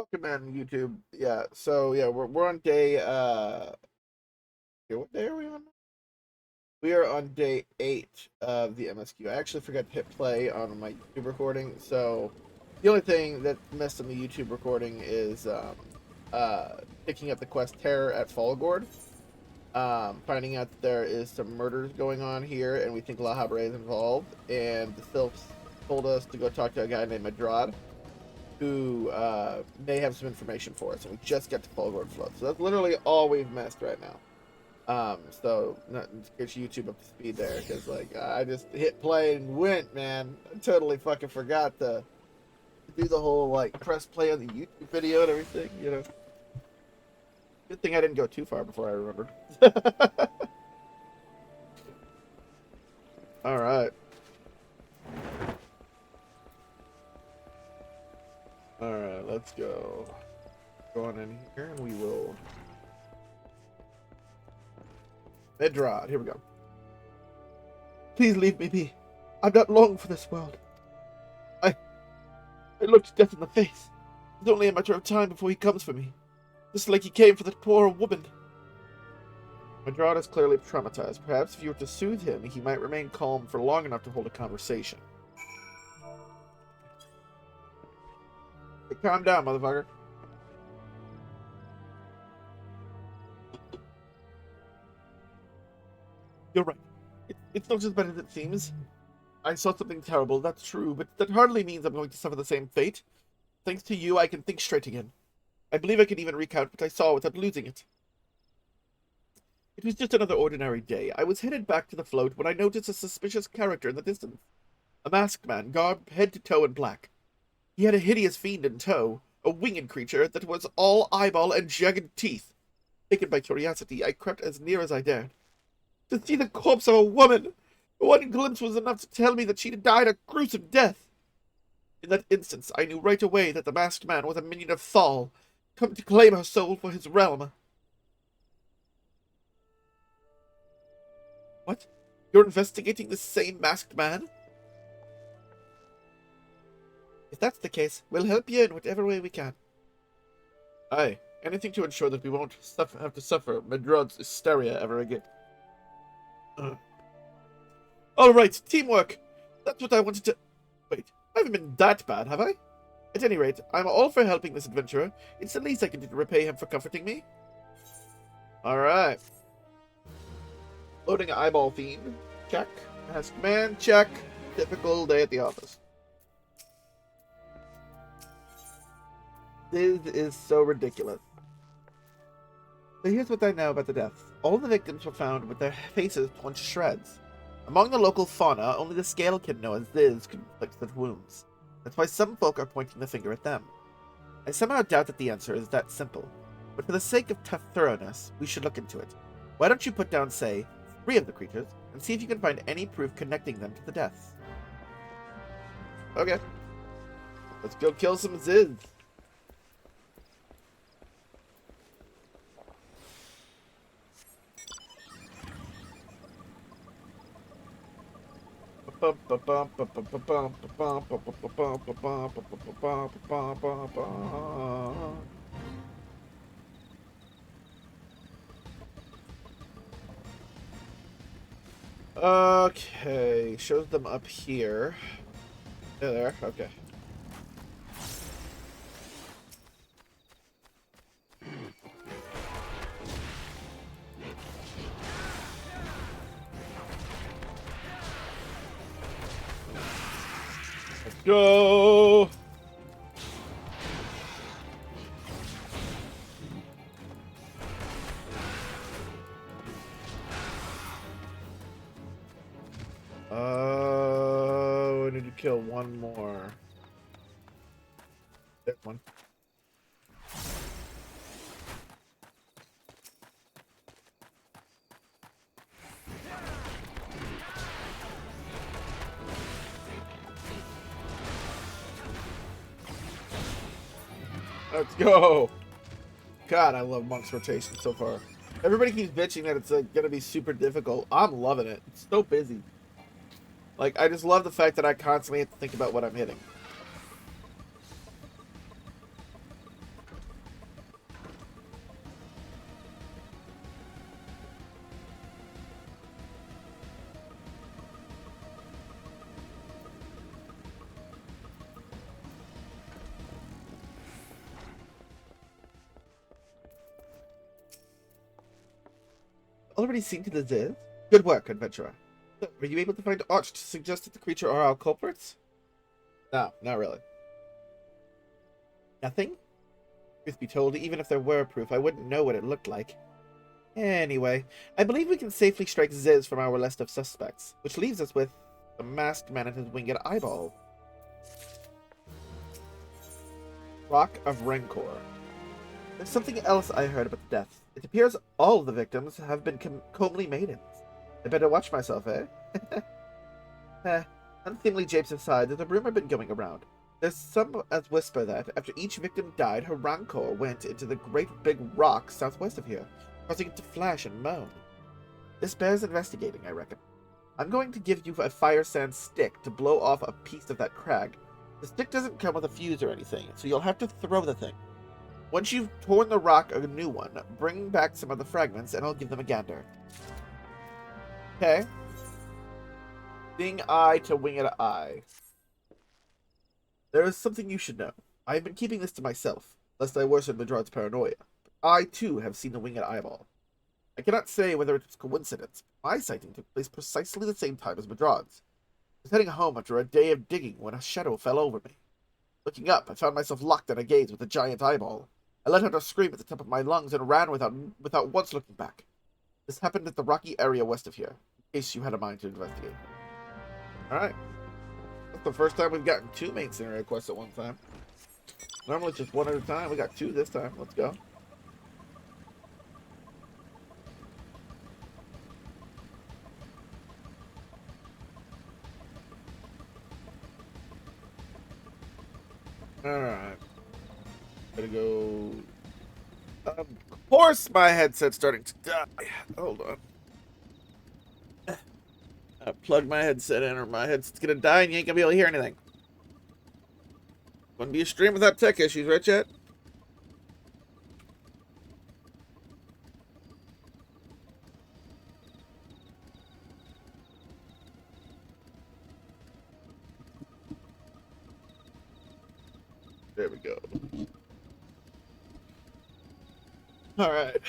Welcome in YouTube. Yeah, so yeah, we're on day what day are we on? We are on day 8 of the MSQ. I actually forgot to hit play on my YouTube recording, so the only thing that missed on the YouTube recording is picking up the quest Terror at Fallgourd. Finding out that there is some murders going on here, and we think La Habre is involved, and the Sylphs told us to go talk to a guy named Madrad, who may have some information for us, and we just got to Fallgourd Flood. So that's literally all we've missed right now. So not to get YouTube up to speed there, because like I just hit play and went, man. I totally fucking forgot to do the whole like press play on the YouTube video and everything, you know. Good thing I didn't go too far before I remembered. All right. All right, let's go. Go on in here, and we will. Medrad, here we go. Please leave me be. I'm not long for this world. I looked death in the face. It's only a matter of time before he comes for me. Just like he came for that poor woman. Medrad is clearly traumatized. Perhaps if you were to soothe him, he might remain calm for long enough to hold a conversation. Hey, calm down, motherfucker. You're right. It's not as bad as it seems. I saw something terrible, that's true, but that hardly means I'm going to suffer the same fate. Thanks to you, I can think straight again. I believe I can even recount what I saw without losing it. It was just another ordinary day. I was headed back to the float when I noticed a suspicious character in the distance. A masked man, garbed head to toe in black. He had a hideous fiend in tow, a winged creature that was all eyeball and jagged teeth. Taken by curiosity, I crept as near as I dared. To see the corpse of a woman! One glimpse was enough to tell me that she had died a gruesome death. In that instance, I knew right away that the masked man was a minion of Thal, come to claim her soul for his realm. What? You're investigating the same masked man? If that's the case, we'll help you in whatever way we can. Aye, anything to ensure that we won't have to suffer Medrod's hysteria ever again. Alright, teamwork! That's what I wanted to... Wait, I haven't been that bad, have I? At any rate, I'm all for helping this adventurer. It's the least I can do to repay him for comforting me. Alright. Loading eyeball fiend. Check. Masked man. Check. Typical day at the office. This is so ridiculous. So here's what I know about the deaths. All the victims were found with their faces torn to shreds. Among the local fauna, only the Scalekin know as Ziz could inflict such wounds. That's why some folk are pointing the finger at them. I somehow doubt that the answer is that simple. But for the sake of tough thoroughness, we should look into it. Why don't you put down, say, 3 of the creatures, and see if you can find any proof connecting them to the deaths. Okay. Let's go kill some Ziz. Okay, shows them up here. There, okay. Let's go! We need to kill one more. There's one. Let's go! God, I love Monk's rotation so far. Everybody keeps bitching that it's like gonna be super difficult. I'm loving it. It's so busy. Like, I just love the fact that I constantly have to think about what I'm hitting. already seen to the Ziz? Good work, adventurer. So, were you able to find aught to suggest that the creature are our culprits? No, not really. Nothing? Truth be told, even if there were proof, I wouldn't know what it looked like. Anyway, I believe we can safely strike Ziz from our list of suspects, which leaves us with the masked man and his winged eyeball. Rock of Rancor. There's something else I heard about the deaths. It appears all the victims have been comely maidens. I better watch myself, eh? Unseemly japes aside, there's a rumor been going around. There's some as whisper that, after each victim died, her rancor went into the great big rock southwest of here, causing it to flash and moan. This bears investigating, I reckon. I'm going to give you a fire sand stick to blow off a piece of that crag. The stick doesn't come with a fuse or anything, so you'll have to throw the thing. Once you've torn the rock a new one, bring back some of the fragments and I'll give them a gander. Okay. Seeing eye to winged eye. There is something you should know. I have been keeping this to myself, lest I worsen Madrod's paranoia. But I, too, have seen the winged eyeball. I cannot say whether it was coincidence, but my sighting took place precisely the same time as Madrod's. I was heading home after a day of digging when a shadow fell over me. Looking up, I found myself locked in a gaze with a giant eyeball. I let out a scream at the top of my lungs and ran without once looking back. This happened at the rocky area west of here, in case you had a mind to investigate. Alright. That's the first time we've gotten 2 main scenario quests at one time. Normally it's just 1 at a time. We got 2 this time. Let's go. Alright. Gotta go. Of course my headset's starting to die. Hold on. I plug my headset in or my headset's gonna die and you ain't gonna be able to hear anything. Wouldn't be a stream without tech issues, right, chat? There we go. Alright.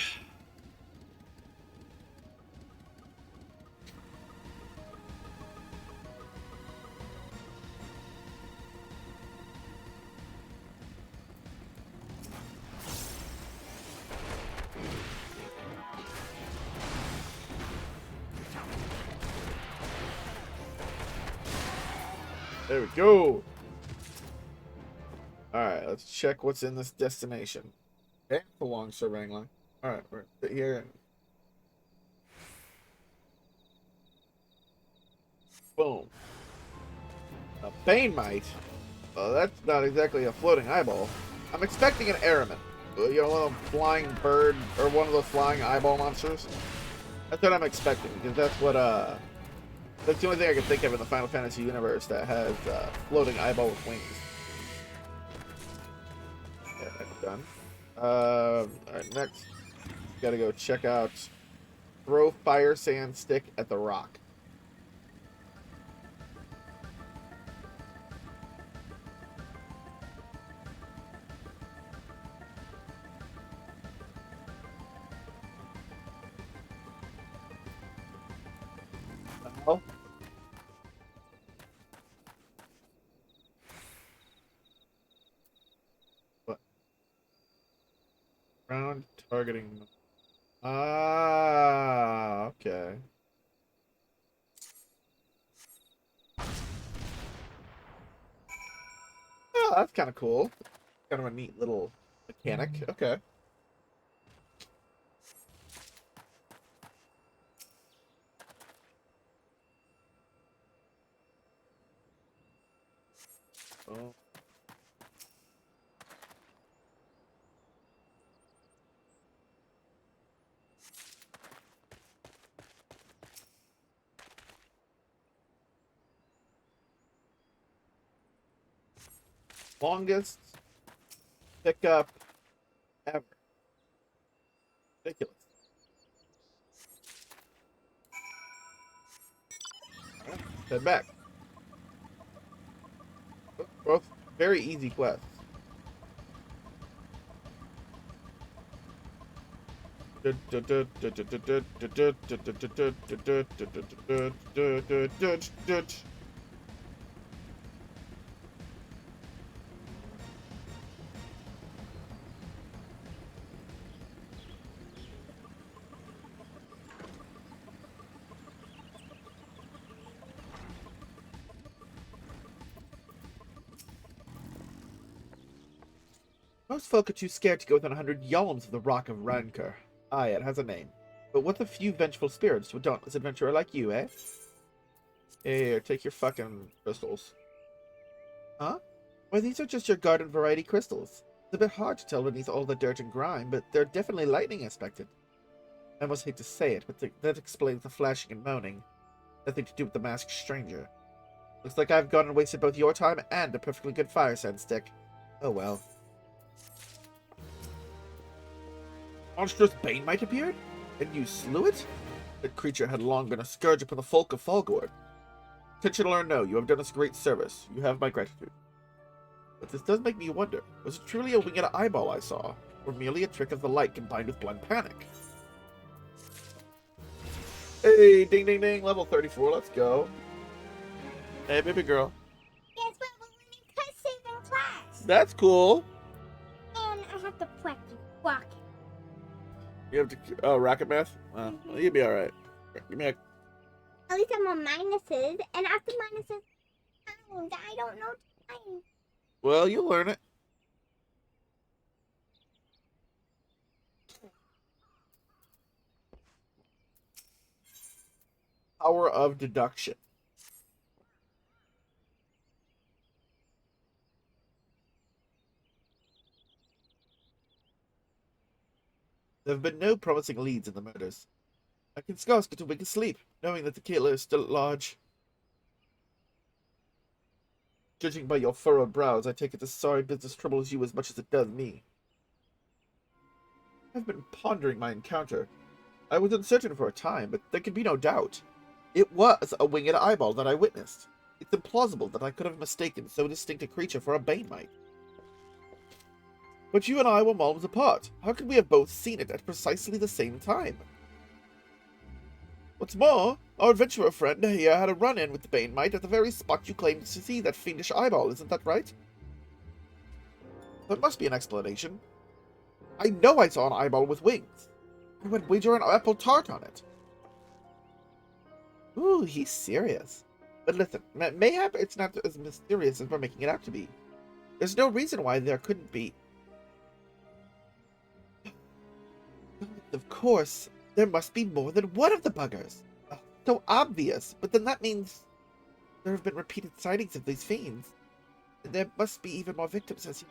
There we go. Alright, let's check what's in this destination. Okay, belong Sir Wrangler. Alright, we're here. Boom. A Bane Mite? Well, that's not exactly a floating eyeball. I'm expecting an Araman. You know, one of those flying bird, or one of those flying eyeball monsters. That's what I'm expecting, because that's what, that's the only thing I can think of in the Final Fantasy universe that has, floating eyeball with wings. Yeah, that's done. Alright, next. Gotta go check out throw fire sand stick at the rock. Oh. What? Round targeting. Ah, okay. Oh, that's kind of cool. Kind of a neat little mechanic. Okay. Oh. Longest pickup ever. Ridiculous. Alright, head back. Both very easy quests. Most folk are too scared to go within 100 yalms of the Rock of Rancor. Aye, it has a name. But what the few vengeful spirits to a dauntless adventurer like you, eh? Here, take your fucking crystals. Huh? Why, these are just your garden variety crystals. It's a bit hard to tell beneath all the dirt and grime, but they're definitely lightning expected. I almost hate to say it, but that explains the flashing and moaning. Nothing to do with the masked stranger. Looks like I've gone and wasted both your time and a perfectly good fire sand stick. Oh well. Monstrous Banemite appeared? And you slew it? That creature had long been a scourge upon the folk of Fallgourd. Intentional or no, you have done us great service. You have my gratitude. But this does make me wonder, was it truly a winged eyeball I saw, or merely a trick of the light combined with blind panic? Hey, ding ding ding, level 34, let's go. Hey, baby girl. Guess what? We're learning cursive in class. That's cool. And I have to practice walking. You have to, oh, rocket math? Well, you'll be alright. Give me a... At least I'm on minuses, and after minuses, I don't know time. Well, you'll learn it. Power of deduction. There have been no promising leads in the murders. I can scarce get a wink of sleep, knowing that the killer is still at large. Judging by your furrowed brows, I take it this sorry business troubles you as much as it does me. I've been pondering my encounter. I was uncertain for a time, but there can be no doubt. It was a winged eyeball that I witnessed. It's implausible that I could have mistaken so distinct a creature for a Banemite. But you and I were miles apart. How could we have both seen it at precisely the same time? What's more, our adventurer friend here had a run-in with the Banemite at the very spot you claimed to see that fiendish eyeball, isn't that right? There must be an explanation. I know I saw an eyeball with wings. I would wager an apple tart on it. Ooh, he's serious. But listen, mayhap it's not as mysterious as we're making it out to be. There's no reason why there couldn't be. Of course, there must be more than one of the buggers. So obvious, but then that means there have been repeated sightings of these fiends. And there must be even more victims as you...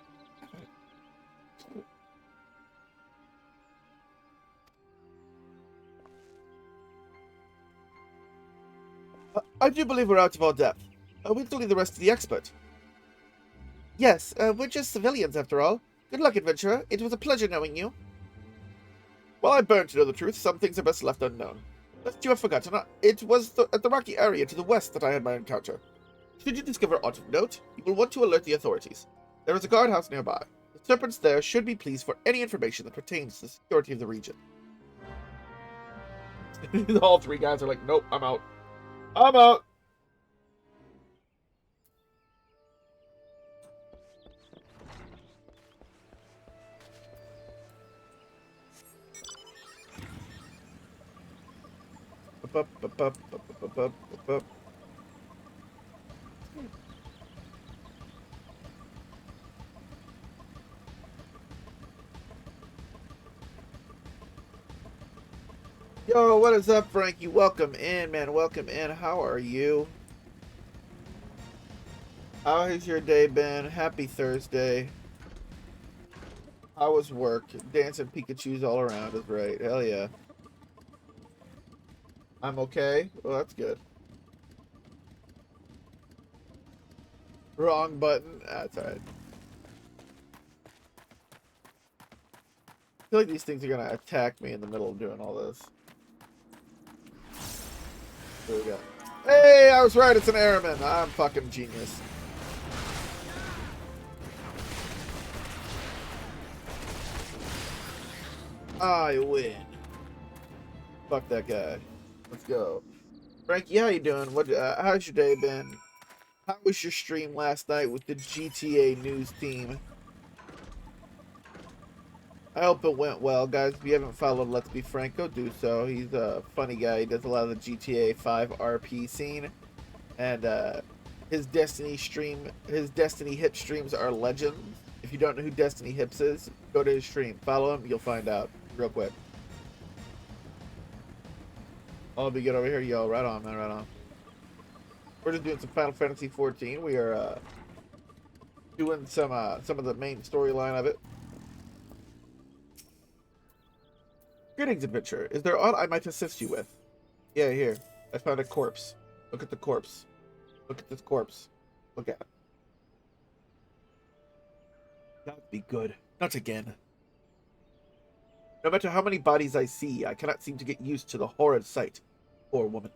I do believe we're out of our depth. We'll leave the rest to the expert. Yes, we're just civilians after all. Good luck, adventurer. It was a pleasure knowing you. Well, I burn to know the truth. Some things are best left unknown. Lest you have forgotten, it was at the rocky area to the west that I had my encounter. Should you discover aught of note, you will want to alert the authorities. There is a guardhouse nearby. The serpents there should be pleased for any information that pertains to the security of the region. All three guys are like, nope, I'm out. I'm out! Yo, what is up, Frankie? Welcome in, man. Welcome in. How are you? How has your day been? Happy Thursday. How was work? Dancing Pikachus all around is right. Hell yeah. I'm okay? Well, that's good. Wrong button. That's alright. I feel like these things are gonna attack me in the middle of doing all this. There we go. Hey, I was right. It's an airman. I'm fucking genius. I win. Fuck that guy. Let's go. Frankie, how you doing? How's your day been? How was your stream last night with the GTA news team? I hope it went well, guys. If you haven't followed Let's Be Frank, go do so. He's a funny guy. He does a lot of the GTA 5 RP scene, and his Destiny hip streams are legends. If you don't know who Destiny Hips is, go to his stream. Follow him, you'll find out real quick. I'll be good over here, yo. Right on, man. Right on. We're just doing some Final Fantasy 14. We are doing some of the main storyline of it. Greetings, adventurer. Is there aught I might assist you with? Yeah, here. I found a corpse. Look at the corpse. Look at this corpse. Look at it. That would be good. Not again. No matter how many bodies I see, I cannot seem to get used to the horrid sight. Poor woman.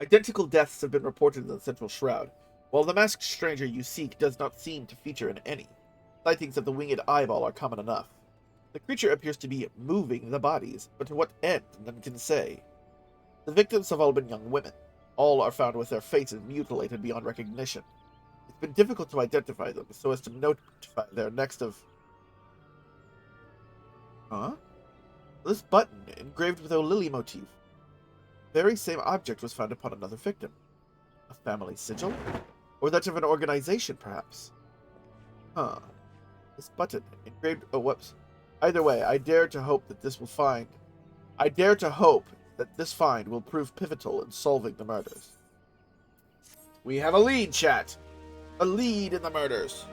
Identical deaths have been reported in the Central Shroud, while the masked stranger you seek does not seem to feature in any. Sightings of the winged eyeball are common enough. The creature appears to be moving the bodies, but to what end none can say. The victims have all been young women. All are found with their faces mutilated beyond recognition. It's been difficult to identify them, so as to notify their next of... Huh? This button, engraved with a lily motif. The very same object was found upon another victim. A family sigil? Or that of an organization, perhaps? Huh. This button, engraved... Oh, whoops. Either way, I dare to hope that this find will prove pivotal in solving the murders. We have a lead, chat! A lead in the murders.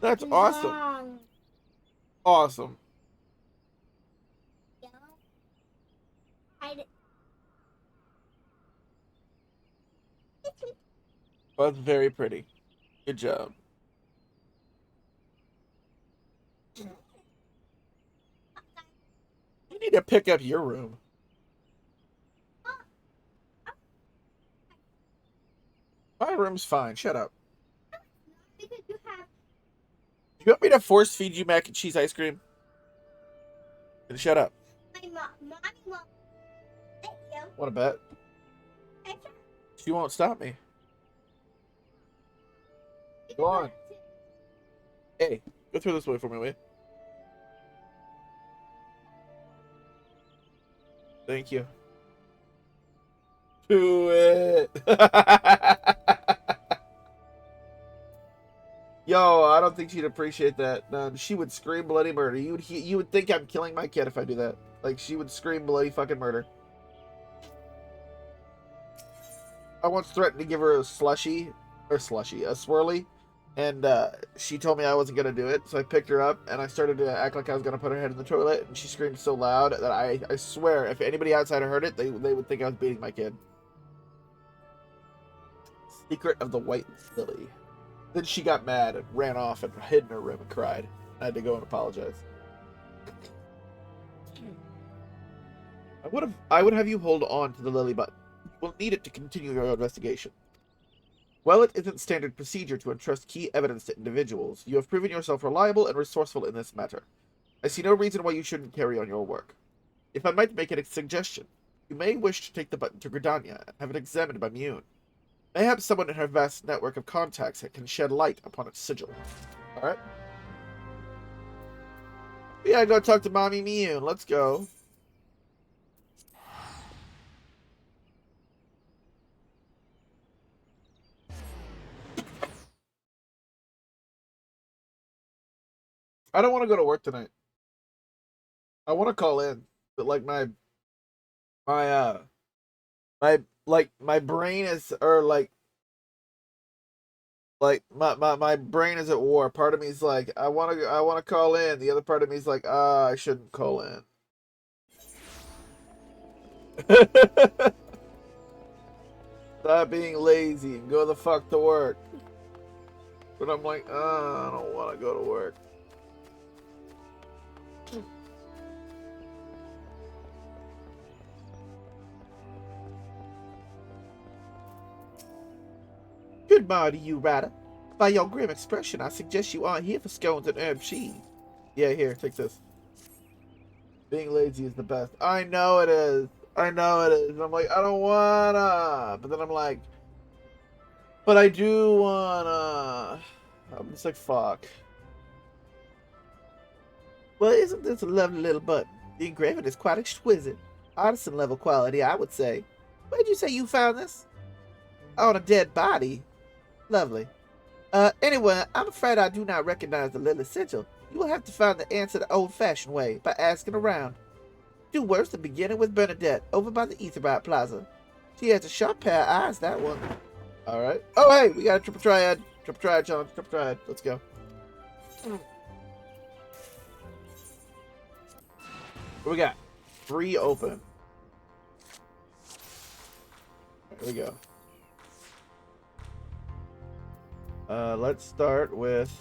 That's awesome. Awesome. That's very pretty. Good job. You need to pick up your room. My room's fine. Shut up. You want me to force feed you mac and cheese ice cream? Then shut up. My mommy won't let you. Want to bet? She won't stop me. Go on. Hey, go through this way for me, will you? Thank you. Do it. Yo, I don't think she'd appreciate that. No, she would scream bloody murder. You would think I'm killing my kid if I do that. Like, she would scream bloody fucking murder. I once threatened to give her a swirly, and she told me I wasn't gonna do it, so I picked her up and I started to act like I was gonna put her head in the toilet, and she screamed so loud that I swear if anybody outside heard it, they would think I was beating my kid. Secret of the White Lily. Then she got mad and ran off and hid in her room and cried. I had to go and apologize. I would have you hold on to the lily button. You will need it to continue your investigation. While it isn't standard procedure to entrust key evidence to individuals, you have proven yourself reliable and resourceful in this matter. I see no reason why you shouldn't carry on your work. If I might make a suggestion, you may wish to take the button to Gridania and have it examined by Mune. Mayhaps someone in her vast network of contacts can shed light upon its sigil. Alright? Yeah, go talk to Mommy Mune. Let's go. I don't want to go to work tonight. I want to call in, but like my brain is, or my brain is at war. Part of me is like I want to call in. The other part of me is like I shouldn't call in. Stop being lazy and go the fuck to work. But I'm like, I don't want to go to work. Goodbye to you, Ryder. By your grim expression, I suggest you aren't here for scones and herb cheese. Yeah, here, take this. Being lazy is the best. I know it is. I know it is. I'm like, I don't wanna. But then I'm like, but I do wanna. I'm just like, fuck. Well, isn't this a lovely little button? The engraving is quite exquisite. Artisan level quality, I would say. Where'd you say you found this? On a dead body. Lovely. Anyway, I'm afraid I do not recognize the little sigil. You will have to find the answer the old-fashioned way, by asking around. Do worse than beginning with Bernadette, over by the Etherbyte Plaza. She has a sharp pair of eyes, that one. Alright. Oh, hey, we got a triple triad. Triple triad, John. Triple triad. Let's go. What we got? 3 open. There we go. Let's start with...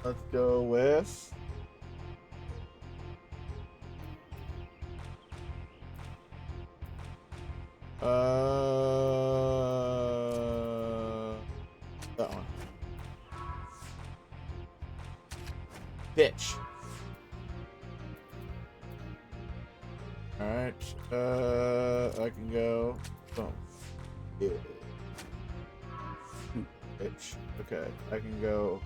Let's go with... That one. Bitch. Alright. I can go. Boom. Yeah. Bitch. Okay. I can go.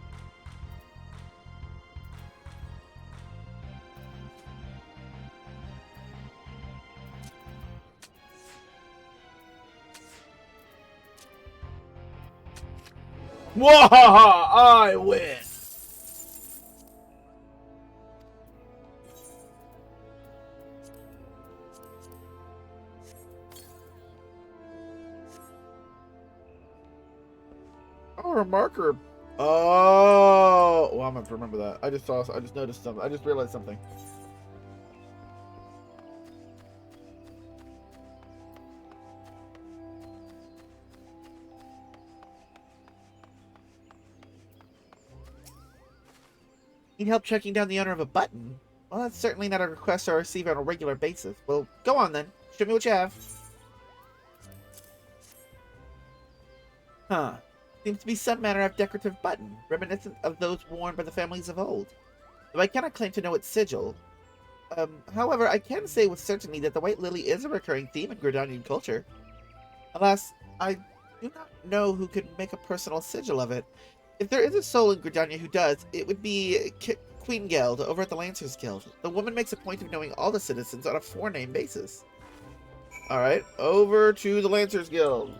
Wahaha! I win! Oh, a marker. Oh, well, I'm gonna have to remember that. I just noticed something. I just realized something. Need help tracking down the owner of a button? Well, that's certainly not a request I receive on a regular basis. Well, go on then. Show me what you have. Huh. Seems to be some manner of decorative button, reminiscent of those worn by the families of old. Though I cannot claim to know its sigil. However, I can say with certainty that the White Lily is a recurring theme in Gridanian culture. Alas, I do not know who could make a personal sigil of it. If there is a soul in Gridania who does, it would be Queen Geld over at the Lancers Guild. The woman makes a point of knowing all the citizens on a 4-name basis. Alright, over to the Lancers Guild.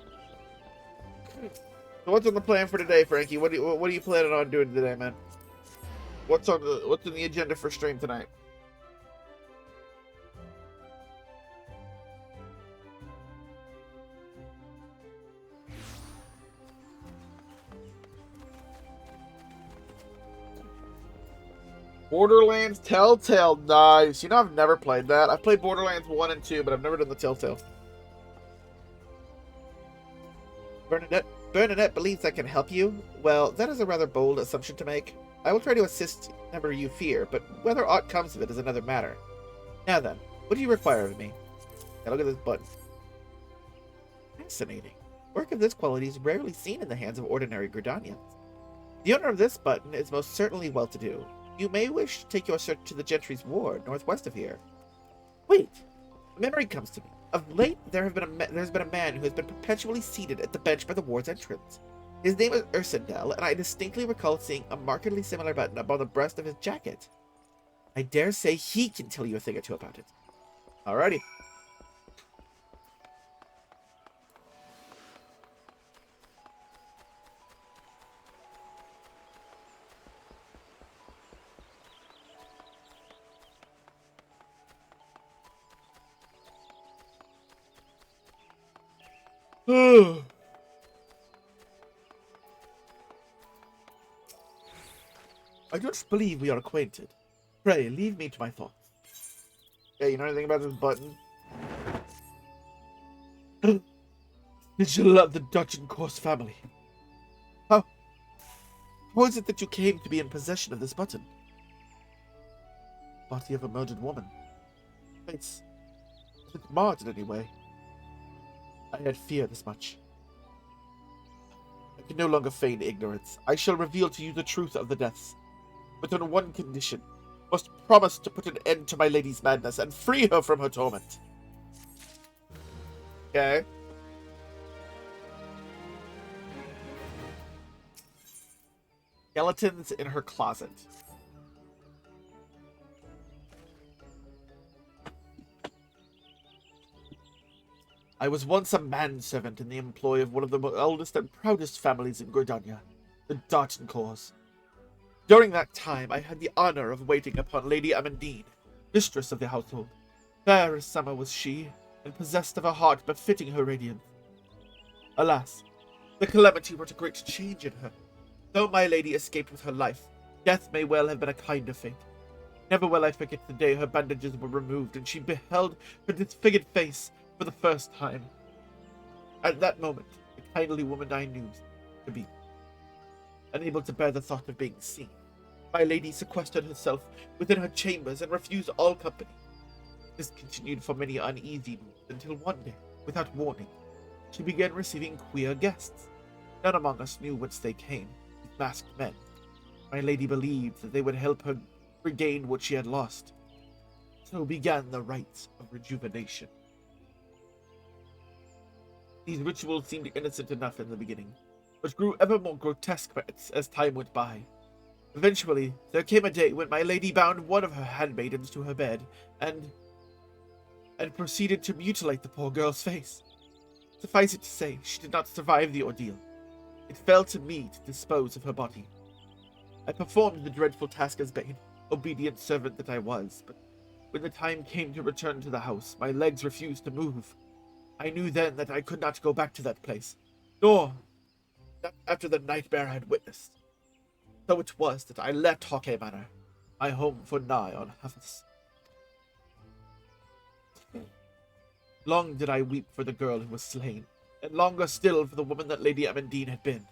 So what's on the plan for today, Frankie? What are you planning on doing today, man? What's in the agenda for stream tonight? Borderlands Telltale, nice. You know, I've never played that. I've played Borderlands 1 and 2, but I've never done the Telltale. Bernadette believes I can help you? Well, that is a rather bold assumption to make. I will try to assist whenever you fear, but whether aught comes of it is another matter. Now then, what do you require of me? Now look at this button. Fascinating. Work of this quality is rarely seen in the hands of ordinary Gridanians. The owner of this button is most certainly well-to-do. You may wish to take your search to the Gentry's Ward, northwest of here. Wait! A memory comes to me. Of late, there's been a man who has been perpetually seated at the bench by the ward's entrance. His name is Ursendel, and I distinctly recall seeing a markedly similar button upon the breast of his jacket. I dare say he can tell you a thing or two about it. Alrighty. I don't believe we are acquainted. Pray, leave me to my thoughts. Yeah, you know anything about this button? Vigil of the Dutch Course family. How is it that you came to be in possession of this button? Body of a murdered woman. Face. Is it marred in any way? I had feared this much. I can no longer feign ignorance. I shall reveal to you the truth of the deaths. With on one condition. You must promise to put an end to my lady's madness and free her from her torment. Okay. Skeletons in her closet. I was once a manservant in the employ of one of the oldest and proudest families in Gordania, the Dartencours. During that time, I had the honor of waiting upon Lady Amandine, mistress of the household. Fair as summer was she, and possessed of a heart befitting her radiance. Alas, the calamity wrought a great change in her. Though my lady escaped with her life, death may well have been a kinder fate. Never will I forget the day her bandages were removed and she beheld her disfigured face for the first time. At that moment, the kindly woman I knew to be, unable to bear the thought of being seen, my lady sequestered herself within her chambers and refused all company. This continued for many uneasy months until one day, without warning, she began receiving queer guests. None among us knew whence they came, these masked men. My lady believed that they would help her regain what she had lost. So began the rites of rejuvenation. These rituals seemed innocent enough in the beginning, but grew ever more grotesque as time went by. Eventually, there came a day when my lady bound one of her handmaidens to her bed and proceeded to mutilate the poor girl's face. Suffice it to say, she did not survive the ordeal. It fell to me to dispose of her body. I performed the dreadful task as bane, obedient servant that I was, but when the time came to return to the house, my legs refused to move. I knew then that I could not go back to that place, nor not after the nightmare I had witnessed. So it was that I left Hawkeye Manor, my home for nigh on Hafis. Long did I weep for the girl who was slain, and longer still for the woman that Lady Amandine had been.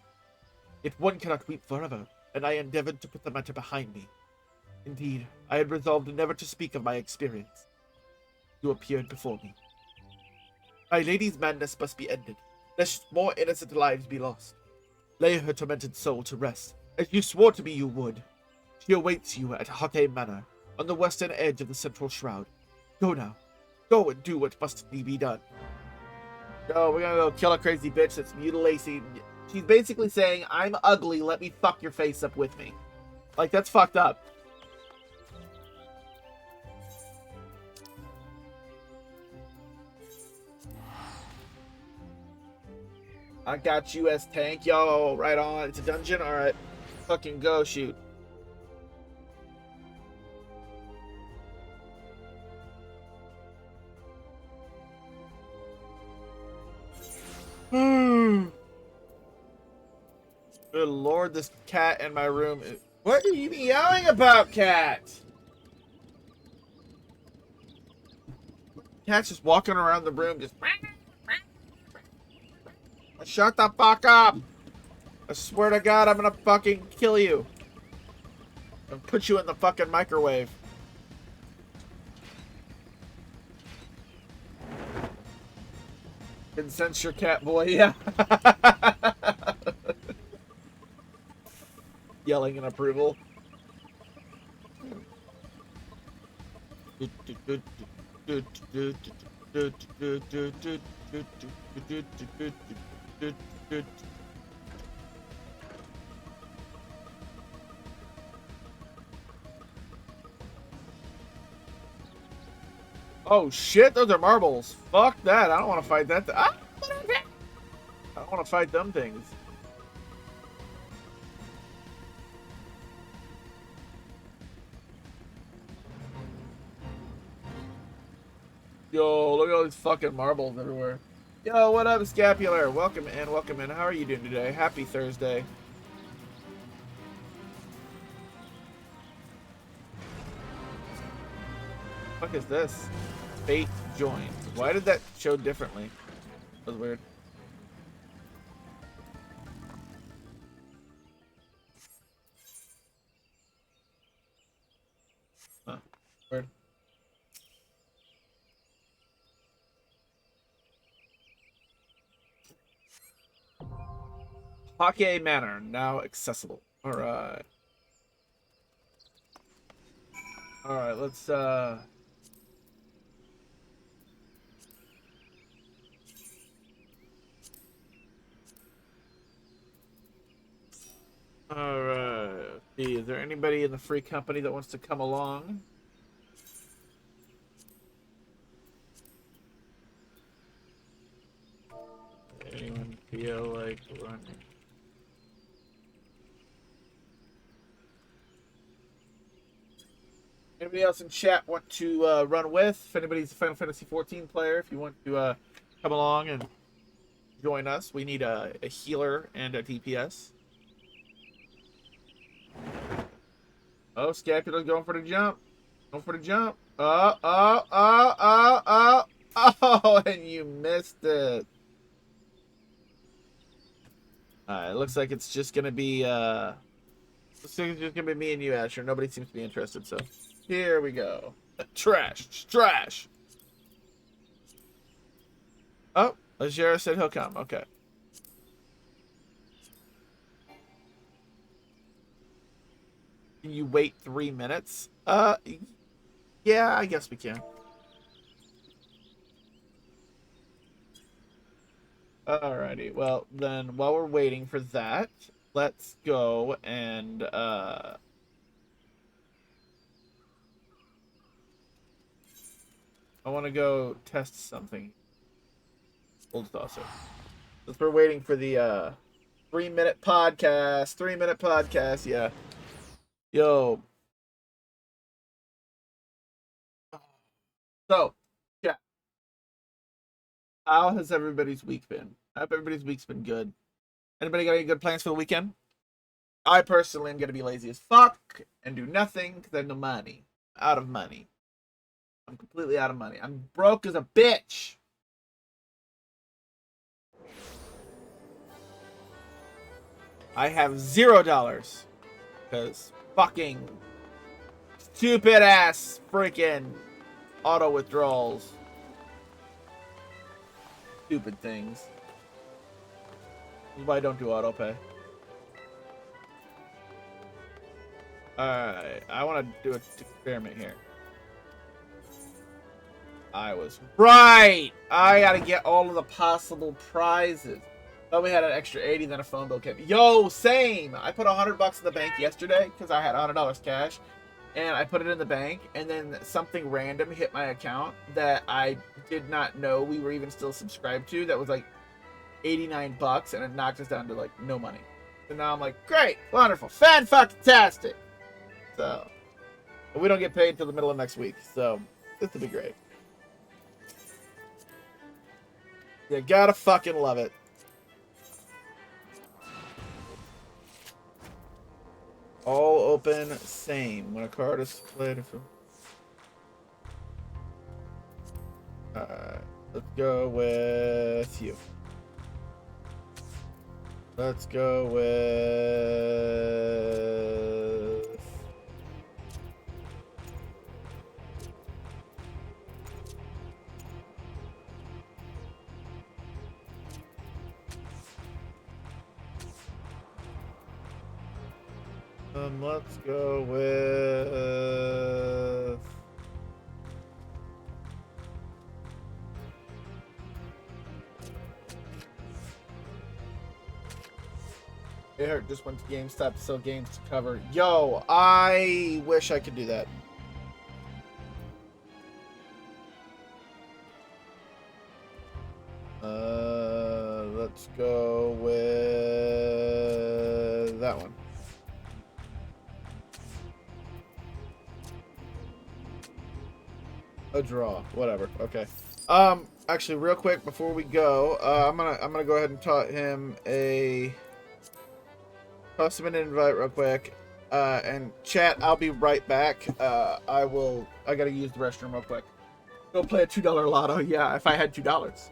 Yet one cannot weep forever, and I endeavored to put the matter behind me. Indeed, I had resolved never to speak of my experience. You appeared before me. My lady's madness must be ended, lest more innocent lives be lost. Lay her tormented soul to rest, as you swore to me you would. She awaits you at Hawkeye Manor, on the western edge of the central shroud. Go now. Go and do what must be done. Yo, we're gonna go kill a crazy bitch that's mutilating. She's basically saying, I'm ugly, let me fuck your face up with me. Like, that's fucked up. I got you as tank. Yo, right on. It's a dungeon? Alright. Fucking go, shoot. Good lord, this cat in my room is... What are you yelling about, cat? Cat's just walking around the room, just... Shut the fuck up! I swear to God, I'm gonna fucking kill you. And put you in the fucking microwave. Can sense your cat boy, yeah. Yelling in approval. Oh shit, those are marbles. Fuck that, I don't want to fight that. I don't want to fight them things. Yo, look at all these fucking marbles everywhere. Yo, what up, Scapular? Welcome in, welcome in. How are you doing today? Happy Thursday. What the fuck is this? Fate joined. Why did that show differently? That was weird. Huh. Weird. Hawkeye Manor, now accessible. Alright. All right, let's all right. Let's see, is there anybody in the free company that wants to come along? Anyone feel like running? Anybody else in chat want to run with? If anybody's a Final Fantasy 14 player, if you want to come along and join us, we need a healer and a DPS. Oh, Scapular's going for the jump. Going for the jump. Oh, and you missed it. It looks like it's just gonna be looks like it's just gonna be me and you, Asher. Nobody seems to be interested, so here we go. Trash, trash. Oh, Ajara said he'll come. Okay. Can you wait 3 minutes? Yeah, I guess we can. Alrighty. Well, then while we're waiting for that, let's go and I want to go test something. We'll toss it. Since we're waiting for the 3 minute podcast. 3 minute podcast, yeah. Yo. So, yeah. How has everybody's week been? I hope everybody's week's been good. Anybody got any good plans for the weekend? I personally am gonna be lazy as fuck and do nothing because I have no money. Out of money. I'm completely out of money. I'm broke as a bitch. I have $0 because fucking stupid ass freaking auto withdrawals. Stupid things. This is why I don't do auto pay. Alright, I want to do an experiment here. I was right! I gotta get all of the possible prizes. Thought we had an extra 80, then a phone bill came. Yo, same! I put $100 in the bank yesterday because I had $100 cash. And I put it in the bank, and then something random hit my account that I did not know we were even still subscribed to. That was like $89, and it knocked us down to like no money. So now I'm like, great, wonderful, fan-fucking-tastic. So, but we don't get paid until the middle of next week, so this will be great. You gotta fucking love it. All open, same. When a card is played from... let's go with you. Let's go with... let's go with... It just went to GameStop to sell games to cover. Yo, I wish I could do that. Let's go with that one. A draw, whatever. Okay. Actually, real quick before we go, I'm gonna go ahead and toss him an invite real quick. And chat, I'll be right back. I gotta use the restroom real quick. Go play a $2 lotto. Yeah, if I had $2.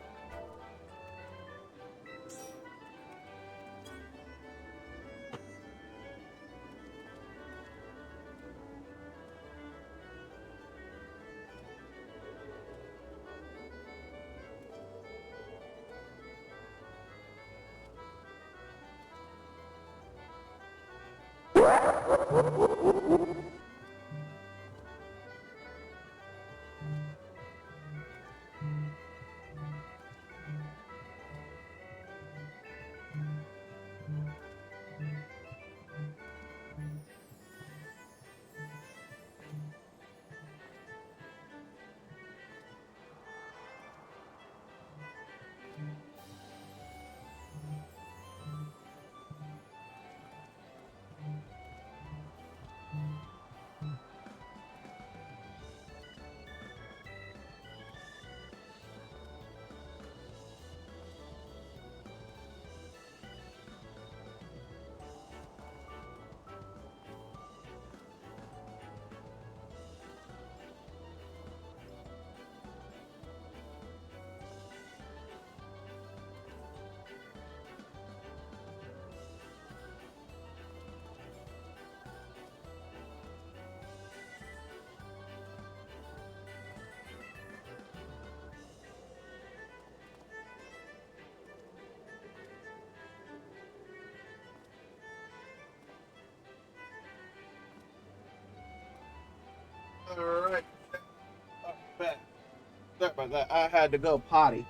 about that. I had to go potty.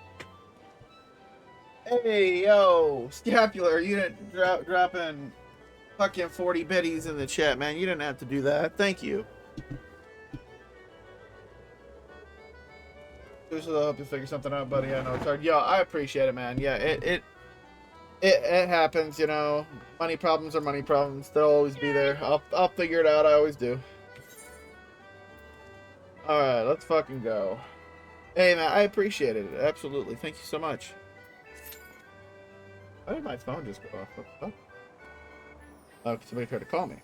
Hey, yo, Scapular, you didn't drop in fucking 40 biddies in the chat, man. You didn't have to do that. Thank you. Just to help you figure something out, buddy. I know it's hard. Yo, I appreciate it, man. Yeah, it happens, you know. Money problems are money problems. They'll always be there. I'll figure it out. I always do. All right, let's fucking go. Hey, man, I appreciate it. Absolutely. Thank you so much. Why did my phone just go off? What the fuck? Oh, somebody tried to call me.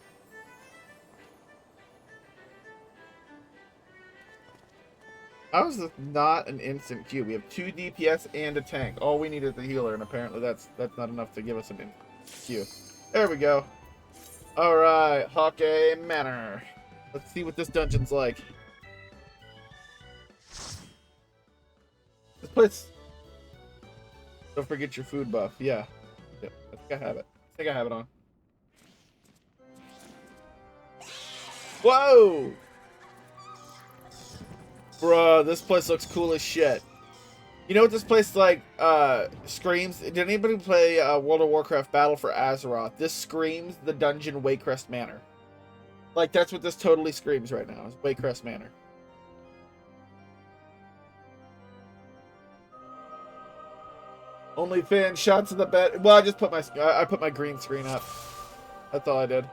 How is this not an instant queue? We have 2 DPS and a tank. All we need is the healer, and apparently that's not enough to give us an instant queue. There we go. All right, Hawkeye Manor. Let's see what this dungeon's like. This place. Don't forget your food buff. Yeah. Yep, I think I have it. I think I have it on. Whoa! Bruh, this place looks cool as shit. You know what this place like screams? Did anybody play World of Warcraft Battle for Azeroth? This screams the dungeon Waycrest Manor. Like, that's what this totally screams right now, is Waycrest Manor. Only fan shots in the bed. Well, I just put my green screen up. That's all I did.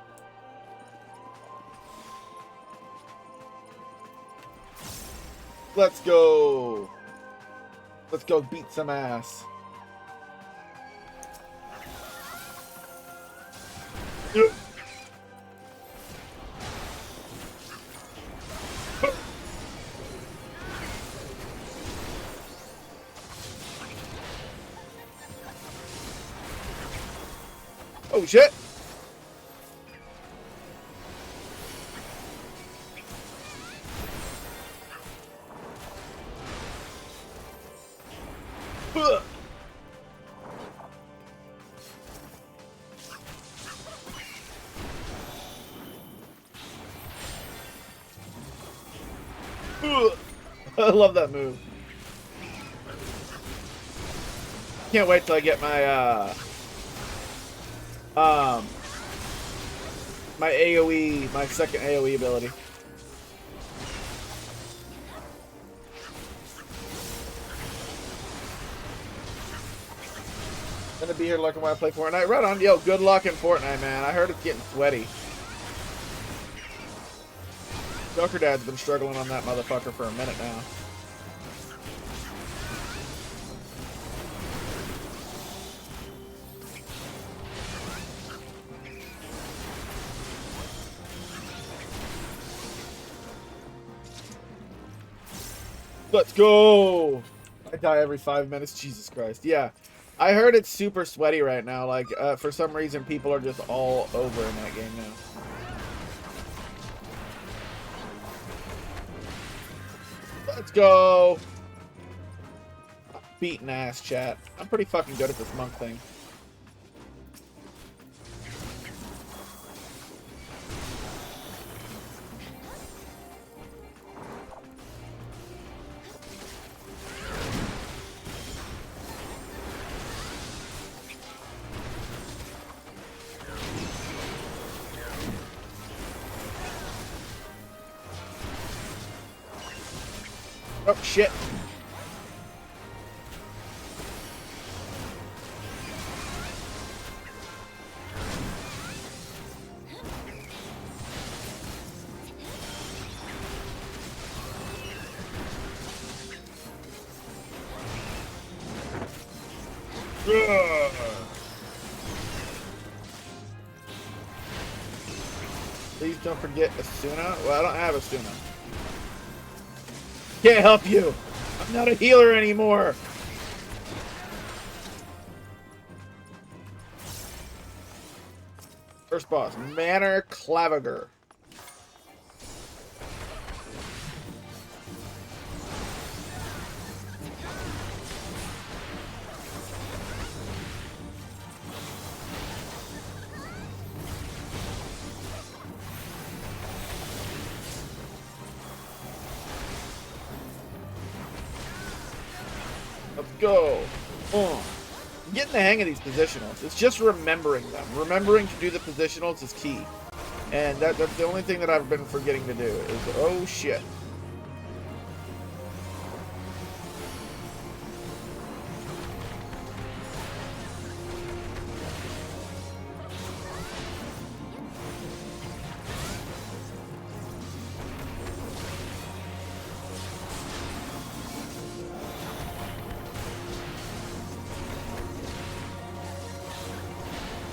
Let's go. Let's go beat some ass. Oh shit. I love that move. Can't wait till I get my my AoE, my second AoE ability. Gonna be here looking while I play Fortnite. Right on. Yo, good luck in Fortnite, man. I heard it's getting sweaty. Joker Dad's been struggling on that motherfucker for a minute now. Let's go! I die every 5 minutes. Jesus Christ. Yeah. I heard it's super sweaty right now. Like, for some reason, people are just all over in that game now. Let's go! Beating ass, chat. I'm pretty fucking good at this monk thing. Oh, shit. Please don't forget Asuna. Well, I don't have Asuna. Can't help you. I'm not a healer anymore. First boss, Manor Claviger. go. Getting the hang of these positionals. It's just remembering them. Remembering to do the positionals is key. And that's the only thing that I've been forgetting to do is, oh shit.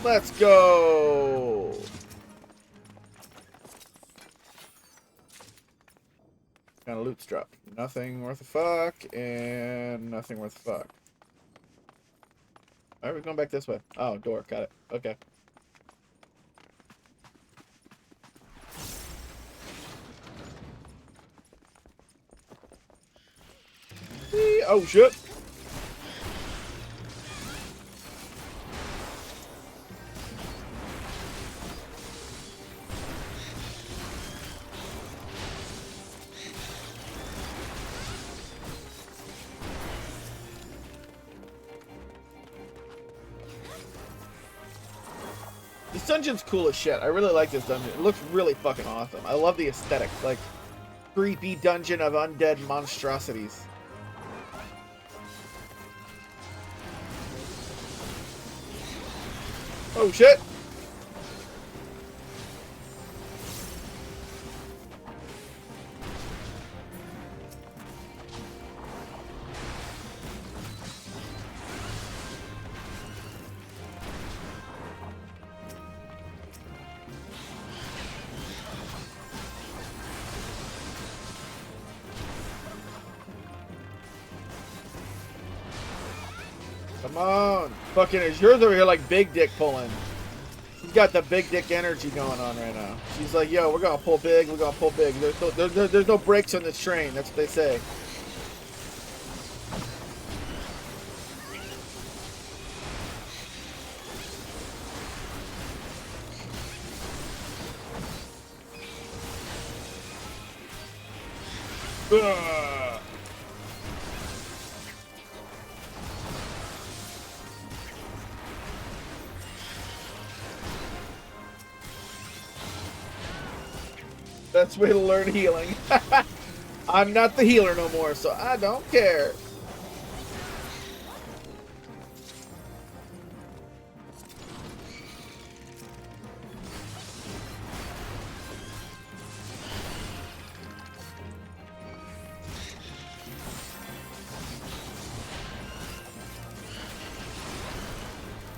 Let's go. Kind of loot's dropped. Nothing worth a fuck, and nothing worth a fuck. Alright, we're going back this way. Oh, door. Got it. Okay. Oh, shit. This dungeon's cool as shit. I really like this dungeon. It looks really fucking awesome. I love the aesthetic. Like, creepy dungeon of undead monstrosities. Oh, shit. Come on. Fucking is yours over here like big dick pulling. She's got the big dick energy going on right now. She's like, yo, we're gonna pull big, we're gonna pull big. There's no brakes on this train. That's what they say. Ugh. Best way to learn healing. I'm not the healer no more, so I don't care.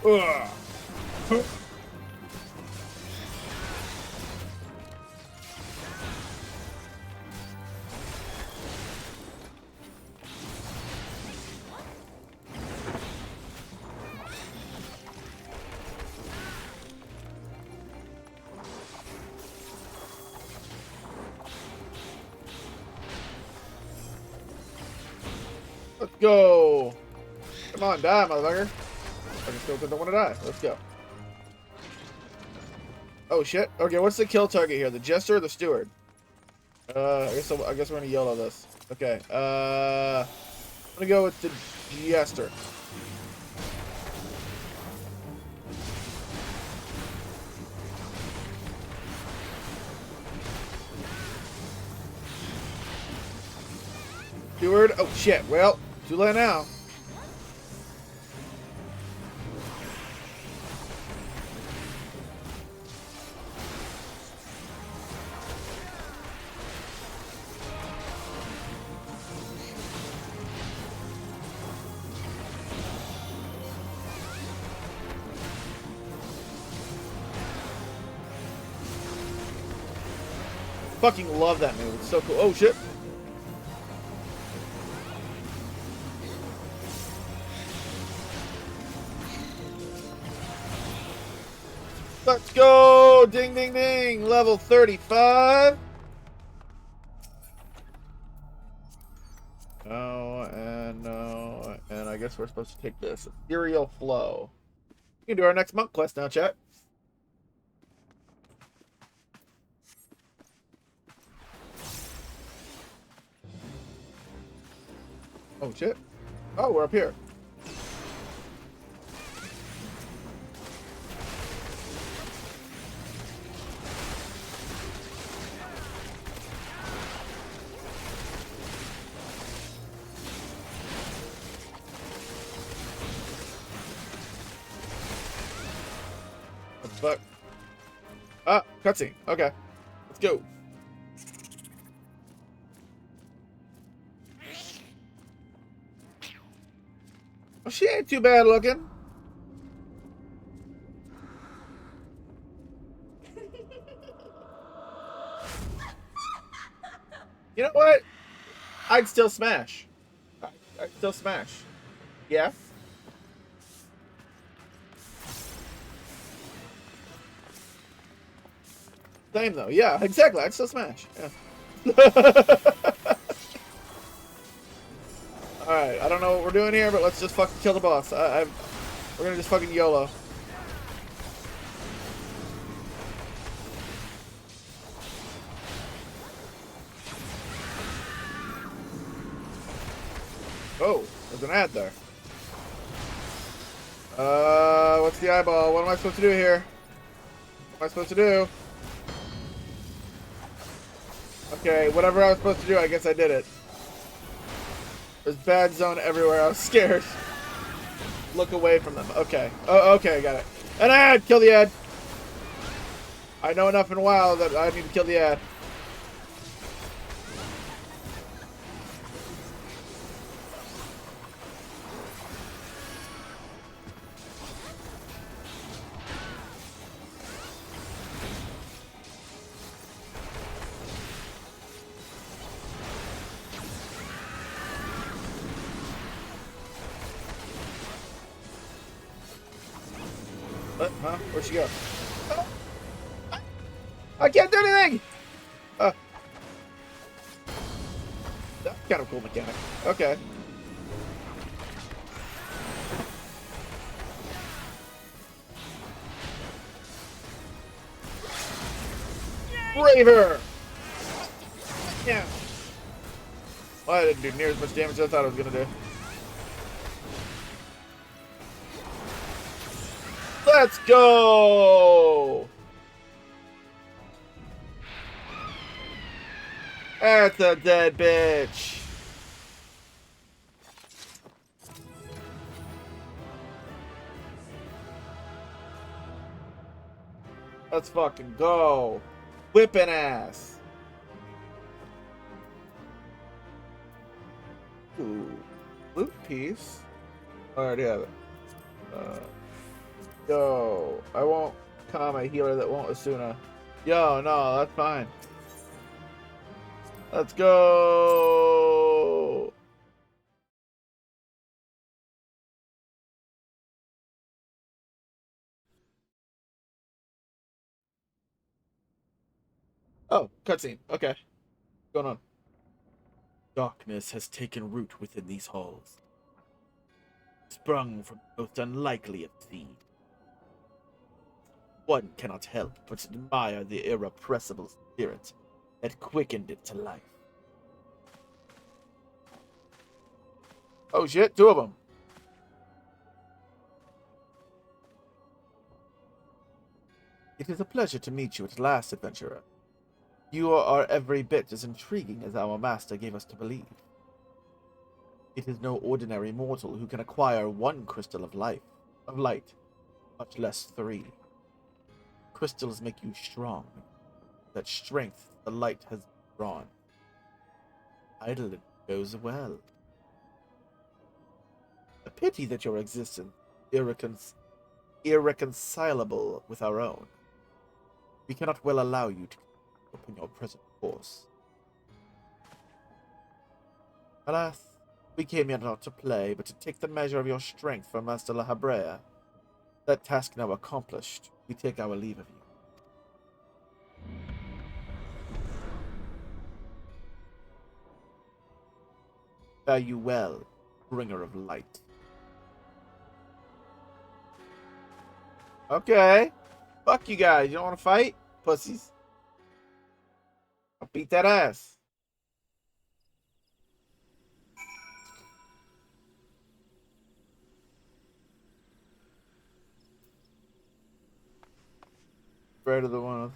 Ugh. Let's go. Come on, die, motherfucker. I just still don't want to die. Let's go. Oh shit. Okay, what's the kill target here? The jester or the steward? I guess we're gonna YOLO this. Okay. I'm gonna go with the jester. Steward. Oh shit. Well, too late now. Fucking love that move. It's so cool. Oh shit. Let's go! Ding, ding, ding! Level 35. No, and no, and I guess we're supposed to take this. Ethereal Flow. We can do our next monk quest now, chat. Oh, shit. Oh, we're up here. What the fuck? Ah, cutscene. Okay. Let's go. Oh, she ain't too bad looking. You know what? I'd still smash. I'd still smash. Yeah? Same though. Yeah, exactly. I'd still smash. Yeah. Alright, I don't know what we're doing here, but let's just fucking kill the boss. We're gonna just fucking YOLO. Oh, there's an ad there. What's the eyeball? What am I supposed to do here? What am I supposed to do? Okay, whatever I was supposed to do, I guess I did it. There's bad zone everywhere. I was scared. Look away from them. Okay. Oh, okay, got it. An ad! Kill the ad! I know enough in WoW that I need to kill the ad. Huh? Where'd she go? Oh, I can't do anything! That's kind of cool mechanic. Okay. Braver! Yeah. Well, I didn't do near as much damage as I thought I was gonna do. Let's go! That's a dead bitch. Let's fucking go. Whipping ass. Ooh. Loot piece. I already have it. Yo. I won't calm a healer that won't Asuna. Yo, no, that's fine. Let's go. Oh, cutscene. Okay. What's going on? Darkness has taken root within these halls. Sprung from the most unlikely of seeds. One cannot help but admire the irrepressible spirit that quickened it to life. Oh shit, two of them. It is a pleasure to meet you at last, adventurer. You are every bit as intriguing as our master gave us to believe. It is no ordinary mortal who can acquire one crystal of light, much less three. Crystals make you strong. That strength the light has drawn. Idle it goes well. A pity that your existence irreconcilable with our own. We cannot well allow you to upon your present course. Alas, we came here not to play, but to take the measure of your strength from Master La Habrea. That task now accomplished, we take our leave of you. Fare you well, bringer of light. Okay. Fuck you guys. You don't want to fight? Pussies. I'll beat that ass. Right of the one.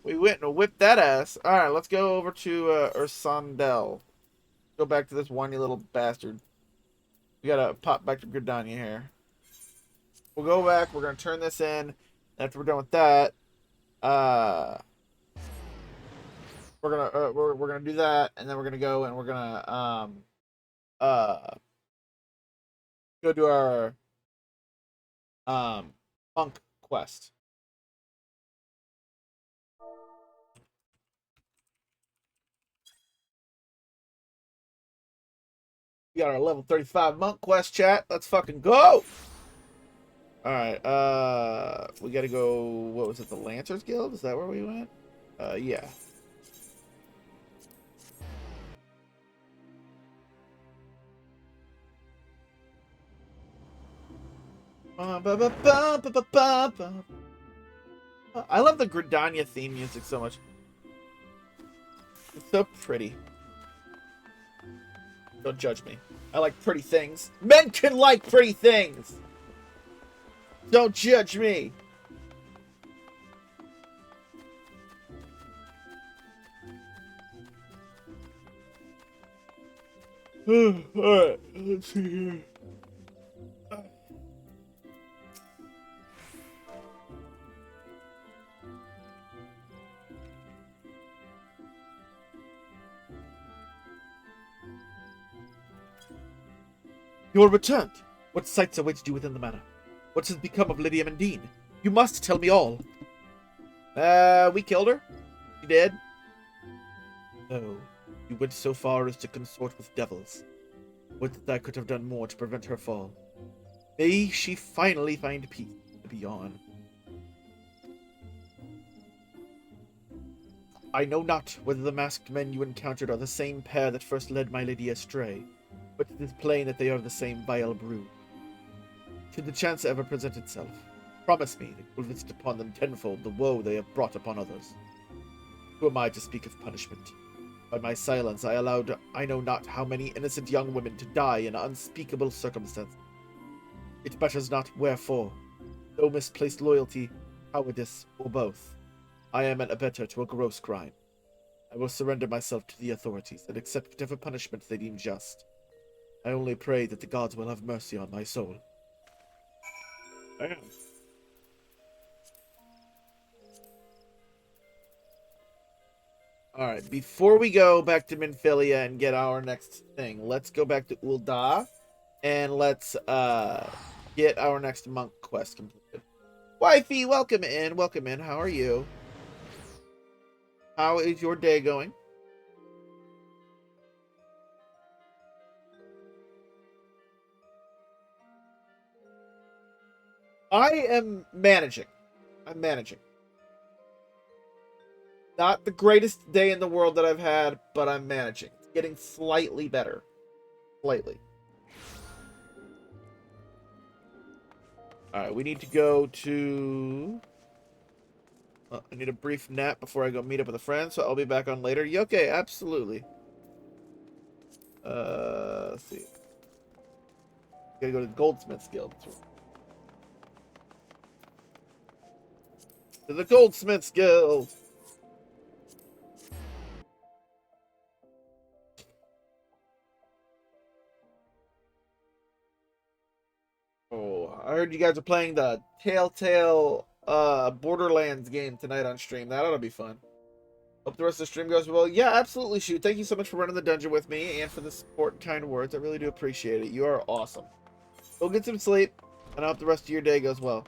We went and whipped that ass. All right, let's go over to Ursandel. Go back to this whiny little bastard. We gotta pop back to Gridania here. We'll go back. We're gonna turn this in. After we're done with that, uh, we're gonna do that, and then we're gonna go and we're gonna uh go do our monk quest. We got our level 35 monk quest, chat. Let's fucking go. All right. We gotta go. What was it? The Lancers Guild? Is that where we went? Yeah. I love the Gridania theme music so much. It's so pretty. Don't judge me. I like pretty things. Men can like pretty things. Don't judge me. Alright, let's see here. You are returned. What sights awaited you within the manor? What has become of Lydia Mendine? You must tell me all. We killed her. She did. No, you went so far as to consort with devils. Would that I could have done more to prevent her fall. May she finally find peace beyond. I know not whether the masked men you encountered are the same pair that first led my lady astray, but it is plain that they are the same vile brood. Should the chance ever present itself, promise me that you will visit upon them tenfold the woe they have brought upon others. Who am I to speak of punishment? By my silence I allowed I know not how many innocent young women to die in unspeakable circumstances. It matters not wherefore, no misplaced loyalty, cowardice, or both. I am an abettor to a gross crime. I will surrender myself to the authorities and accept whatever punishment they deem just. I only pray that the gods will have mercy on my soul. Damn. Alright, before we go back to Minfilia and get our next thing, let's go back to Ul'dah and let's get our next monk quest completed. Wifey, welcome in, welcome in. How are you? How is your day going? I am managing. I'm managing. Not the greatest day in the world that I've had, but I'm managing. It's getting slightly better. Slightly. Alright, we need to go to... I need a brief nap before I go meet up with a friend, so I'll be back on later. Yeah, okay, absolutely. Let's see. Gotta go to the Goldsmith's Guild. To the Goldsmith's Guild! Oh, I heard you guys are playing the Telltale Borderlands game tonight on stream. That ought to be fun. Hope the rest of the stream goes well. Yeah, absolutely, Shoot. Thank you so much for running the dungeon with me and for the support and kind words. I really do appreciate it. You are awesome. Go get some sleep, and I hope the rest of your day goes well.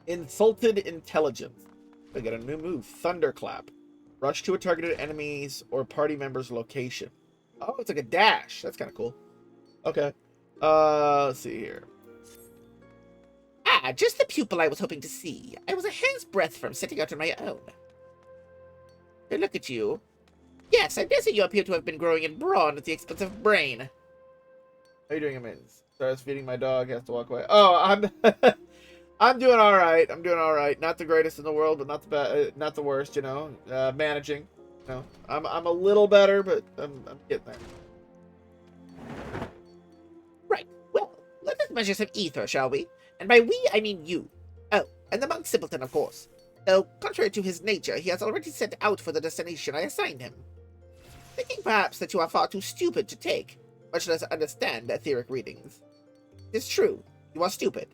Insulted Intelligence. I got a new move. Thunderclap. Rush to a targeted enemy's or party member's location. Oh, it's like a dash. That's kind of cool. Okay. Let's see here. Ah, just the pupil I was hoping to see. I was a hair's breadth from setting out on my own. Hey, look at you. Yes, I dare say you appear to have been growing in brawn at the expense of brain. How are you doing, amazing? Starts feeding my dog, has to walk away. Oh, I'm I'm doing all right. I'm doing all right. Not the greatest in the world, but not the not the worst. Managing. I'm a little better, but I'm getting there. Right. Well, let us measure some ether, shall we? And by we, I mean you. Oh, and the monk simpleton, of course. Though, contrary to his nature, he has already set out for the destination I assigned him. Thinking perhaps that you are far too stupid to take, much less understand etheric readings. It is true, you are stupid,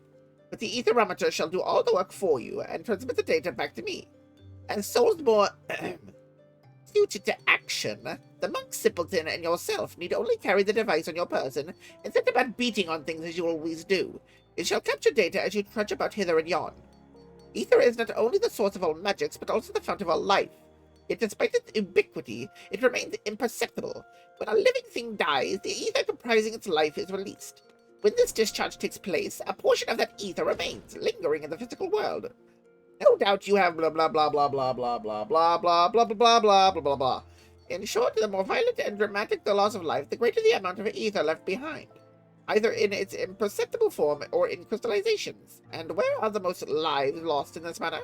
but the etherometer shall do all the work for you and transmit the data back to me. As souls more suited to action, the monk simpleton and yourself need only carry the device on your person and set about beating on things as you always do. It shall capture data as you trudge about hither and yon. Ether is not only the source of all magics, but also the fount of all life. Yet despite its ubiquity, it remains imperceptible. When a living thing dies, the ether comprising its life is released. When this discharge takes place, a portion of that ether remains, lingering in the physical world. No doubt you have blah blah blah blah blah blah blah blah blah blah blah blah blah blah blah blah. In short, the more violent and dramatic the loss of life, the greater the amount of ether left behind, either in its imperceptible form or in crystallizations. And where are the most lives lost in this manner?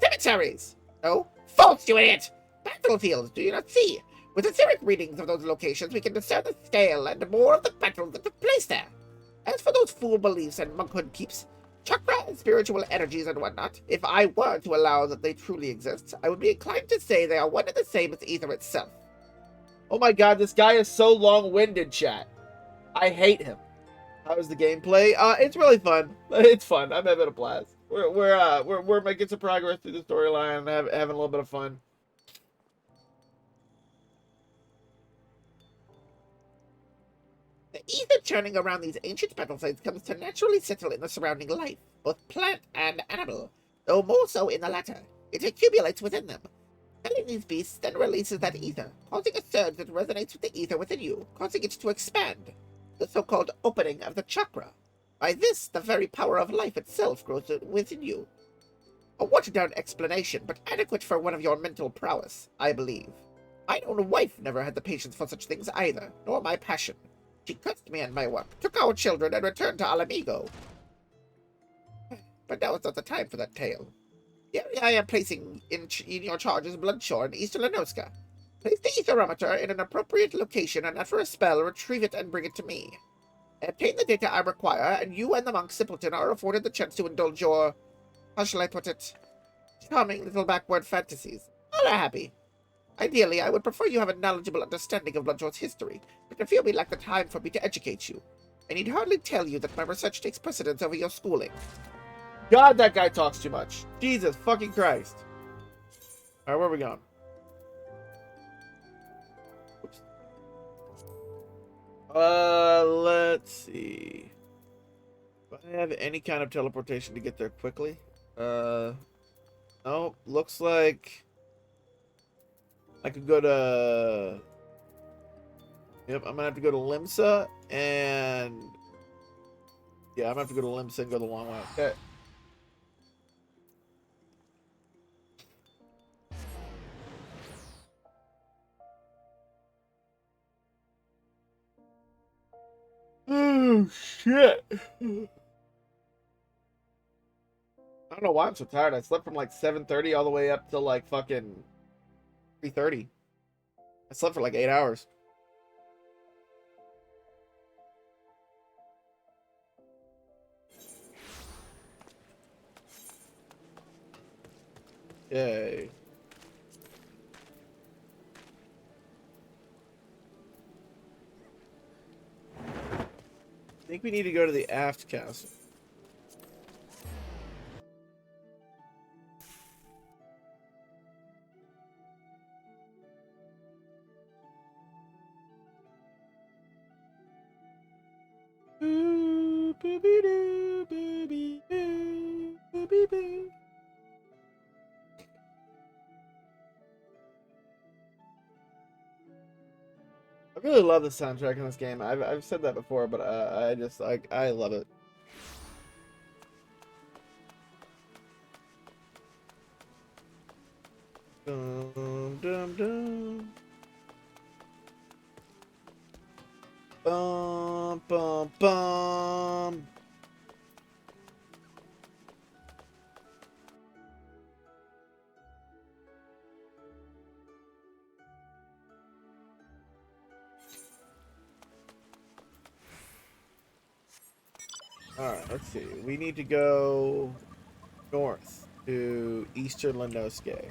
Cemeteries! No, false, you idiot! Battlefields, do you not see? With etheric readings of those locations, we can discern the scale and more of the battles that took place there. As for those fool beliefs and monkhood keeps, chakra and spiritual energies and whatnot, if I were to allow that they truly exist, I would be inclined to say they are one and the same as ether itself. Oh my god, this guy is so long-winded, chat. I hate him. How is the gameplay? It's really fun. It's fun. I'm having a blast. We're making some progress through the storyline and having a little bit of fun. The ether churning around these ancient battle sites comes to naturally settle in the surrounding life, both plant and animal, though more so in the latter. It accumulates within them. Killing these beasts then releases that ether, causing a surge that resonates with the ether within you, causing it to expand. The so-called opening of the chakra. By this, the very power of life itself grows within you. A watered-down explanation, but adequate for one of your mental prowess, I believe. My own wife never had the patience for such things either, nor my passion. She cursed me and my work, took our children, and returned to Alamigo. But now is not the time for that tale. The area I am placing in your charge is Bloodshore in East Lenoska. Place the etherometer in an appropriate location, and after a spell, retrieve it and bring it to me. Obtain the data I require, and you and the monk simpleton are afforded the chance to indulge your, how shall I put it, charming little backward fantasies. All are happy. Ideally, I would prefer you have a knowledgeable understanding of Bloodshore's history, but I feel we lack the time for me to educate you. I need hardly tell you that my research takes precedence over your schooling. God, that guy talks too much. Jesus fucking Christ. Alright, where are we going? Oops. Let's see. Do I have any kind of teleportation to get there quickly? No. Looks like I could go to... Yep, I'm gonna have to go to Limsa and... Yeah, I'm gonna have to go to Limsa and go the long way. Okay. Oh, shit. I don't know why I'm so tired. I slept from like 7:30 all the way up till like fucking 3:30. I slept for like 8 hours. Yay. I think we need to go to the aft castle. I really love the soundtrack in this game. I've said that before, but I just like I love it. Dum dum dum. Bum bum bum. Alright, let's see. We need to go north to Eastern Lenoske.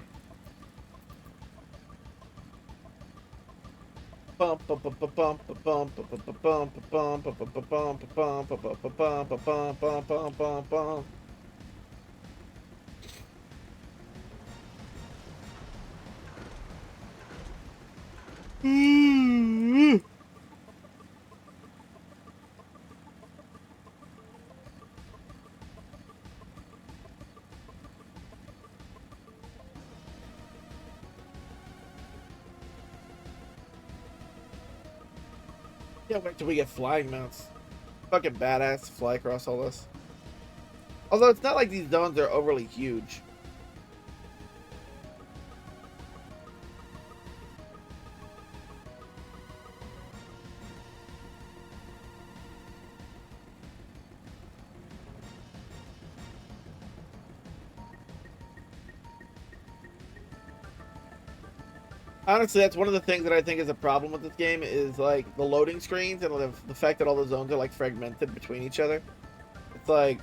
Yeah, wait till we get flying mounts. Fucking badass to fly across all this. Although it's not like these zones are overly huge. Honestly, that's one of the things that I think is a problem with this game is like the loading screens and the fact that all the zones are like fragmented between each other. It's like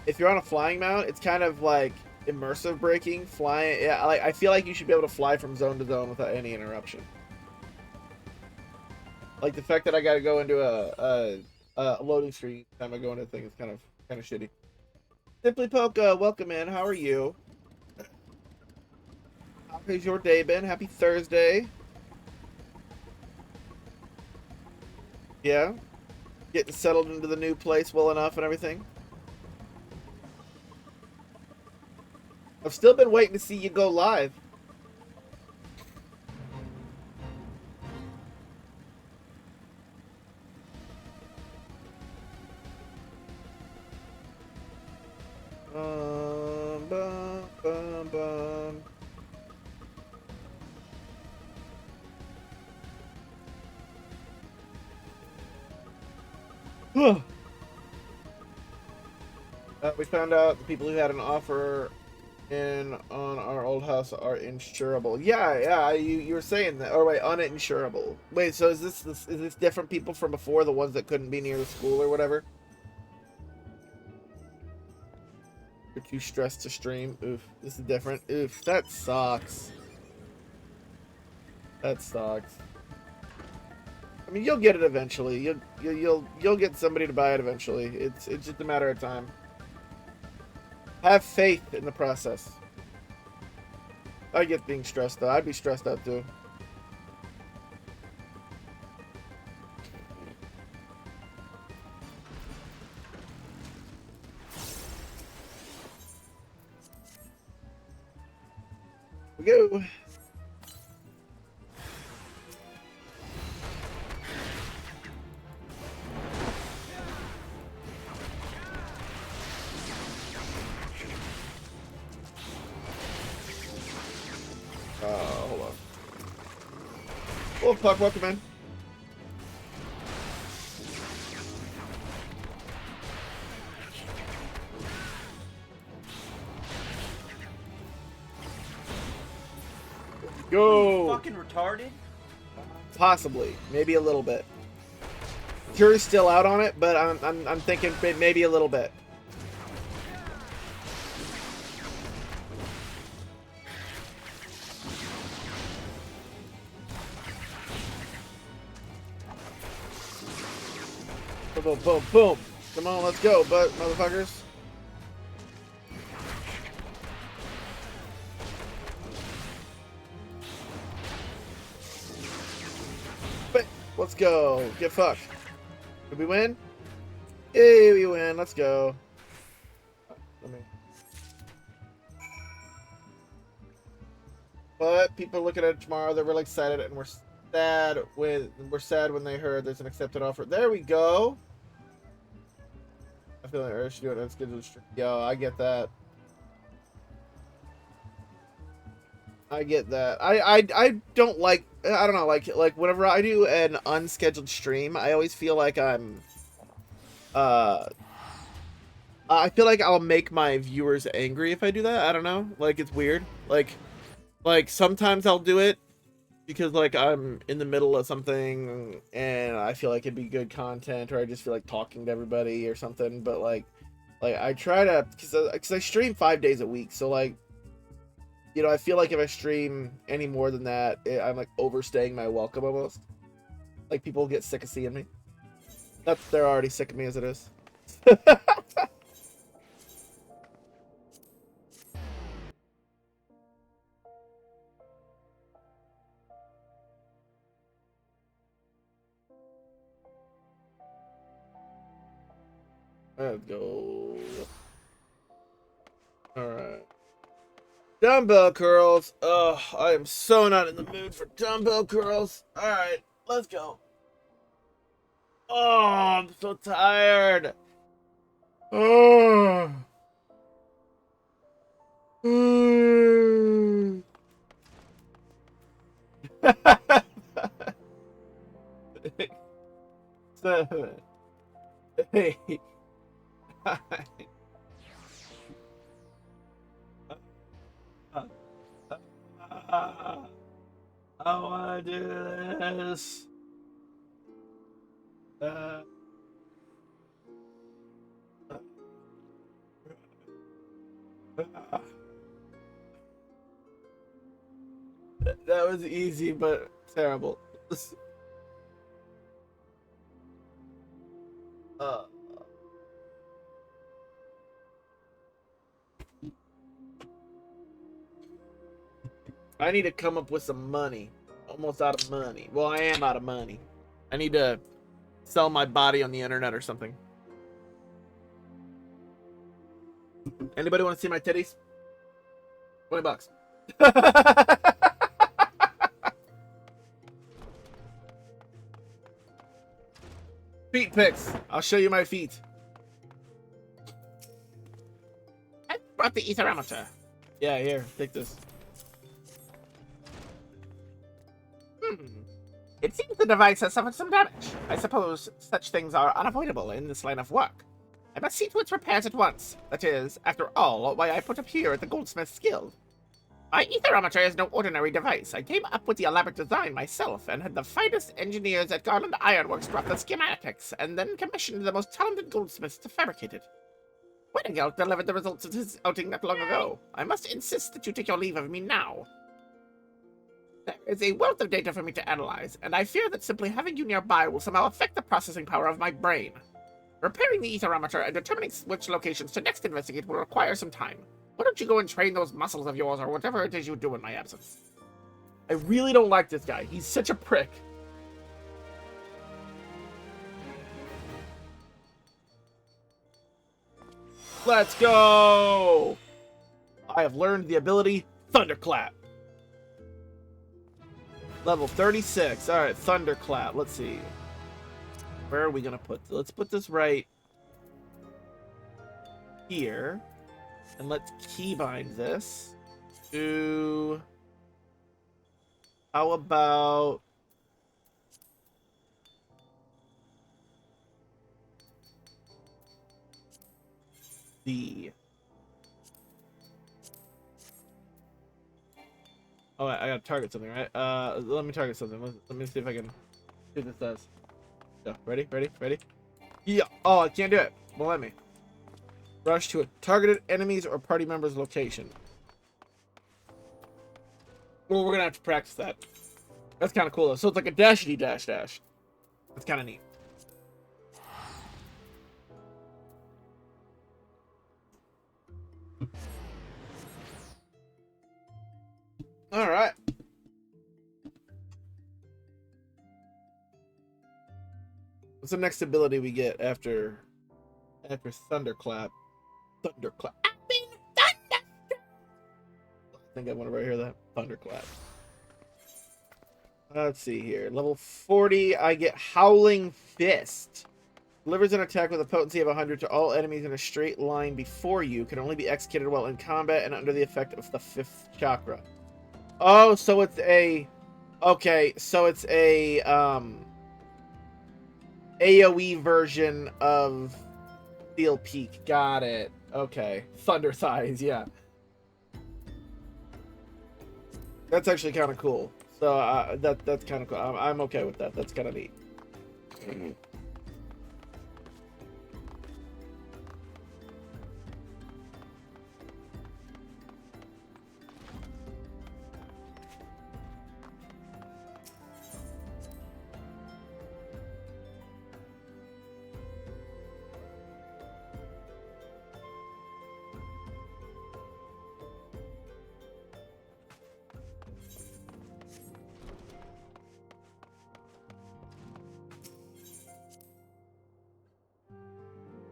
if you're on a flying mount, it's kind of like immersive breaking flying. Yeah, like I feel like you should be able to fly from zone to zone without any interruption. Like the fact that I got to go into a loading screen each time I go into a thing is kind of shitty. Simply Poke, welcome in. How are you? How's your day been? Happy Thursday. Yeah? Getting settled into the new place well enough and everything? I've still been waiting to see you go live. Bum, bum, bum. We found out the people who had an offer in on our old house are insurable. Yeah, you were saying that. Oh wait, uninsurable. Wait, so is this different people from before, the ones that couldn't be near the school or whatever? You're too stressed to stream. Oof, this is different. Oof, that sucks. That sucks. I mean, you'll get it eventually. You'll get somebody to buy it eventually. It's just a matter of time. Have faith in the process. I get being stressed though. I'd be stressed out too. We go. Hold on. Oh, fuck, welcome in. Go. Fucking retarded? Possibly, maybe a little bit. Jury's still out on it, but I'm thinking maybe a little bit. Boom, boom, boom, boom. Come on, let's go, but motherfuckers. But let's go. Get fucked. Did we win? Hey, we win. Let's go. But people are looking at it tomorrow. They're really excited, and we're sad when they heard there's an accepted offer. There we go. I feel like I should do it on scheduled stream. Yo, I get that. I get that. I don't like. I don't know. Like whenever I do an unscheduled stream, I always feel like I feel like I'll make my viewers angry if I do that. I don't know. Like it's weird. Like sometimes I'll do it because like I'm in the middle of something and I feel like it'd be good content, or I just feel like talking to everybody or something. But like I try to, because I stream 5 days a week, so like, you know, I feel like if I stream any more than that, I'm like overstaying my welcome almost. Like people get sick of seeing me. They're already sick of me as it is. Let's go. Alright. Dumbbell curls. Ugh, I am so not in the mood for dumbbell curls. Alright, let's go. Oh, I'm so tired. Oh. Seven, 8, 9. I want to do this. That was easy, but terrible. Uh, I need to come up with some money. Almost out of money. Well, I am out of money. I need to sell my body on the internet or something. Anybody want to see my titties? $20. Feet pics. I'll show you my feet. I brought the etherometer. Yeah, here, take this. It seems the device has suffered some damage. I suppose such things are unavoidable in this line of work. I must see to its repairs at once. That is, after all, why I put up here at the Goldsmith's Guild. My etherometer is no ordinary device. I came up with the elaborate design myself and had the finest engineers at Garland Ironworks draft the schematics and then commissioned the most talented goldsmiths to fabricate it. Weddingeld delivered the results of his outing not long ago. I must insist that you take your leave of me now. There is a wealth of data for me to analyze, and I fear that simply having you nearby will somehow affect the processing power of my brain. Repairing the etherometer and determining which locations to next investigate will require some time. Why don't you go and train those muscles of yours or whatever it is you do in my absence? I really don't like this guy. He's such a prick. Let's go! I have learned the ability Thunderclap. Level 36. Alright, Thunderclap. Let's see. Where are we going to put this? Let's put this right here. And let's keybind this to... How about... the... Oh, I gotta target something, right? Let me target something. Let me see if I can see what this does. Go. Ready? Ready? Ready? Yeah. Oh, I can't do it. Won't let me. Rush to a targeted enemy's or party member's location. Well, we're gonna have to practice that. That's kind of cool, though. So it's like a dashity dash dash. That's kind of neat. All right. What's the next ability we get after Thunderclap? Thunderclap. I think I want to right hear that. Thunderclap. Let's see here. Level 40, I get Howling Fist. Delivers an attack with a potency of 100 to all enemies in a straight line before you. Can only be executed while in combat and under the effect of the 5th chakra. Oh, so it's a... Okay, so it's a, AoE version of Steel Peak. Got it. Okay. Thunder Thighs, yeah. That's actually kind of cool. So that's kind of cool. I'm okay with that. That's kind of neat.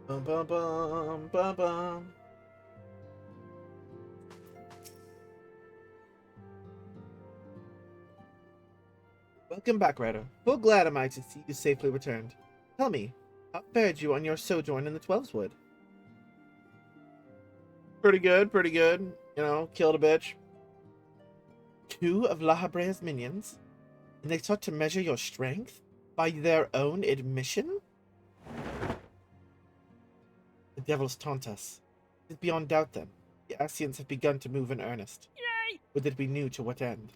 Bum bum bum bum bum. Welcome back, Ryder. Full glad am I to see you safely returned. Tell me, how fared you on your sojourn in the Twelveswood? Pretty good, pretty good. You know, killed a bitch. 2 of La Habrea's minions? And they sought to measure your strength? By their own admission? The devils taunt us. It is beyond doubt, then. The Ascians have begun to move in earnest. Yay! Would it be new to what end?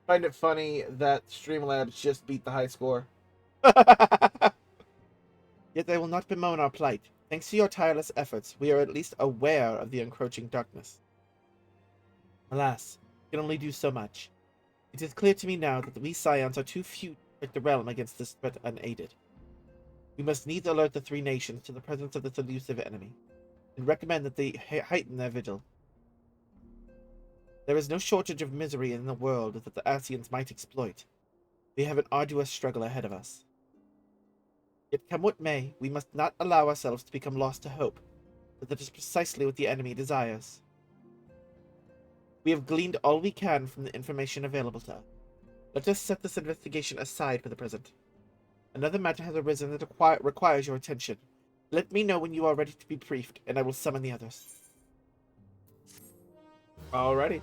Find it funny that Streamlabs just beat the high score. Yet I will not bemoan our plight. Thanks to your tireless efforts, we are at least aware of the encroaching darkness. Alas, we can only do so much. It is clear to me now that we Scions are too few to protect the realm against this threat unaided. We must needs alert the 3 nations to the presence of this elusive enemy, and recommend that they heighten their vigil. There is no shortage of misery in the world that the Ascians might exploit. We have an arduous struggle ahead of us. Yet come what may, we must not allow ourselves to become lost to hope, for that is precisely what the enemy desires. We have gleaned all we can from the information available to us. Let us set this investigation aside for the present. Another matter has arisen that requires your attention. Let me know when you are ready to be briefed, and I will summon the others. Alrighty.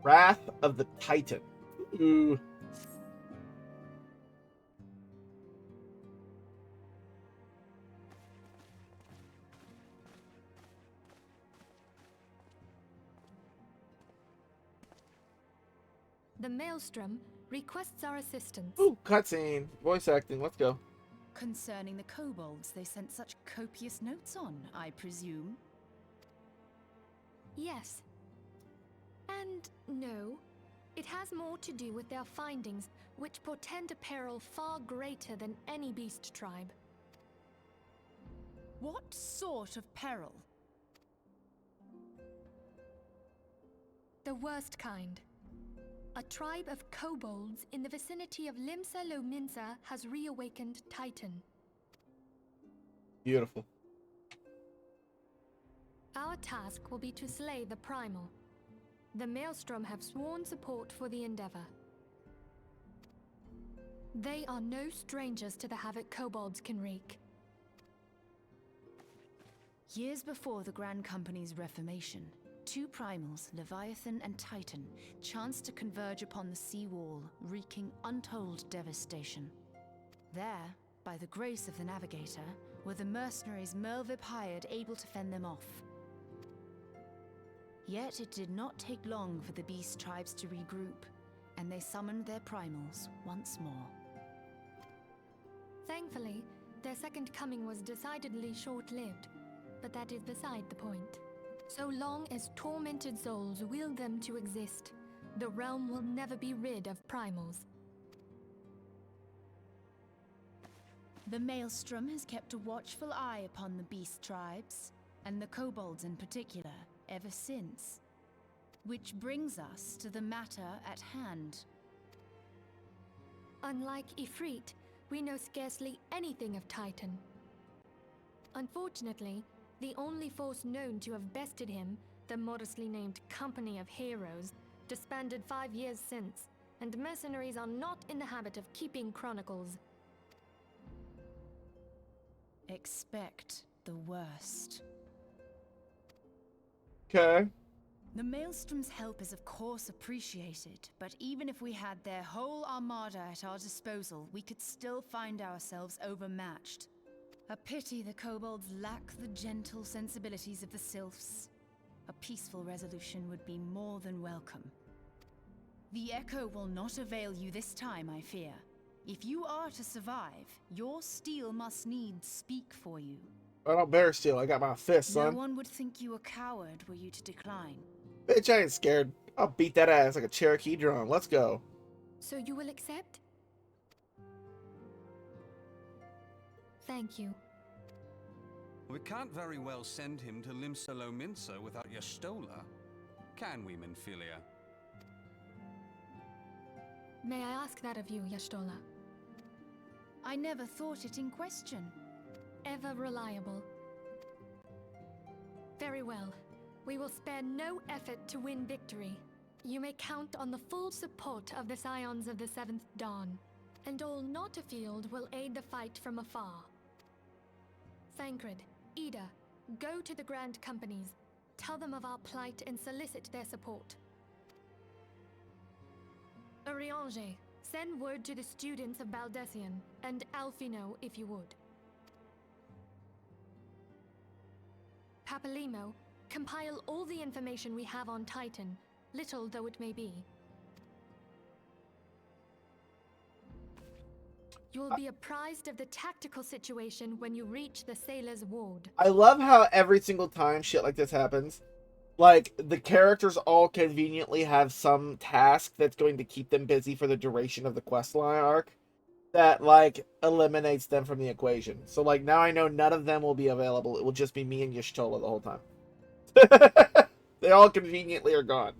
Wrath of the Titan. Ooh. The Maelstrom requests our assistance. Ooh, cutscene. Voice acting. Let's go. Concerning the kobolds they sent such copious notes on, I presume? Yes. And no. It has more to do with their findings, which portend a peril far greater than any beast tribe. What sort of peril? The worst kind. A tribe of kobolds in the vicinity of Limsa Lominsa has reawakened Titan. Beautiful. Our task will be to slay the Primal. The Maelstrom have sworn support for the endeavor. They are no strangers to the havoc kobolds can wreak. Years before the Grand Company's reformation, 2 primals, Leviathan and Titan, chanced to converge upon the sea wall, wreaking untold devastation. There, by the grace of the Navigator, were the mercenaries Merlvib hired able to fend them off. Yet it did not take long for the beast tribes to regroup, and they summoned their primals once more. Thankfully, their second coming was decidedly short-lived, but that is beside the point. So long as tormented souls will them to exist, the realm will never be rid of primals. The Maelstrom has kept a watchful eye upon the beast tribes, and the kobolds in particular, ever since. Which brings us to the matter at hand. Unlike Ifrit, we know scarcely anything of Titan. Unfortunately, the only force known to have bested him, the modestly named Company of Heroes, disbanded 5 years since, and mercenaries are not in the habit of keeping chronicles. Expect the worst. Okay. The Maelstrom's help is of course appreciated, but even if we had their whole armada at our disposal, we could still find ourselves overmatched. A pity the kobolds lack the gentle sensibilities of the sylphs. A peaceful resolution would be more than welcome. The Echo will not avail you this time, I fear. If you are to survive, your steel must needs speak for you. I don't bear steel. I got my fist, No son. one would think you a coward were you to decline. Bitch, I ain't scared. I'll beat that ass like a Cherokee drum. Let's go. So you will accept? Thank you. We can't very well send him to Limsalo Minsa without Y'shtola, can we, Minfilia? May I ask that of you, Y'shtola? I never thought it in question. Ever reliable. Very well. We will spare no effort to win victory. You may count on the full support of the Scions of the Seventh Dawn, and all not afield will aid the fight from afar. Thancred, Ida, go to the Grand Companies, tell them of our plight and solicit their support. Urianger, send word to the students of Baldessian, and Alfino if you would. Papalimo, compile all the information we have on Titan, little though it may be. You will be apprised of the tactical situation when you reach the Sailor's Ward. I love how every single time shit like this happens, like, the characters all conveniently have some task that's going to keep them busy for the duration of the questline arc that, like, eliminates them from the equation. So, like, now I know none of them will be available. It will just be me and Y'shtola the whole time. They all conveniently are gone.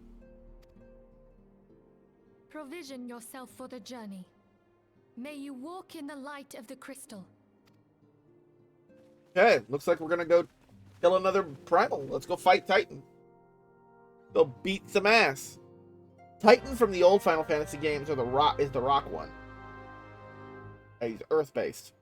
Provision yourself for the journey. May you walk in the light of the crystal. Okay, looks like we're gonna go kill another primal. Let's go fight Titan. Go beat some ass. Titan from the old Final Fantasy games is the rock one. He's earth-based.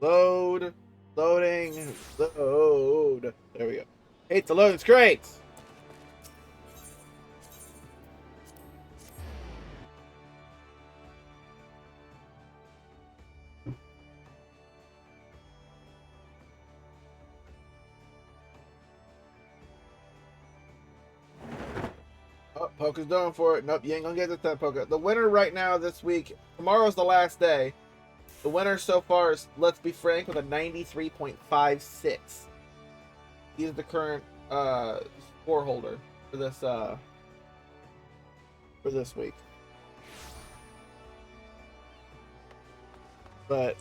Load. Loading. Load. There we go. Hate the loading screens. Oh, Poke's going for it. Nope, you ain't gonna get this time, Poke. The winner right now this week, tomorrow's the last day. The winner so far is, let's be frank, with a 93.56. He's the current score holder for this week. But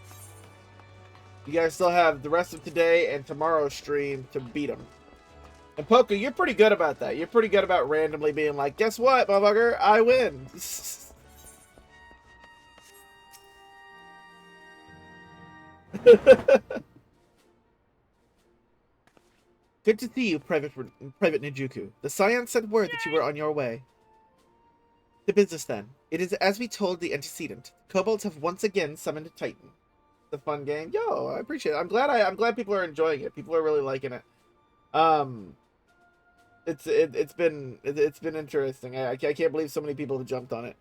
you guys still have the rest of today and tomorrow's stream to beat him. And Poke, you're pretty good about that. You're pretty good about randomly being like, guess what, motherfucker? I win. Good to see you, Private Nijuku. The Scion sent word that you were on your way. To business, then. It is as we told the antecedent. Kobolds have once again summoned Titan. It's a fun game. Yo, I appreciate it. I'm glad people are enjoying it. People are really liking it. It's been interesting. I can't believe so many people have jumped on it.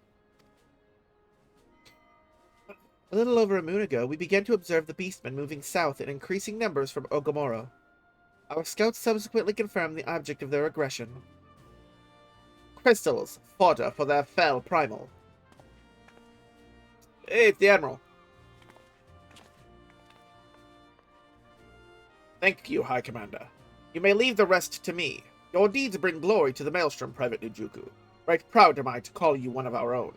A little over a moon ago, we began to observe the beastmen moving south in increasing numbers from Ogomoro. Our scouts subsequently confirmed the object of their aggression. Crystals, fodder for their fell primal. Hey, it's the Admiral. Thank you, High Commander. You may leave the rest to me. Your deeds bring glory to the Maelstrom, Private Nijuku. Right proud am I to call you one of our own.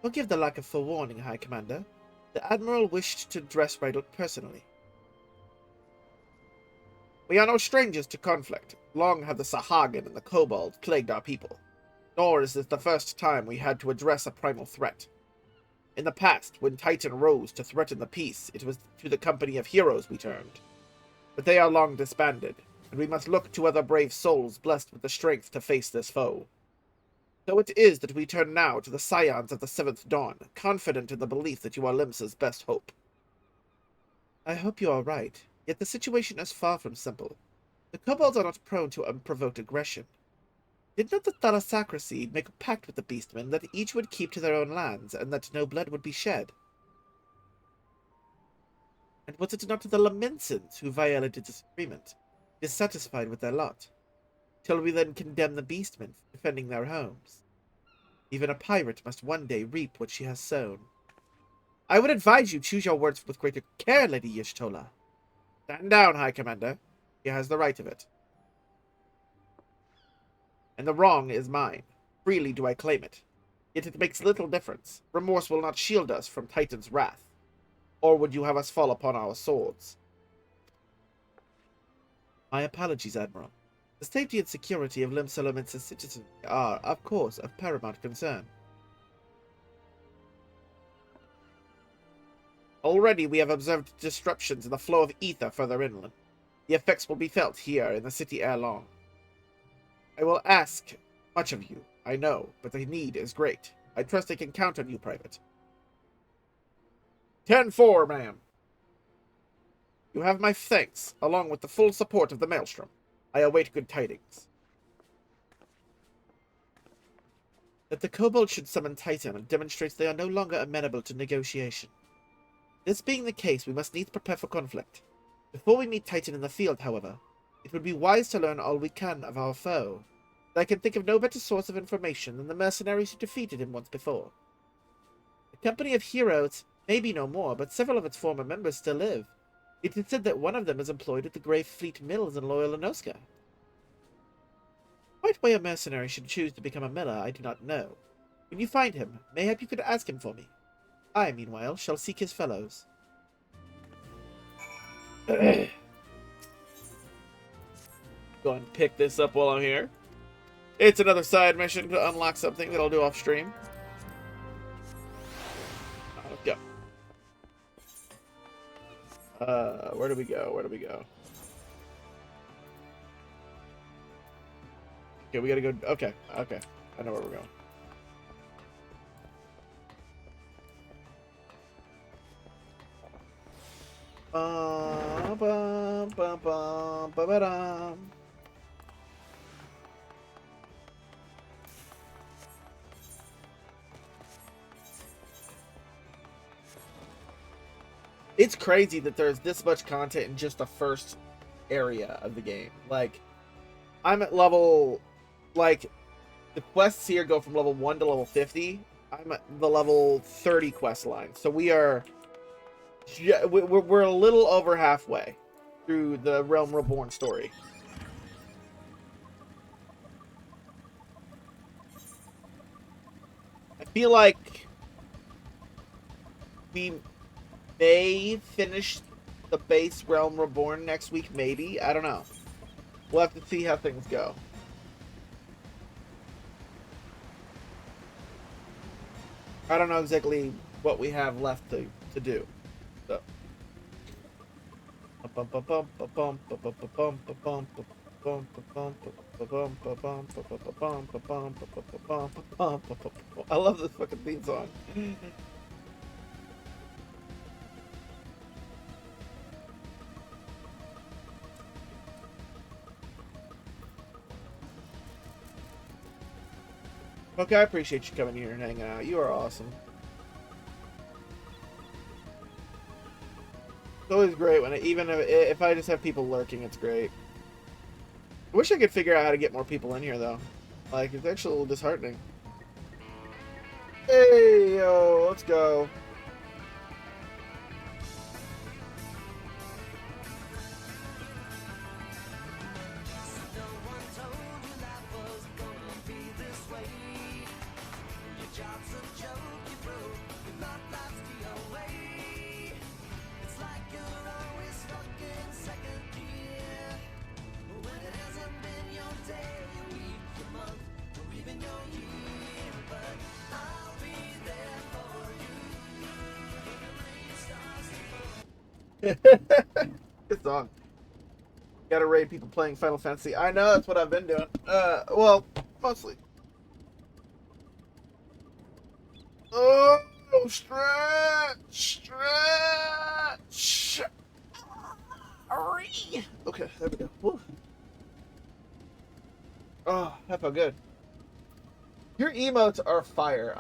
Forgive the lack of forewarning, High Commander. The Admiral wished to address Rydell personally. We are no strangers to conflict. Long have the Sahagin and the Kobold plagued our people. Nor is this the first time we had to address a primal threat. In the past, when Titan rose to threaten the peace, it was to the company of heroes we turned. But they are long disbanded, and we must look to other brave souls blessed with the strength to face this foe. So it is that we turn now to the Scions of the Seventh Dawn, confident in the belief that you are Limsa's best hope. I hope you are right, yet the situation is far from simple. The kobolds are not prone to unprovoked aggression. Did not the Thalassacracy make a pact with the beastmen that each would keep to their own lands, and that no blood would be shed? And was it not the Lamentsons who violated this agreement, dissatisfied with their lot? Shall we then condemn the beastmen for defending their homes? Even a pirate must one day reap what she has sown. I would advise you choose your words with greater care, Lady Y'shtola. Stand down, High Commander. He has the right of it. And the wrong is mine. Freely do I claim it. Yet it makes little difference. Remorse will not shield us from Titan's wrath. Or would you have us fall upon our swords? My apologies, Admiral. The safety and security of Limsa citizens are, of course, of paramount concern. Already we have observed disruptions in the flow of ether further inland. The effects will be felt here in the city ere long. I will ask much of you, I know, but the need is great. I trust I can count on you, Private. 10-4, ma'am. You have my thanks, along with the full support of the Maelstrom. I await good tidings. That the Kobold should summon Titan demonstrates they are no longer amenable to negotiation. This being the case, we must needs prepare for conflict. Before we meet Titan in the field, however, it would be wise to learn all we can of our foe. I can think of no better source of information than the mercenaries who defeated him once before. The company of heroes may be no more, but several of its former members still live. It is said that one of them is employed at the Grey Fleet Mills in Loyal Enoska. Quite why a mercenary should choose to become a miller, I do not know. When you find him, mayhap you could ask him for me. I, meanwhile, shall seek his fellows. Go and pick this up while I'm here. It's another side mission to unlock something that I'll do off stream. Let's go. Where do we go? Where do we go? Okay, we gotta go. Okay, okay. I know where we're going. It's crazy that there's this much content in just the first area of the game. Like, I'm at level, like, the quests here go from level 1 to level 50. I'm at the level 30 quest line. So we're a little over halfway through the Realm Reborn story. I feel like we may finish the base Realm Reborn next week, maybe. I don't know. We'll have to see how things go. I don't know exactly what we have left to do. So. I love this fucking theme song. Okay, I appreciate you coming here and hanging out. You are awesome. It's always great when even if I just have people lurking, it's great. I wish I could figure out how to get more people in here, though. Like, it's actually a little disheartening. Hey, yo, let's go. Good song. Gotta rate people playing Final Fantasy. I know, that's what I've been doing. Well, mostly. Oh, stretch. Okay, there we go. Woo. Oh, that felt good. Your emotes are fire.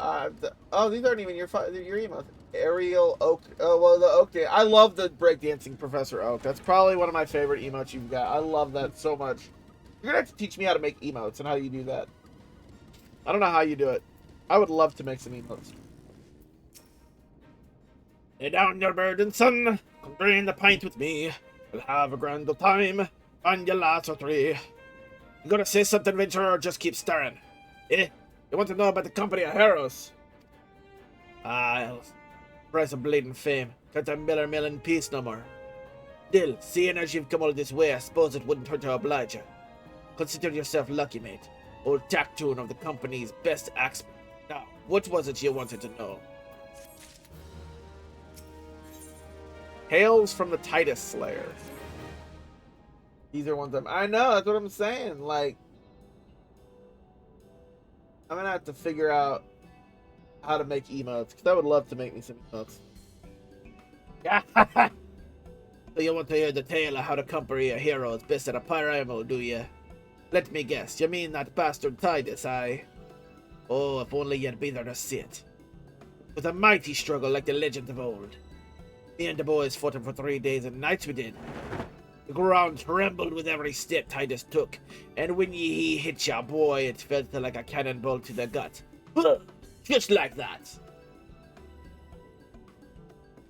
These aren't even your emotes. Ariel Oak. Oh, well, the Oak Day. I love the breakdancing Professor Oak. That's probably one of my favorite emotes you've got. I love that so much. You're gonna have to teach me how to make emotes and how you do that. I don't know how you do it. I would love to make some emotes. Lay down your burden, son. Come drain the pint with me. We'll have a grand old time. On your last or three. You gonna say something, Venturer, or just keep staring? Eh? You want to know about the company of heroes? I'll price of bleeding fame. Can't a miller mill in peace no more. Still, seeing as you've come all this way, I suppose it wouldn't hurt to oblige you. Consider yourself lucky, mate. Old Tactoon of the company's best axeman. Now, what was it you wanted to know? Hails from the Titus Slayer. These are ones I know, that's what I'm saying. Like, I'm gonna have to figure out how to make emotes, because I would love to make me some emotes. So you want to hear the tale of how the company of heroes bested a Pyramid, do you? Let me guess, you mean that bastard Titus, aye? Oh, if only you'd be there to see it. It was a mighty struggle like the legend of old. Me and the boys fought him for 3 days and nights we did. The ground trembled with every step Titus took, and when he hit ya, boy, it felt like a cannonball to the gut. Just like that.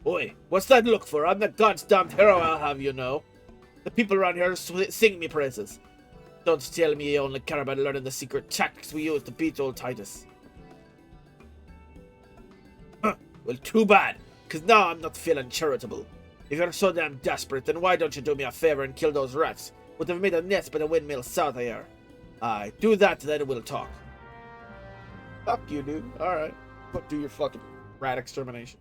Boy, what's that look for? I'm the goddamn hero, I'll have you know. The people around here sing me praises. Don't tell me you only care about learning the secret tactics we use to beat old Titus. Huh, well, too bad, because now I'm not feeling charitable. If you're so damn desperate, then why don't you do me a favor and kill those rats? Would have made a nest by the windmill south of here. Aye, do that, then we'll talk. Fuck you, dude. Alright. Do your fucking rat extermination.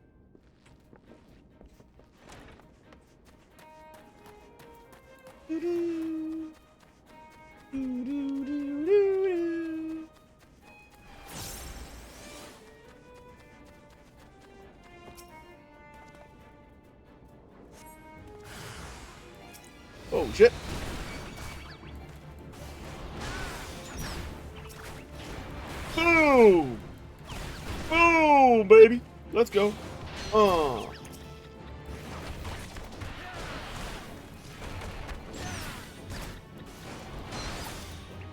Oh shit. Boom! Boom, baby! Let's go.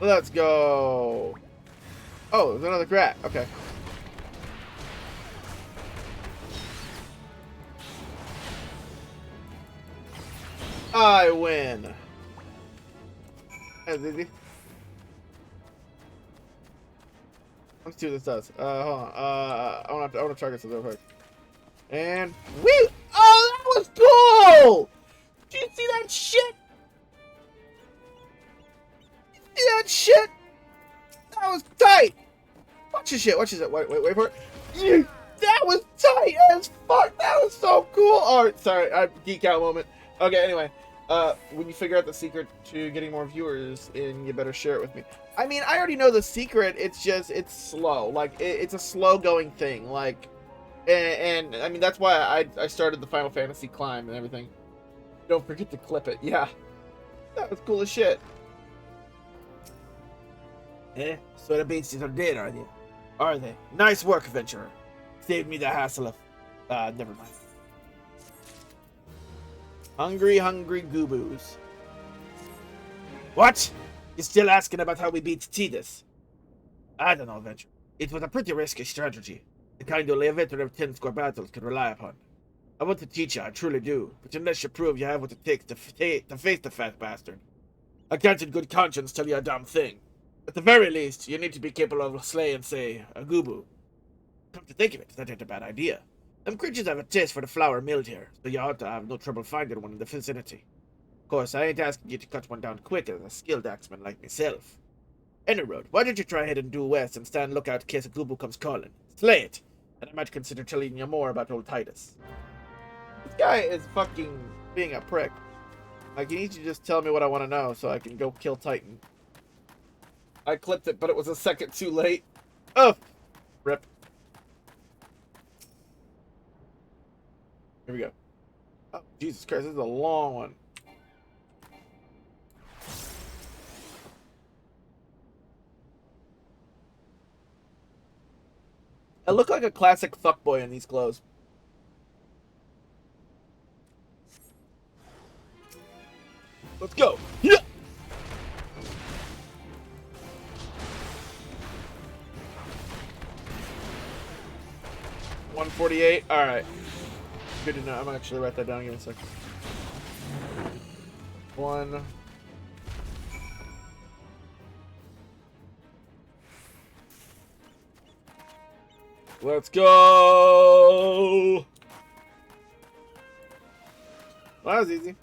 Let's go. Oh, there's another rat. Okay. I win. That's easy. Let's see what this does. Hold on. I want to target this real quick. And woo! Oh, that was cool! Did you see that shit? See that shit? That was tight. Watch this shit. Watch this shit. Wait for it. Yeah, that was tight as fuck. That was so cool. All right, sorry, I geek out moment. Okay, anyway. When you figure out the secret to getting more viewers, and you better share it with me. I mean, I already know the secret. It's just, it's slow. Like, it's a slow going thing. Like, and I mean, that's why I started the Final Fantasy climb and everything. Don't forget to clip it. Yeah. That was cool as shit. Eh? So the beasties are dead, are they? Are they? Nice work, adventurer. Saved me the hassle of... never mind. Hungry gooboos. What? You still asking about how we beat Titus? I don't know, adventurer. It was a pretty risky strategy. The kind only a veteran of 10 score battles could rely upon. I want to teach you, I truly do. But unless you prove you have what it takes to face the fat bastard, I can't in good conscience tell you a damn thing. At the very least, you need to be capable of slaying, say, a goobu. Come to think of it, that ain't a bad idea. Them creatures have a taste for the flour milled here, so you ought to have no trouble finding one in the vicinity. Of course, I ain't asking you to cut one down quick as a skilled axeman like myself. Any road, why don't you try heading due west and stand lookout in case a goobu comes calling? Slay it, and I might consider telling you more about old Titus. This guy is fucking being a prick. Like, you need to just tell me what I want to know so I can go kill Titan. I clipped it, but it was a second too late. Oh! Rip. Here we go. Oh, Jesus Christ, this is a long one. I look like a classic fuckboy in these clothes. Let's go. Yeah. $148. All right. Good to know. I'm gonna actually write that down. Give me a second. One. Let's go. Well, that was easy.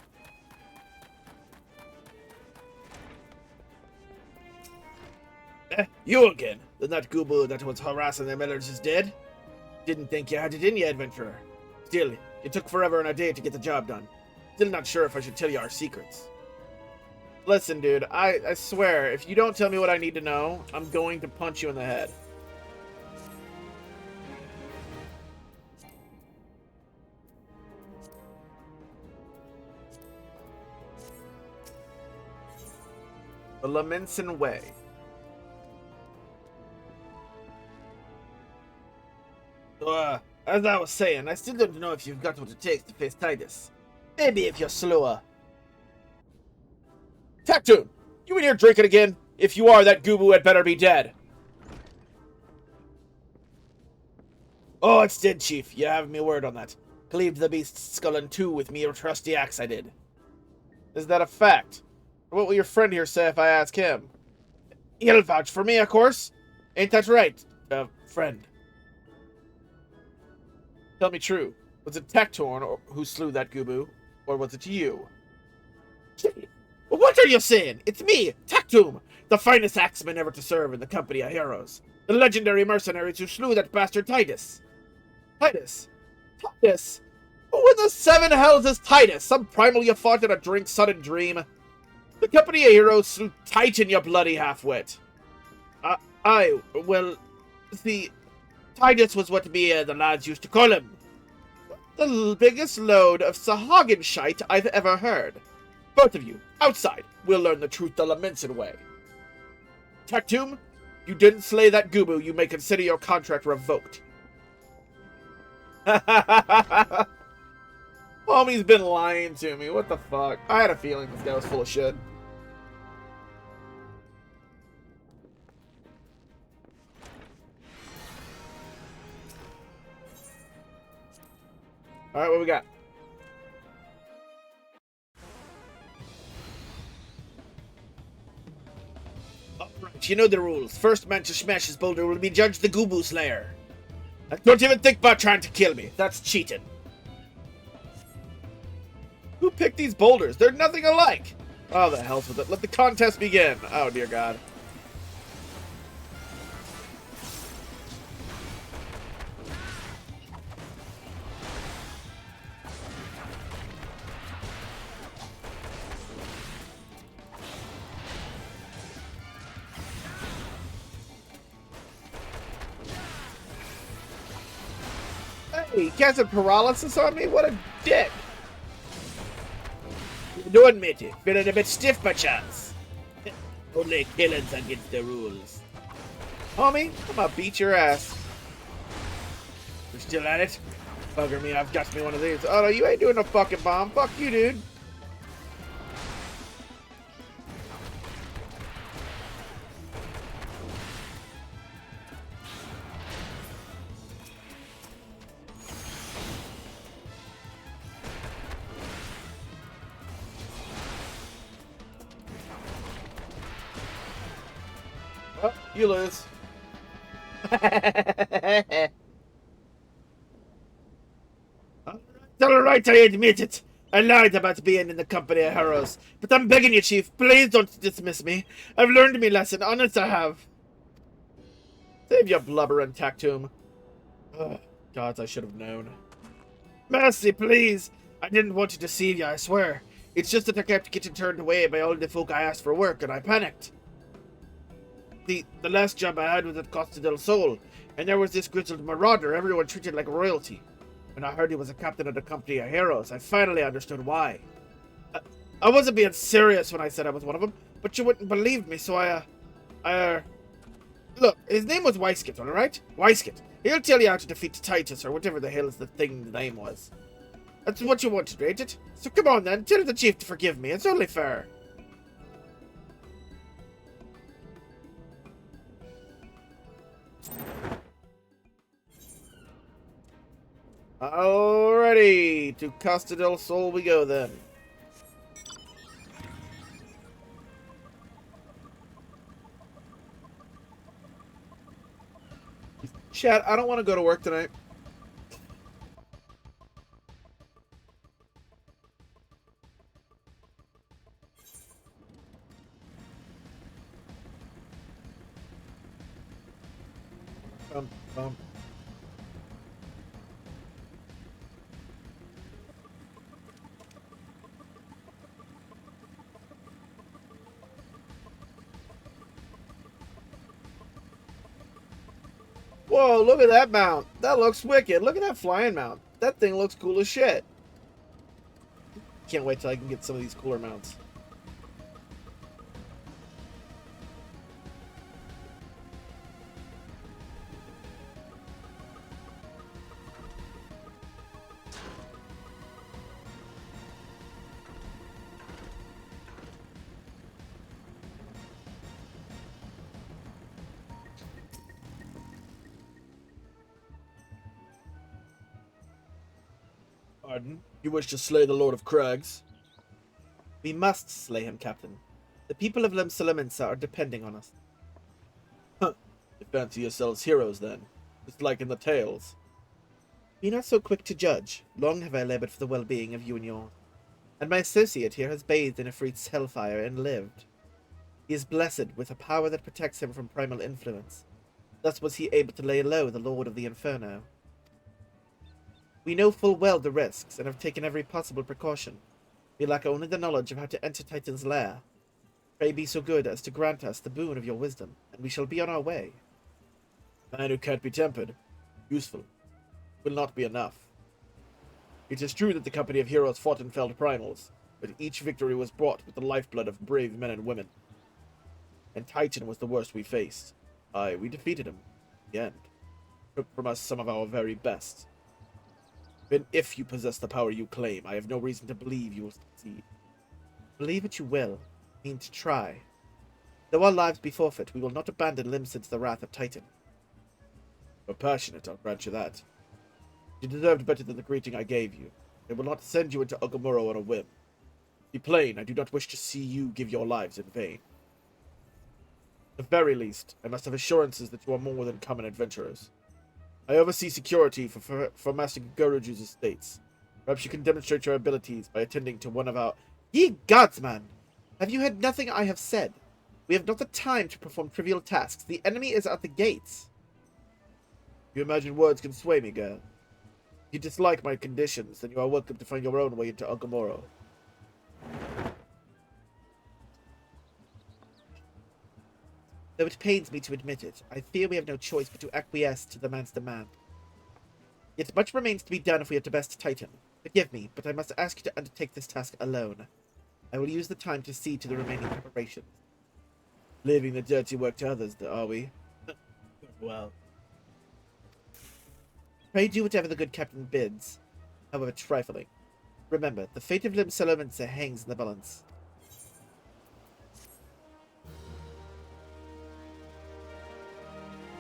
You again. The nut goobo that was harassing the millers is dead. Didn't think you had it in you, adventurer. Still, it took forever and a day to get the job done. Still not sure if I should tell you our secrets. Listen, dude, I swear, if you don't tell me what I need to know, I'm going to punch you in the head. The Lamenson Way. So, as I was saying, I still don't know if you've got what it takes to face Titus. Maybe if you're slower. Tactoon! You in here drinking again? If you are, that goobo had better be dead. Oh, it's dead, Chief. You have me word on that. Cleaved the beast's skull in two with me your trusty axe, I did. Is that a fact? What will your friend here say if I ask him? He'll vouch for me, of course. Ain't that right, friend? Tell me true. Was it Tactorn who slew that goobo, or was it you? What are you saying? It's me, Tactoon, the finest axeman ever to serve in the company of heroes. The legendary mercenaries who slew that bastard Titus. Titus? Titus? Who in the seven hells is Titus? Some primal you fought in a drink sudden dream? The company of heroes slew Titan, you bloody half-wit. Well, see, Titus was what me the lads used to call him. The biggest load of Sahagin shite I've ever heard. Both of you, outside, we'll learn the truth the Lamenson way. Tactoon, you didn't slay that goobo, you may consider your contract revoked. Homie's been lying to me, what the fuck? I had a feeling this guy was full of shit. Alright, what we got? Alright, you know the rules. First man to smash his boulder will be judged the Goobo Slayer. Don't even think about trying to kill me. That's cheating. Who picked these boulders? They're nothing alike. Oh, the hell's with it. Let the contest begin. Oh, dear God. He casted paralysis on me? What a dick! No admit it. Feeling a bit stiff by chance. Only killing's against the rules. Homie, I'm gonna beat your ass. You're still at it? Bugger me, I've got me one of these. Oh no, you ain't doing no fucking bomb. Fuck you, dude. Oh, you lose. Alright, I admit it. I lied about being in the company of heroes. But I'm begging you, Chief, please don't dismiss me. I've learned me lesson, honest I have. Save your blubber and Tactoon. Gods, I should have known. Mercy, please. I didn't want to deceive you, I swear. It's just that I kept getting turned away by all the folk I asked for work, and I panicked. The last job I had was at Costa del Sol, and there was this grizzled marauder everyone treated like royalty. When I heard he was a captain of the company of heroes, I finally understood why. I wasn't being serious when I said I was one of them, but you wouldn't believe me, so Look, his name was Weiskit, alright? Weiskit. He'll tell you how to defeat Titus, or whatever the hell is the name was. That's what you wanted, ain't it? So come on then, tell the chief to forgive me, it's only fair. Alrighty, to Costa del Sol we go then. Chat, I don't want to go to work tonight. Bum. Whoa, look at that mount. That looks wicked. Look at that flying mount. That thing looks cool as shit. Can't wait till I can get some of these cooler mounts. Pardon? You wish to slay the Lord of Crags? We must slay him, Captain. The people of Limsa are depending on us. Huh. You fancy yourselves heroes, then? Just like in the tales. Be not so quick to judge. Long have I labored for the well-being of you and yours. And my associate here has bathed in Ifrit's hellfire and lived. He is blessed with a power that protects him from primal influence. Thus was he able to lay low the Lord of the Inferno. We know full well the risks, and have taken every possible precaution. We lack only the knowledge of how to enter Titan's lair. Pray be so good as to grant us the boon of your wisdom, and we shall be on our way. A man who can't be tempered, useful, will not be enough. It is true that the company of heroes fought and felled primals, but each victory was brought with the lifeblood of brave men and women. And Titan was the worst we faced. Aye, we defeated him. In the end. Took from us some of our very best. Even if you possess the power you claim, I have no reason to believe you will succeed. Believe it you will. Mean to try. Though our lives be forfeit, we will not abandon Limsa to the wrath of Titan. You're passionate, I'll grant you that. You deserved better than the greeting I gave you. I will not send you into Ogamuro on a whim. To be plain, I do not wish to see you give your lives in vain. At the very least, I must have assurances that you are more than common adventurers. I oversee security for Master Guruju's estates. Perhaps you can demonstrate your abilities by attending to one of our... Ye gods, man! Have you heard nothing I have said? We have not the time to perform trivial tasks. The enemy is at the gates. You imagine words can sway me, girl? If you dislike my conditions, then you are welcome to find your own way into Ogamuro. Though it pains me to admit it, I fear we have no choice but to acquiesce to the man's demand. Yet much remains to be done if we are to best Titan. Forgive me, but I must ask you to undertake this task alone. I will use the time to see to the remaining preparations. Leaving the dirty work to others, are we? Well. Pray do whatever the good captain bids, however trifling. Remember, the fate of Limsa hangs in the balance.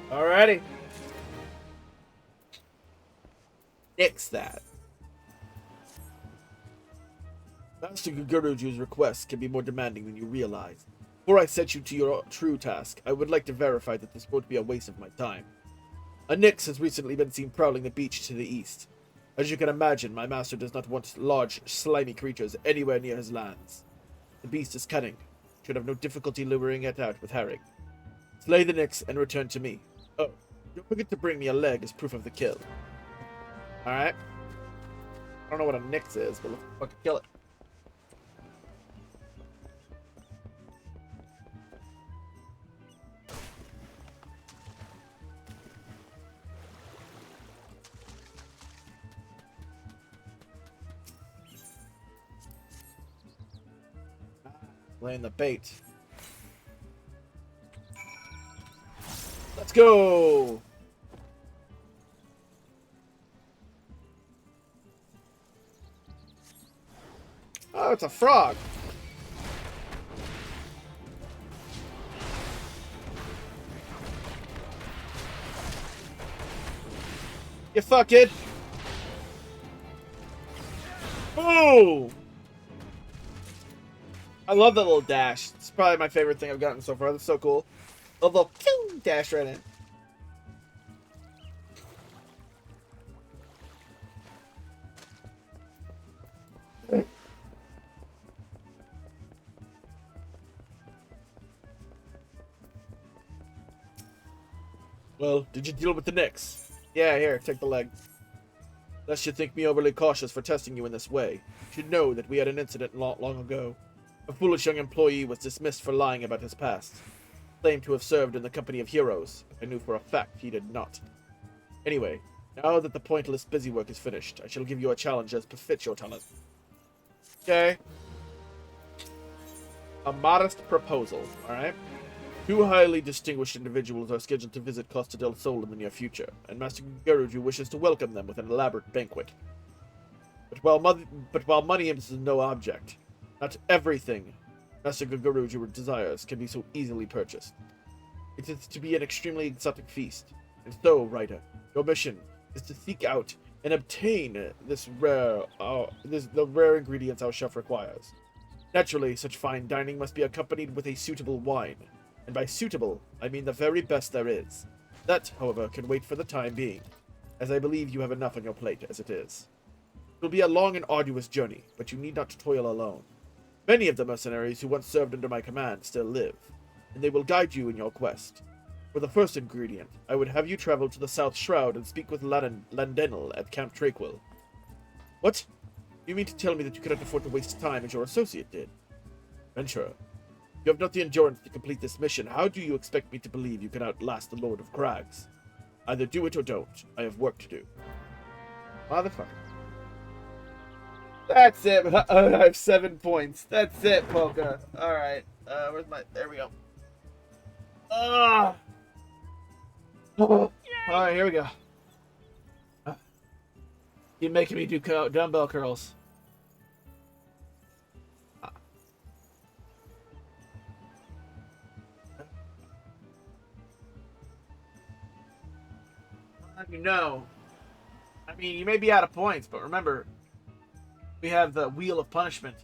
Alrighty. Nix that. Master Guruju's requests can be more demanding than you realize. Before I set you to your true task, I would like to verify that this won't be a waste of my time. A Nyx has recently been seen prowling the beach to the east. As you can imagine, my master does not want large, slimy creatures anywhere near his lands. The beast is cunning. Should have no difficulty luring it out with herring. Slay the Nyx and return to me. Oh, don't forget to bring me a leg as proof of the kill. Alright. I don't know what a Nyx is, but let's fucking kill it. Laying the bait. Let's go! Oh, it's a frog. You fuck it. Boom! I love that little dash. It's probably my favorite thing I've gotten so far. That's so cool. A little pew, dash right in. Well, did you deal with the Nyx? Yeah, here, take the leg. Lest you think me overly cautious for testing you in this way, you should know that we had an incident long ago. A foolish young employee was dismissed for lying about his past. Claimed to have served in the company of heroes. I knew for a fact he did not. Anyway, now that the pointless busy work is finished, I shall give you a challenge as befits your talent. Okay. A modest proposal, alright? Two highly distinguished individuals are scheduled to visit Costa del Sol in the near future, and Master Guruju wishes to welcome them with an elaborate banquet. But while money is no object, not everything Master Guruju desires can be so easily purchased. It is to be an extremely exotic feast, and so, writer, your mission is to seek out and obtain the rare ingredients our chef requires. Naturally, such fine dining must be accompanied with a suitable wine. And by suitable, I mean the very best there is. That, however, can wait for the time being, as I believe you have enough on your plate as it is. It will be a long and arduous journey, but you need not toil alone. Many of the mercenaries who once served under my command still live, and they will guide you in your quest. For the first ingredient, I would have you travel to the South Shroud and speak with Landenil at Camp Tranquil. What? You mean to tell me that you cannot afford to waste time as your associate did? Venturer, you have not the endurance to complete this mission. How do you expect me to believe you can outlast the Lord of Crags? Either do it or don't. I have work to do. Motherfucker. That's it. I have 7 points. That's it, Polka. Alright. Where's my... There we go. Alright, here we go. You're making me do dumbbell curls. You know, I mean, you may be out of points, but remember, we have the Wheel of Punishment.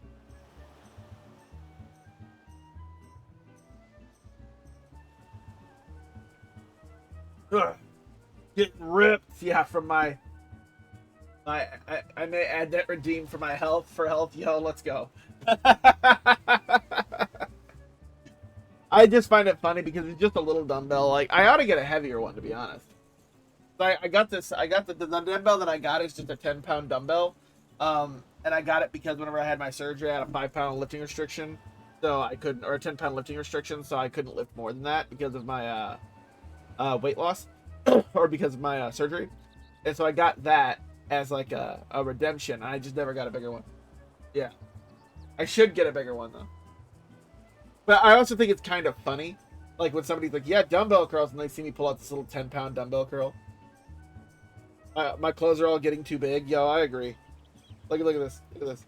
Ugh. Getting ripped, yeah, from my I may add that redeem for my health, yo, let's go. I just find it funny because it's just a little dumbbell. Like, I ought to get a heavier one, to be honest. I got the dumbbell that I got is just a 10-pound dumbbell. And I got it because whenever I had my surgery, I had a 5-pound lifting restriction. So I couldn't, or a 10-pound lifting restriction, so I couldn't lift more than that because of my weight loss, or because of my surgery. And so I got that as like a redemption. I just never got a bigger one. Yeah. I should get a bigger one, though. But I also think it's kind of funny. Like when somebody's like, yeah, dumbbell curls, and they see me pull out this little 10-pound dumbbell curl. My clothes are all getting too big. Yo, I agree. Look at this. Look at this.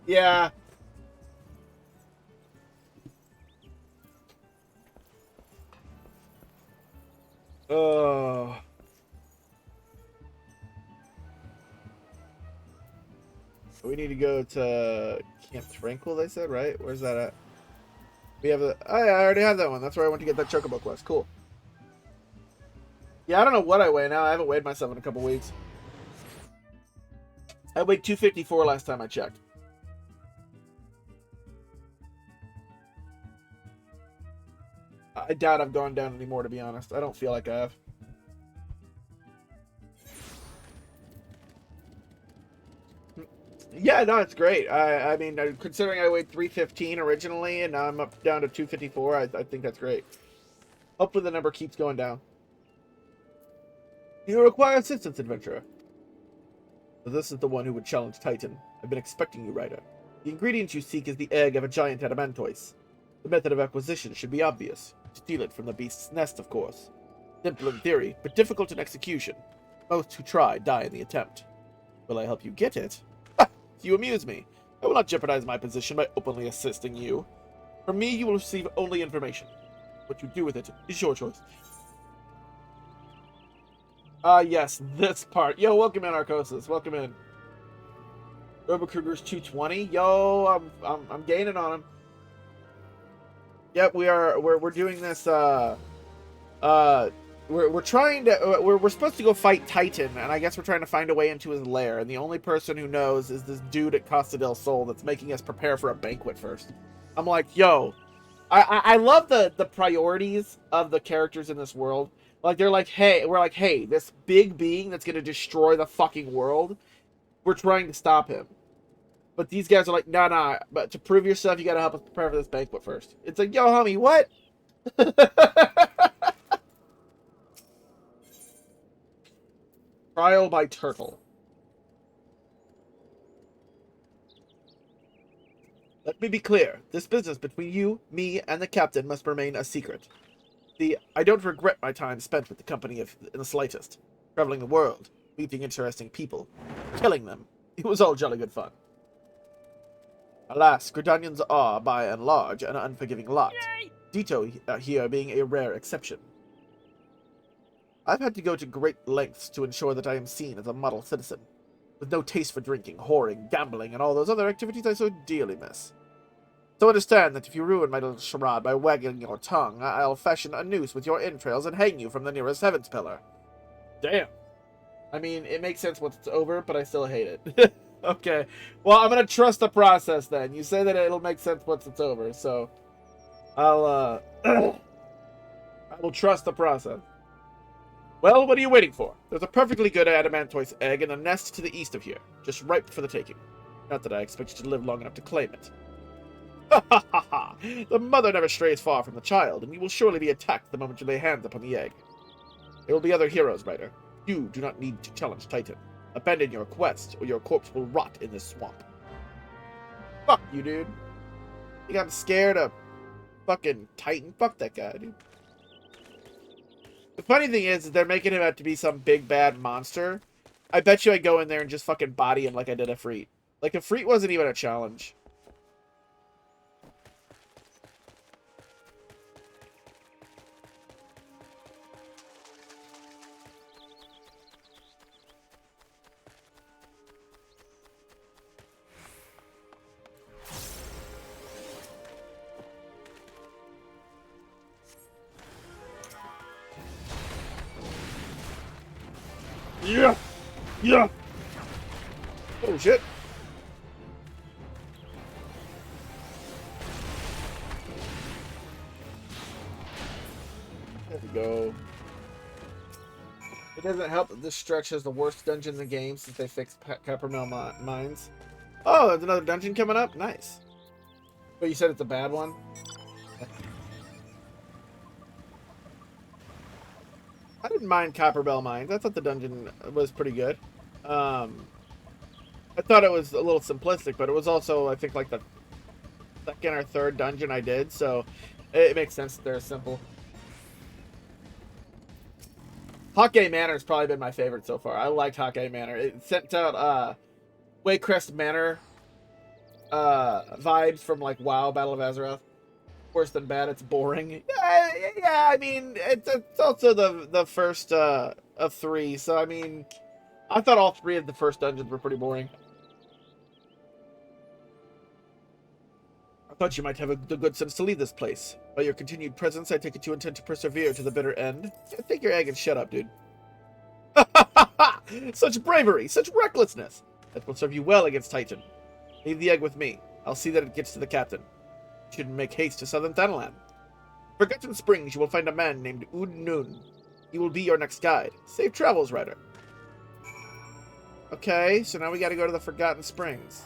Yeah. Oh. We need to go to Camp Tranquil, they said, right? Where's that at? We have a... Oh, yeah, I already have that one. That's where I went to get that Chocobo quest. Cool. Yeah, I don't know what I weigh now. I haven't weighed myself in a couple weeks. I weighed 254 last time I checked. I doubt I've gone down anymore, to be honest. I don't feel like I have. Yeah, no, it's great. I mean, considering I weighed 315 originally, and now I'm up down to 254, I think that's great. Hopefully the number keeps going down. You require assistance, adventurer. So this is the one who would challenge Titan. I've been expecting you, Ryder. The ingredient you seek is the egg of a giant adamantoise. The method of acquisition should be obvious. Steal it from the beast's nest, of course. Simple in theory, but difficult in execution. Most who try die in the attempt. Will I help you get it? Ha! You amuse me. I will not jeopardize my position by openly assisting you. From me, you will receive only information. What you do with it is your choice. Yes, this part. Yo, welcome in, Arcosis. Welcome in. Kruger's 220. Yo, I'm gaining on him. Yep, we're doing this. We're trying to. We're supposed to go fight Titan, and I guess we're trying to find a way into his lair. And the only person who knows is this dude at Costa del Sol that's making us prepare for a banquet first. I'm like, yo, I love the priorities of the characters in this world. Like they're like, hey, we're like, hey, this big being that's gonna destroy the fucking world. We're trying to stop him. But these guys are like, nah. But to prove yourself, you gotta help us prepare for this banquet first. It's like, yo, homie, what? Trial by turtle. Let me be clear. This business between you, me, and the captain must remain a secret. See, I don't regret my time spent with the company in the slightest. Traveling the world, meeting interesting people, killing them. It was all jolly good fun. Alas, Gridanians are, by and large, an unforgiving lot. Ditto here being a rare exception. I've had to go to great lengths to ensure that I am seen as a model citizen, with no taste for drinking, whoring, gambling, and all those other activities I so dearly miss. So understand that if you ruin my little charade by wagging your tongue, I'll fashion a noose with your entrails and hang you from the nearest heavens pillar. Damn. I mean, it makes sense once it's over, but I still hate it. Okay. Well, I'm gonna trust the process then. You say that it'll make sense once it's over, so I'll I will trust the process. Well, what are you waiting for? There's a perfectly good adamantoise egg in a nest to the east of here, just ripe for the taking. Not that I expect you to live long enough to claim it. Ha ha ha ha! The mother never strays far from the child, and you will surely be attacked the moment you lay hands upon the egg. There will be other heroes, Ryder. You do not need to challenge Titan. Abandon your quest, or your corpse will rot in this swamp. Fuck you, dude. You got scared of fucking Titan? Fuck that guy, dude. The funny thing is they're making him out to be some big bad monster. I bet you I go in there and just fucking body him like I did a Freet. Like, a Freet wasn't even a challenge. Yeah! Yeah! Oh, shit. There we go. It doesn't help that this stretch has the worst dungeon in the game since they fixed Coppermill Mines. Oh, there's another dungeon coming up? Nice. But you said it's a bad one? I didn't mind Copperbell Mines. I thought the dungeon was pretty good. I thought it was a little simplistic, but it was also, I think, like the second or third dungeon I did, so it makes sense that they're simple. Hawkeye Manor has probably been my favorite so far. I liked Hawkeye Manor. It sent out Waycrest Manor vibes from like WoW Battle of Azeroth. Worse than bad, it's boring. Yeah, I mean, it's also the first of three, so I mean, I thought all three of the first dungeons were pretty boring. I thought you might have the good sense to leave this place. By your continued presence, I take it you intend to persevere to the bitter end. Take your egg and shut up, dude. Such bravery, such recklessness. That will serve you well against Titan. Leave the egg with me. I'll see that it gets to the captain. You should make haste to southern Thanalan. Forgotten Springs, you will find a man named Ud Nun. He will be your next guide. Safe travels, Ryder. Okay, so now we gotta go to the Forgotten Springs.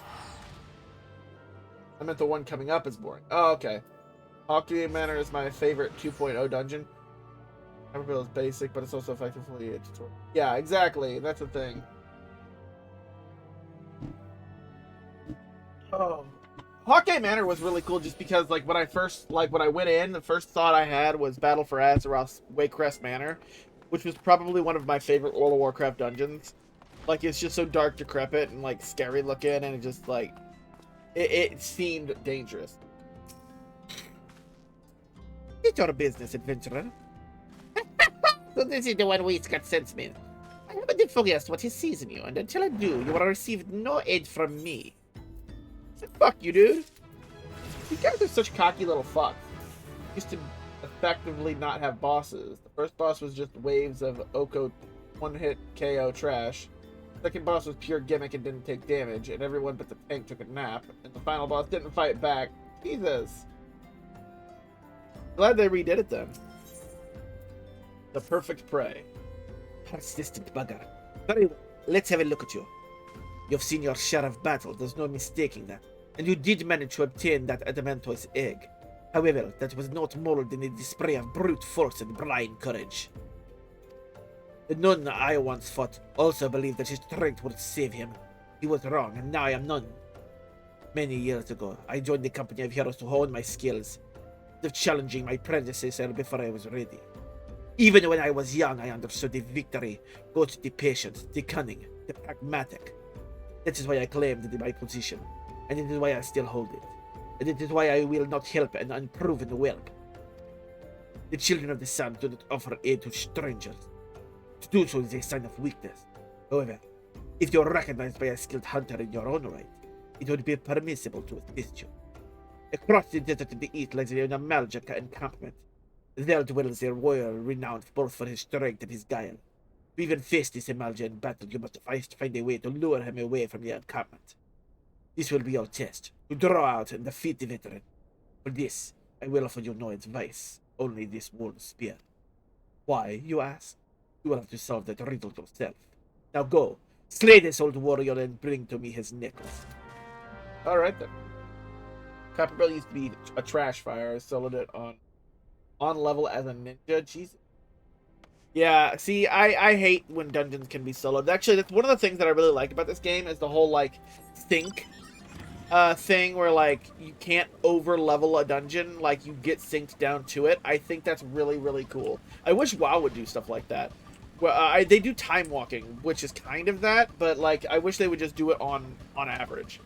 I meant the one coming up is boring. Oh, okay. Hockey Manor is my favorite 2.0 dungeon. Everybody is basic, but it's also effectively a tutorial. Yeah, exactly. That's the thing. Oh. Hawkeye Manor was really cool just because, like, when I went in, the first thought I had was Battle for Azeroth's Waycrest Manor, which was probably one of my favorite World of Warcraft dungeons. Like, it's just so dark, decrepit, and, like, scary looking, and it just, like, it seemed dangerous. It's your business, adventurer. So this is the one Waistcoat sends me. I haven't informed what he sees in you, and until I do, you will receive no aid from me. Fuck you, dude. You guys are such cocky little fucks. Used to effectively not have bosses. The first boss was just waves of Oko one-hit KO trash. Second boss was pure gimmick and didn't take damage, and everyone but the tank took a nap. And the final boss didn't fight back. Jesus. Glad they redid it then. The perfect prey. Persistent bugger. Very well. Let's have a look at you. You've seen your share of battle, there's no mistaking that. And you did manage to obtain that Adamantoise egg. However, that was not molded in a display of brute force and blind courage. The nun I once fought also believed that his strength would save him. He was wrong, and now I am none. Many years ago, I joined the company of heroes to hone my skills, of challenging my predecessor before I was ready. Even when I was young, I understood the victory goes to the patient, the cunning, the pragmatic. That is why I claimed my position, and it is why I still hold it. And it is why I will not help an unproven whelp. The children of the sun do not offer aid to strangers. To do so is a sign of weakness. However, if you are recognized by a skilled hunter in your own right, it would be permissible to assist you. Across the desert to the east lies the Amalgaka encampment. There dwells a warrior renowned both for his strength and his guile. To even face this Amalja in battle, you must first find a way to lure him away from the encampment. This will be your test, to draw out and defeat the veteran. For this, I will offer you no advice, only this worn spear. Why, you ask? You will have to solve that riddle yourself. Now go, slay this old warrior and bring to me his necklace. Alright then. Copperbell used to be a trash fire. I soloed it on level as a ninja. Jesus. Yeah, see, I hate when dungeons can be soloed. Actually, that's one of the things that I really like about this game is the whole, like, sync thing where, like, you can't over-level a dungeon. Like, you get synced down to it. I think that's really, really cool. I wish WoW would do stuff like that. Well, they do time walking, which is kind of that, but, like, I wish they would just do it on average.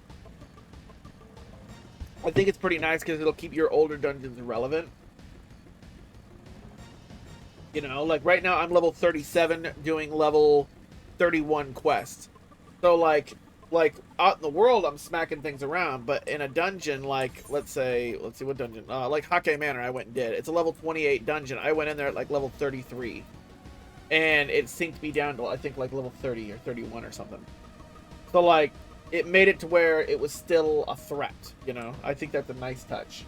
I think it's pretty nice because it'll keep your older dungeons relevant. You know, like right now I'm level 37 doing level 31 quests. So like out in the world I'm smacking things around, but in a dungeon, like let's see what dungeon, like Hake Manor I went and did. It's a level 28 dungeon. I went in there at like level 33. And it synced me down to I think like level 30 or 31 or something. So like it made it to where it was still a threat, you know? I think that's a nice touch.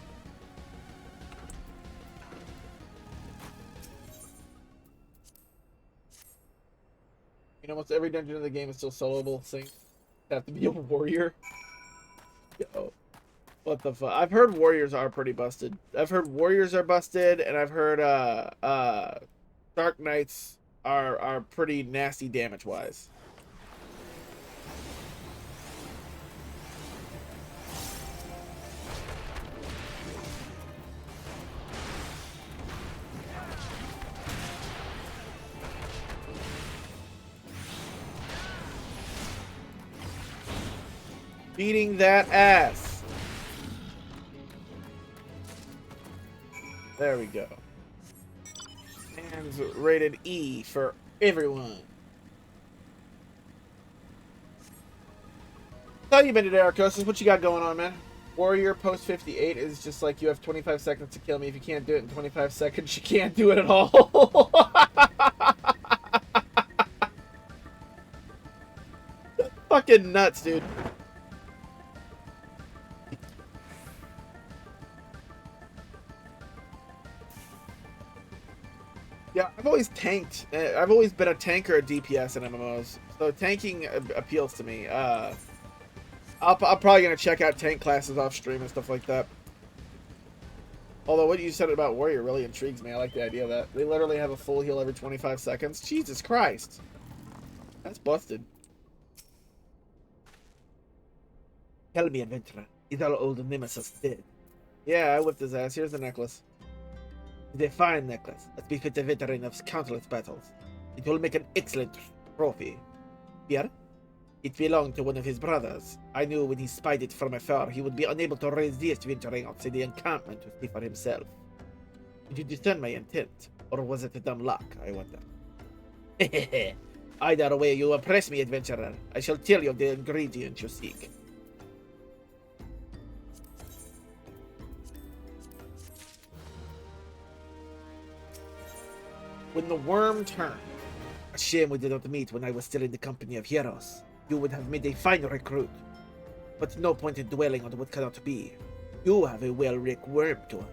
You know, almost every dungeon in the game is still soloable. Thing have to be a warrior. Yo, what the fuck? I've heard warriors are pretty busted. I've heard warriors are busted, and I've heard Dark Knights are pretty nasty damage wise. Beating that ass. There we go. And rated E for everyone. How you been today, Arcosis? What you got going on, man? Warrior post 58 is just like you have 25 seconds to kill me. If you can't do it in 25 seconds, you can't do it at all. Fucking nuts, dude. Yeah, I've always tanked. I've always been a tanker at DPS in MMOs, so tanking appeals to me. I'm probably gonna check out tank classes off stream and stuff like that. Although what you said about warrior really intrigues me. I like the idea of that. They literally have a full heal every 25 seconds. Jesus Christ. That's busted. Tell me, adventurer, is our old nemesis dead? Yeah, I whipped his ass. Here's the necklace. It's a fine necklace that befits a veteran of countless battles. It will make an excellent trophy. Here, it belonged to one of his brothers. I knew when he spied it from afar, he would be unable to resist venturing outside the encampment to see for himself. Did you discern my intent, or was it a dumb luck, I wonder? Either way, you impress me, adventurer. I shall tell you the ingredient you seek. When the worm turned. A shame we did not meet when I was still in the company of heroes. You would have made a fine recruit. But no point in dwelling on what cannot be. You have a well-rigged worm tool.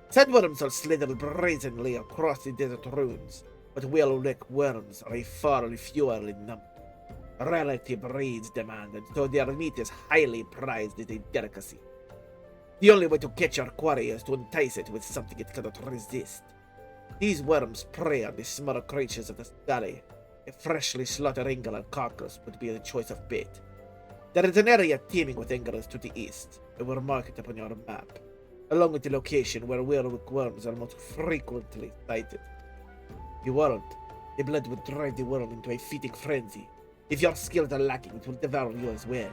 Sandworms are slithered brazenly across the desert ruins, but well-rigged worms are far fewer in number. Rarity breeds demand, and so their meat is highly prized as a delicacy. The only way to catch your quarry is to entice it with something it cannot resist. These worms prey on the smaller creatures of the valley. A freshly slaughtered Engler carcass would be the choice of bait. There is an area teeming with Englers to the east. It will mark it upon your map, along with the location where werewolf worms are most frequently sighted. You weren't. The blood would drive the worm into a feeding frenzy. If your skills are lacking, it will devour you as well.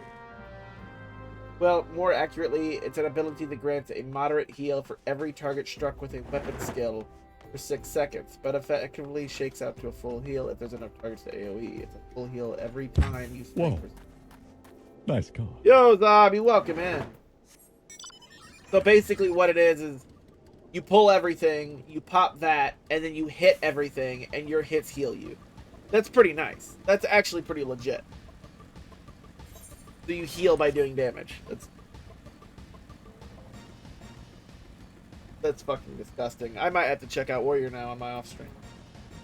Well, more accurately, it's an ability that grants a moderate heal for every target struck with a weapon skill for 6 seconds, but effectively shakes out to a full heal if there's enough targets to AoE. It's a full heal every time you strike. Whoa. Nice call. Yo, Zombie, welcome in. So basically what it is you pull everything, you pop that, and then you hit everything, and your hits heal you. That's pretty nice. That's actually pretty legit. So you heal by doing damage. That's fucking disgusting. I might have to check out Warrior now on my off stream.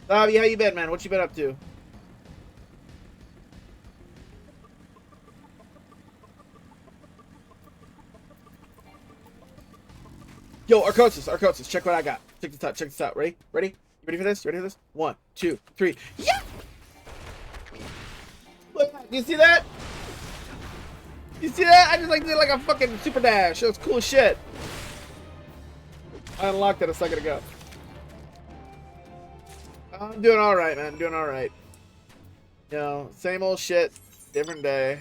Bobby, how you been, man? What you been up to? Yo, Arcosis, check what I got. Check this out. Ready? You ready for this? 1, 2, 3. Yeah! Look, you see that? You see that? I just did like a fucking super dash. That was cool as shit. I unlocked it a second ago. I'm doing alright, man. Doing alright. You know, same old shit, different day.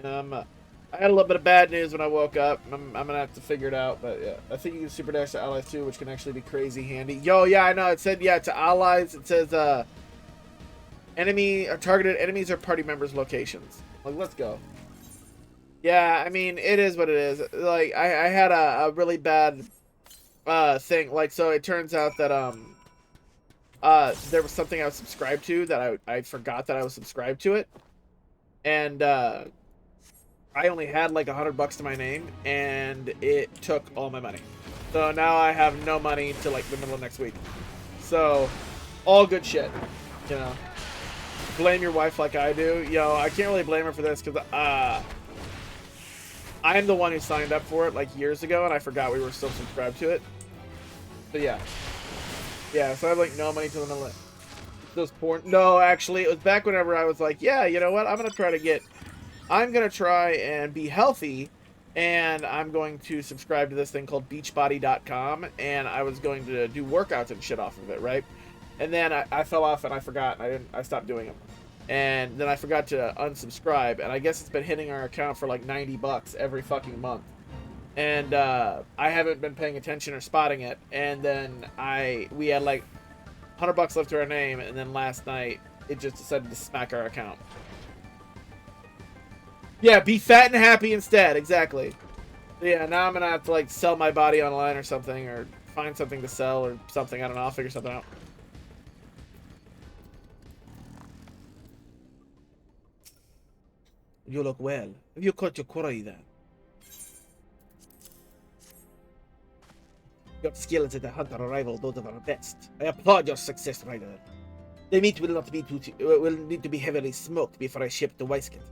I had a little bit of bad news when I woke up. I'm gonna have to figure it out, but yeah. I think you can super dash to allies too, which can actually be crazy handy. Yo, yeah, I know. It said, yeah, to allies, it says, enemy or targeted enemies or party members' locations. Like, let's go. Yeah, I mean, it is what it is. Like, I had a really bad thing. Like, so it turns out that there was something I was subscribed to that I forgot that I was subscribed to it, and I only had like $100 to my name, and it took all my money. So now I have no money till like the middle of next week. So all good shit, you know. Blame your wife like I do. Yo, I can't really blame her for this because I am the one who signed up for it like years ago, and I forgot we were still subscribed to it. So yeah, so I have like no money till the middle of those porn. No, actually, it was back whenever I was like, yeah, you know what? I'm gonna try and be healthy, and I'm going to subscribe to this thing called Beachbody.com, and I was going to do workouts and shit off of it, right? And then I fell off and I forgot, and I stopped doing them. And then I forgot to unsubscribe, and I guess it's been hitting our account for like $90 every fucking month. And I haven't been paying attention or spotting it. And then we had like $100 left to our name, and then last night it just decided to smack our account. Yeah, be fat and happy instead, exactly. Yeah, now I'm gonna have to like sell my body online or something, or find something to sell or something. I don't know, I'll figure something out. You look well. Have you caught your quarry then? Your skills as a hunter rival those of our best. I applaud your success, Ryder. The meat will not be will need to be heavily smoked before I ship to Weisket.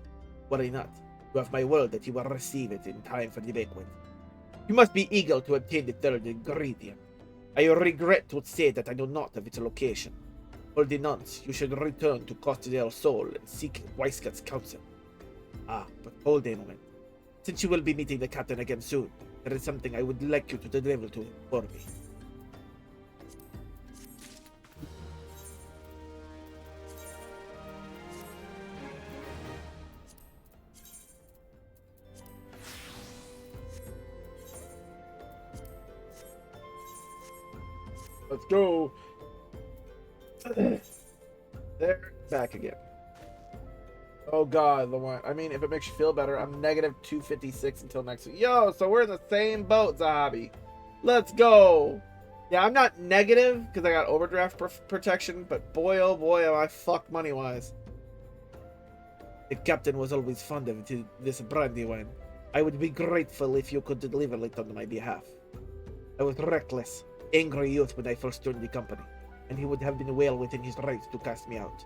Worry not. You have my word that you will receive it in time for the banquet. You must be eager to obtain the third ingredient. I regret to say that I know not of its location. For the nonce, you should return to Costa del Sol and seek Weisket's counsel. Ah, but hold a moment. Since you will be meeting the captain again soon, there is something I would like you to deliver to him for me. Let's go. They're back again. Oh god, the one. I mean, if it makes you feel better, I'm negative 256 until next week. Yo, so we're in the same boat, Zahabi. Let's go. Yeah, I'm not negative because I got overdraft protection, but boy, oh boy, am I fucked money-wise. The captain was always fond of this brandy wine. I would be grateful if you could deliver it on my behalf. I was reckless, angry youth when I first joined the company, and he would have been well within his rights to cast me out.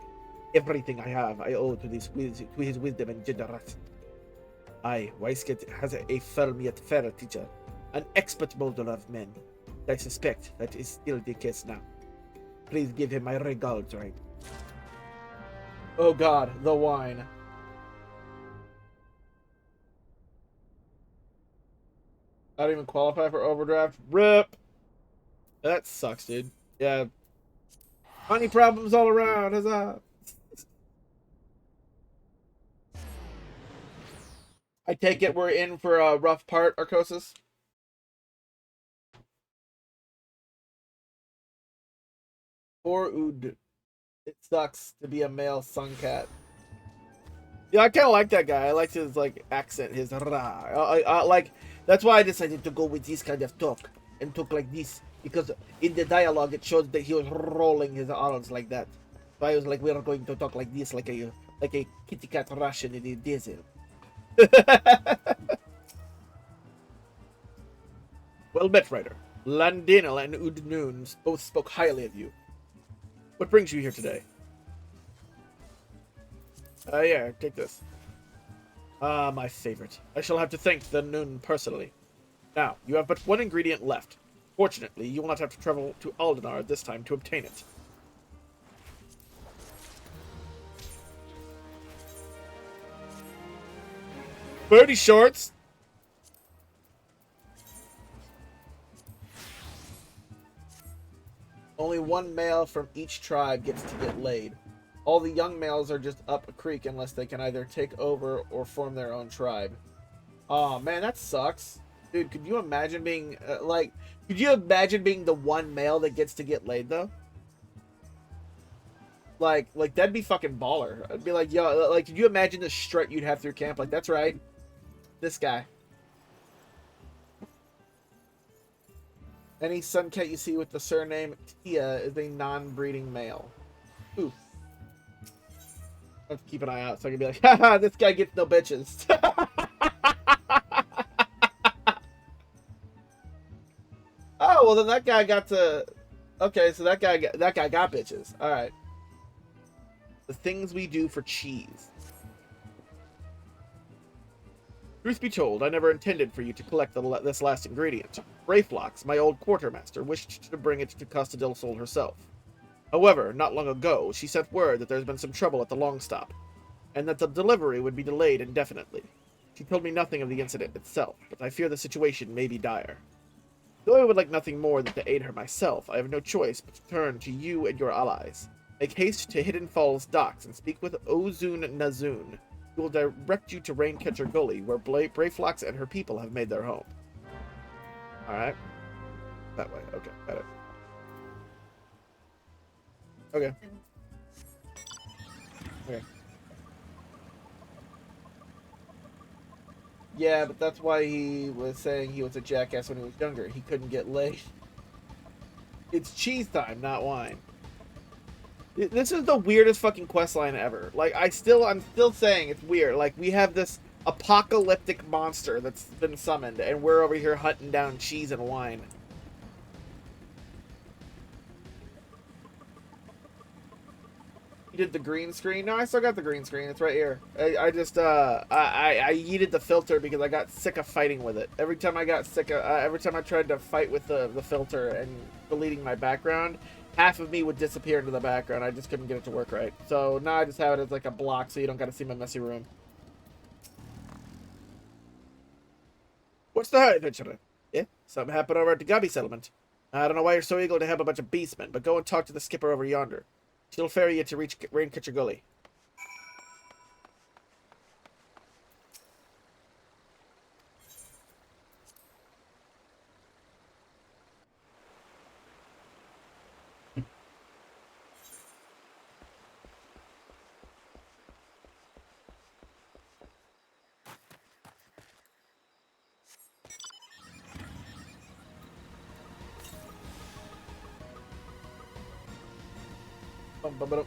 Everything I have, I owe to his wisdom and generosity. Weisket has a firm yet fair teacher, an expert molder of men. I suspect that is still the case now. Please give him my regards, right? Oh god, the wine. I don't even qualify for overdraft. RIP. That sucks, dude. Yeah. Money problems all around. Huzzah. I take it we're in for a rough part, Arcosis. Poor Ood. It sucks to be a male sun cat. Yeah, I kind of like that guy. I like his like accent, his rah. I like. That's why I decided to go with this kind of talk and talk like this, because in the dialogue it showed that he was rolling his R's like that. So I was like, we are going to talk like this, like a kitty cat Russian in the desert. Well met, Ryder. Landinel and Udnoon both spoke highly of you. What brings you here today? Yeah, take this. Ah, my favorite. I shall have to thank the Noon personally. Now, you have but one ingredient left. Fortunately, you will not have to travel to Aldenar this time to obtain it. Booty shorts! Only one male from each tribe gets to get laid. All the young males are just up a creek unless they can either take over or form their own tribe. Oh man, that sucks. Dude, could you imagine being, could you imagine being the one male that gets to get laid, though? Like, that'd be fucking baller. I'd be like, yo, like, could you imagine the strut you'd have through camp? Like, that's right. This guy. Any sun cat you see with the surname Tia is a non-breeding male. Ooh. I have to keep an eye out so I can be like, haha, this guy gets no bitches. Oh, well then that guy got to... Okay, so that guy got bitches. Alright. The things we do for cheese. Truth be told, I never intended for you to collect this last ingredient. Rayflox, my old quartermaster, wished to bring it to Costa del Sol herself. However, not long ago, she sent word that there's been some trouble at the Long Stop, and that the delivery would be delayed indefinitely. She told me nothing of the incident itself, but I fear the situation may be dire. Though I would like nothing more than to aid her myself, I have no choice but to turn to you and your allies. Make haste to Hidden Falls docks and speak with Ozun Nazun. He will direct you to Raincatcher Gully, where Brayflox and her people have made their home. Alright. That way. Okay, got it. Okay. Okay. Yeah, but that's why he was saying he was a jackass when he was younger. He couldn't get laid. It's cheese time, not wine. This is the weirdest fucking questline ever. Like, I'm still saying it's weird. Like, we have this apocalyptic monster that's been summoned, and we're over here hunting down cheese and wine. did the green screen. No, I still got the green screen. It's right here. I just I yeeted the filter because I got sick of fighting with it. Every time I got sick of every time I tried to fight with the filter and deleting my background, half of me would disappear into the background. I just couldn't get it to work right. So now I just have it as like a block, so you don't got to see my messy room. What's the hurry, adventurer? Yeah, something happened over at the Gubby settlement. I don't know why you're so eager to have a bunch of beastmen, but go and talk to the skipper over yonder. She'll ferry you to reach Raincatcher Gully.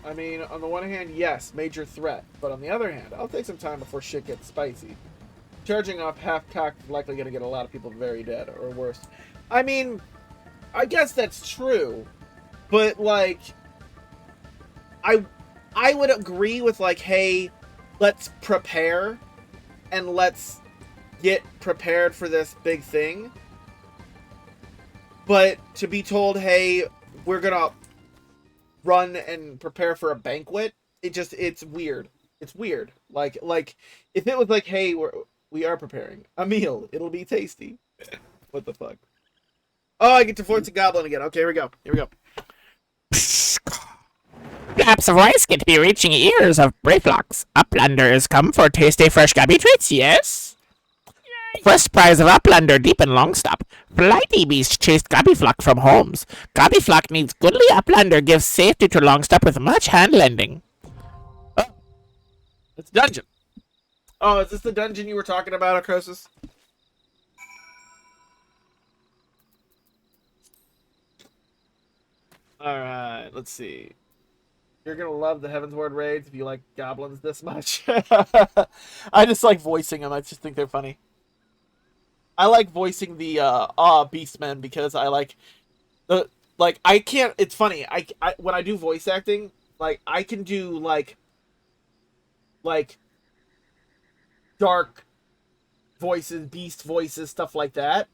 I mean, on the one hand, yes, major threat. But on the other hand, I'll take some time before shit gets spicy. Charging off half-cocked is likely going to get a lot of people very dead, or worse. I mean, I guess that's true. But, like, I would agree with, like, hey, let's prepare, and let's get prepared for this big thing. But to be told, hey, we're going to run and prepare for a banquet, it's weird. It's weird. Like if it was like, hey, we are preparing a meal, it'll be tasty. What the fuck? Oh, I get to voice a goblin again. Okay, here we go. Perhaps a voice can be reaching ears of Brayflocks. Uplanders come for tasty fresh gabby treats, yes? First prize of Uplander deep in Longstop. Flighty beast chased Gabbyflock from homes. Gabbyflock needs goodly Uplander gives safety to Longstop with much hand lending. Oh, it's dungeon. Oh, is this the dungeon you were talking about, Arcosis? Alright, let's see. You're gonna love the Heaven's Ward raids if you like goblins this much. I just like voicing them. I just think they're funny. I like voicing the beastmen because I like the I can't. It's funny. I when I do voice acting, like I can do like dark voices, beast voices, stuff like that.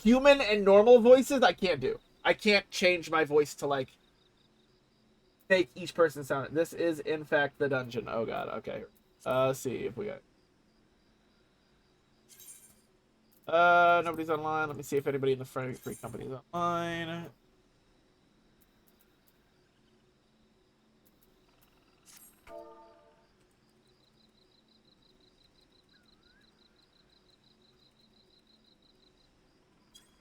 Human and normal voices, I can't do. I can't change my voice to like make each person sound. This is in fact the dungeon. Oh god. Okay. Let's see if we got. Nobody's online. Let me see if anybody in the free company is online.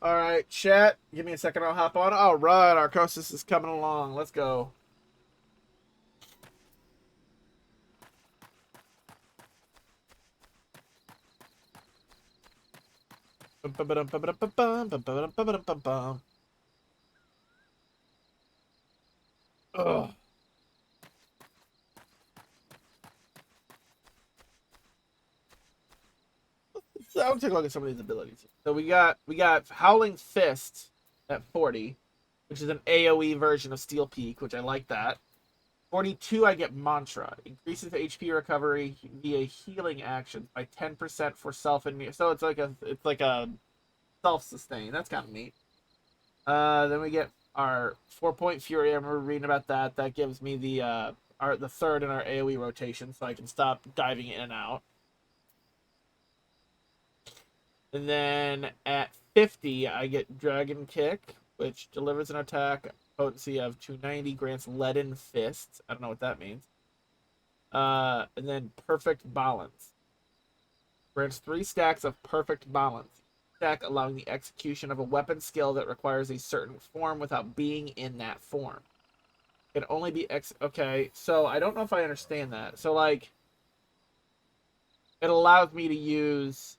Alright, chat. Give me a second, I'll hop on. Alright, Arcosis is coming along. Let's go. Ugh. I'll take a look at some of these abilities. So we got Howling Fist at 40, which is an AoE version of Steel Peak, which I like that. 42, I get Mantra. Increases HP recovery via healing actions by 10% for self and me. So it's like a self-sustain. That's kind of neat. Then we get our 4-point Fury. I remember reading about that. That gives me the third in our AoE rotation, so I can stop diving in and out. And then at 50, I get Dragon Kick, which delivers an attack potency of 290, grants Leaden Fist. I don't know what that means. And then Perfect Balance. Grants 3 stacks of Perfect Balance. Stack allowing the execution of a weapon skill that requires a certain form without being in that form. It can only be okay, so I don't know if I understand that. So, like, it allows me to use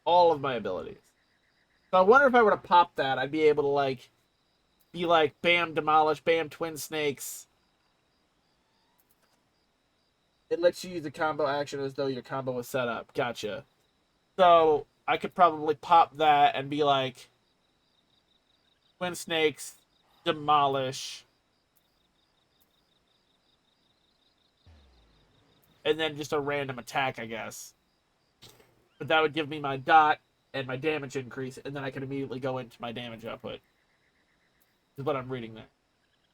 all of my abilities. So I wonder if I were to pop that, I'd be able to, like, be like, bam, demolish, bam, twin snakes. It lets you use the combo action as though your combo was set up. Gotcha. So I could probably pop that and be like, Twin snakes, demolish, and then just a random attack, I guess. But that would give me my dot and my damage increase, and then I can immediately go into my damage output. Is what I'm reading there.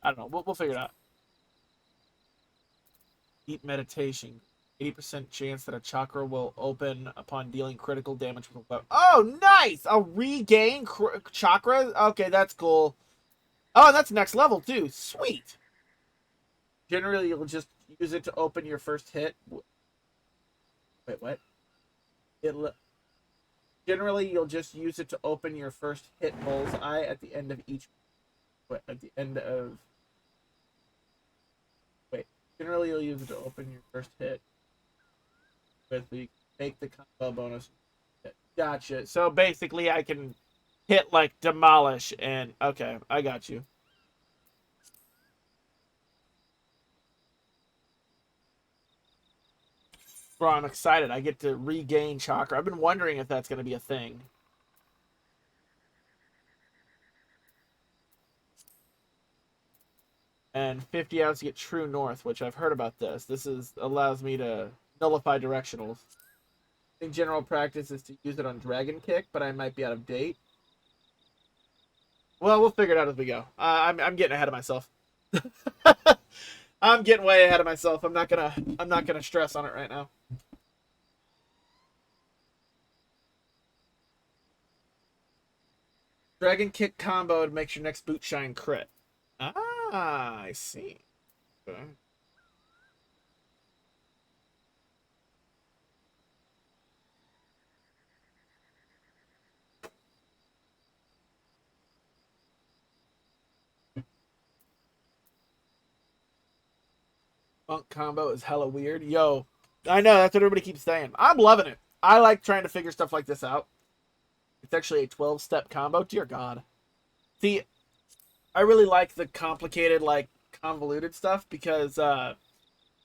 I don't know. We'll figure it out. Deep meditation. 80% chance that a chakra will open upon dealing critical damage with a weapon. Oh, nice! I'll regain chakra? Okay, that's cool. Oh, and that's next level, too. Sweet. Generally, you'll just use it to open your first hit. Wait, what? Generally, you'll just use it to open your first hit bullseye at the end of each... At the end of... Wait. Generally, you'll use it to open your first hit. With the take the combo bonus. Gotcha. So basically, I can hit like demolish and okay, I got you. Bro, I'm excited. I get to regain chakra. I've been wondering if that's going to be a thing. And 50 hours to get true north, which I've heard about this. This allows me to nullify directionals. I think general practice is to use it on Dragon Kick, but I might be out of date. Well, we'll figure it out as we go. I'm getting ahead of myself. I'm getting way ahead of myself. I'm not gonna stress on it right now. Dragon Kick combo makes your next boot shine crit. Ah, I see. Okay. Monk combo is hella weird. Yo, I know, that's what everybody keeps saying. I'm loving it. I like trying to figure stuff like this out. It's actually a 12-step combo. Dear God. See, I really like the complicated, like, convoluted stuff because,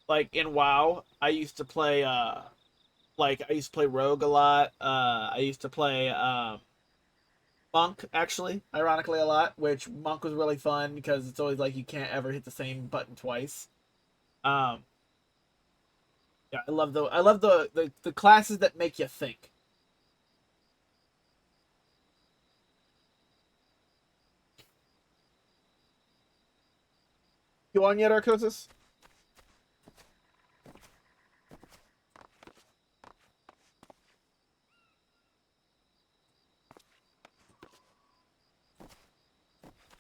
like, in WoW, I used to play, Rogue a lot. I used to play, Monk, actually, ironically a lot, which Monk was really fun because it's always like you can't ever hit the same button twice. Um, yeah, I love the classes that make you think. You on yet, Arcosis?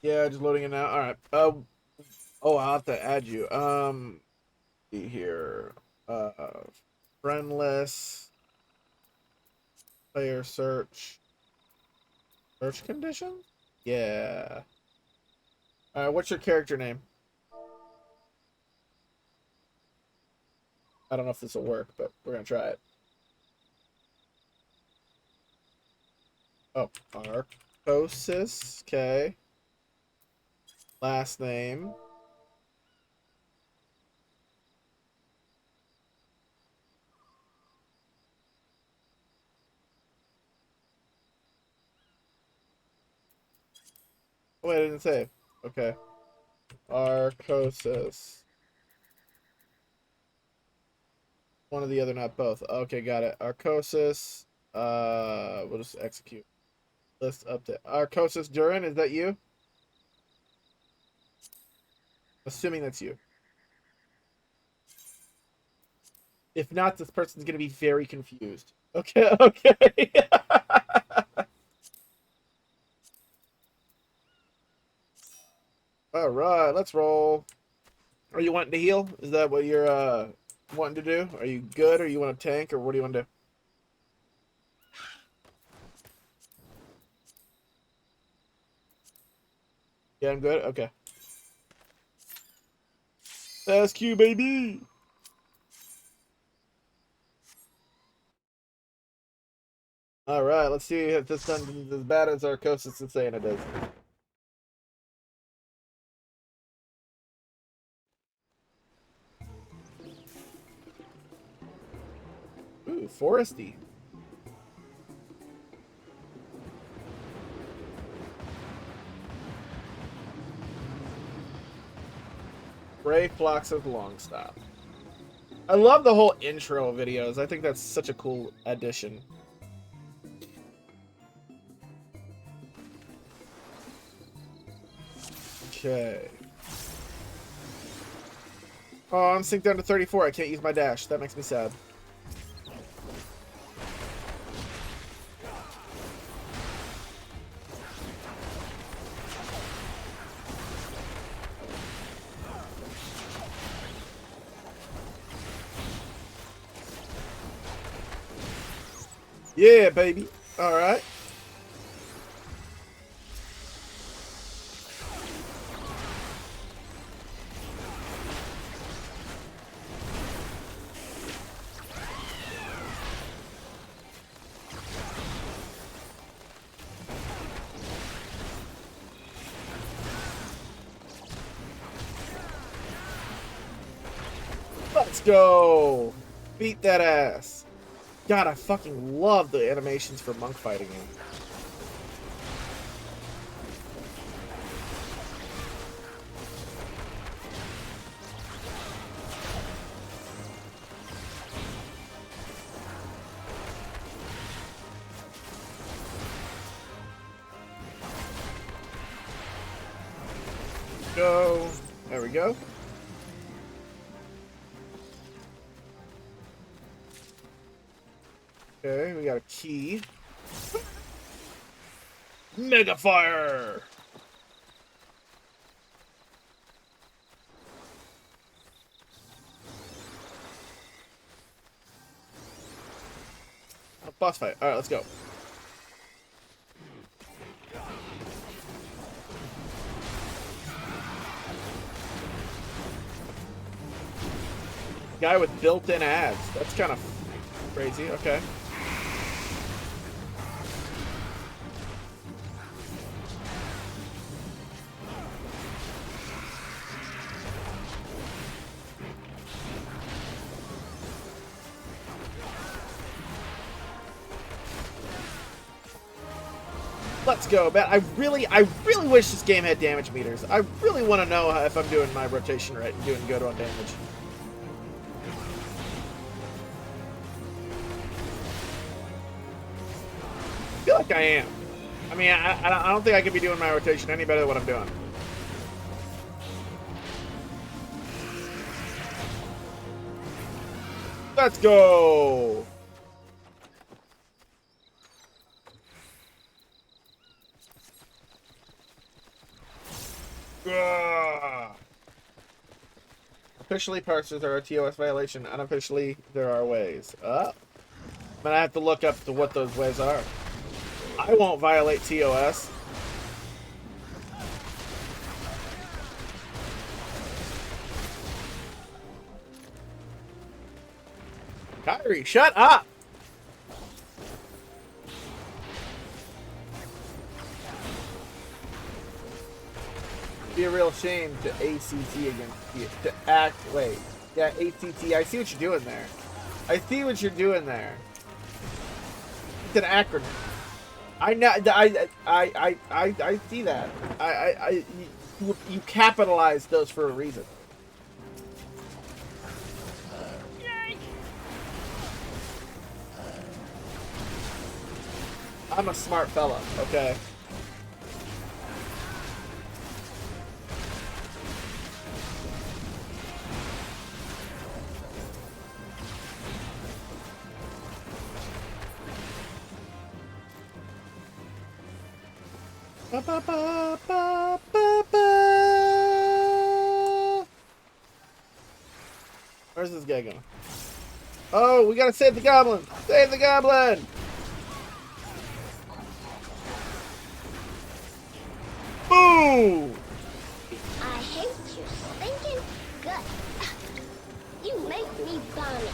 Yeah, just loading it now. All right. Oh, I'll have to add you. See here. Friendless. Player search. Search condition? Yeah. All right. What's your character name? I don't know if this will work, but we're gonna try it. Oh, Arcosis. Okay. Last name. Oh, wait, I didn't say. Okay. Arcosis. One or the other, not both. Okay, got it. Arcosis. We'll just execute. List update. Arcosis Durin, is that you? Assuming that's you. If not, this person's gonna be very confused. Okay, okay. All right, let's roll. Are you wanting to heal? Is that what you're wanting to do? Are you good, or you want to tank, or what do you want to do? Yeah, I'm good. Okay. SQ baby. All right, let's see if this dungeon's as bad as Arcosis is saying it is. Ooh, foresty. Brayflox's long stop. I love the whole intro videos. I think that's such a cool addition. Okay. Oh, I'm synced down to 34. I can't use my dash. That makes me sad. Yeah, baby. All right. Let's go. Beat that ass. God, I fucking love the animations for monk fighting him. Go. There we go. Okay, we got a key. Mega fire. A boss fight. All right, let's go. Guy with built-in ads. That's kind of crazy. Okay. Let's go, man. I really wish this game had damage meters. I really want to know if I'm doing my rotation right and doing good on damage. I feel like I am. I mean, I don't think I could be doing my rotation any better than what I'm doing. Let's go. Ugh. Officially, parsers are a TOS violation. Unofficially, there are ways. I'm gonna have to look up to what those ways are. I won't violate TOS. Kyrie, shut up! Be a real shame to ACT against you. To act. Wait. Yeah, ACT. I see what you're doing there. I see what you're doing there. It's an acronym. I know. I see that. You capitalize those for a reason. I'm a smart fella. Okay. Ba, ba, ba, ba, ba, ba. Where's this guy going? Oh, we gotta save the goblin! Save the goblin! Boom! I hate your stinking gut. You make me vomit.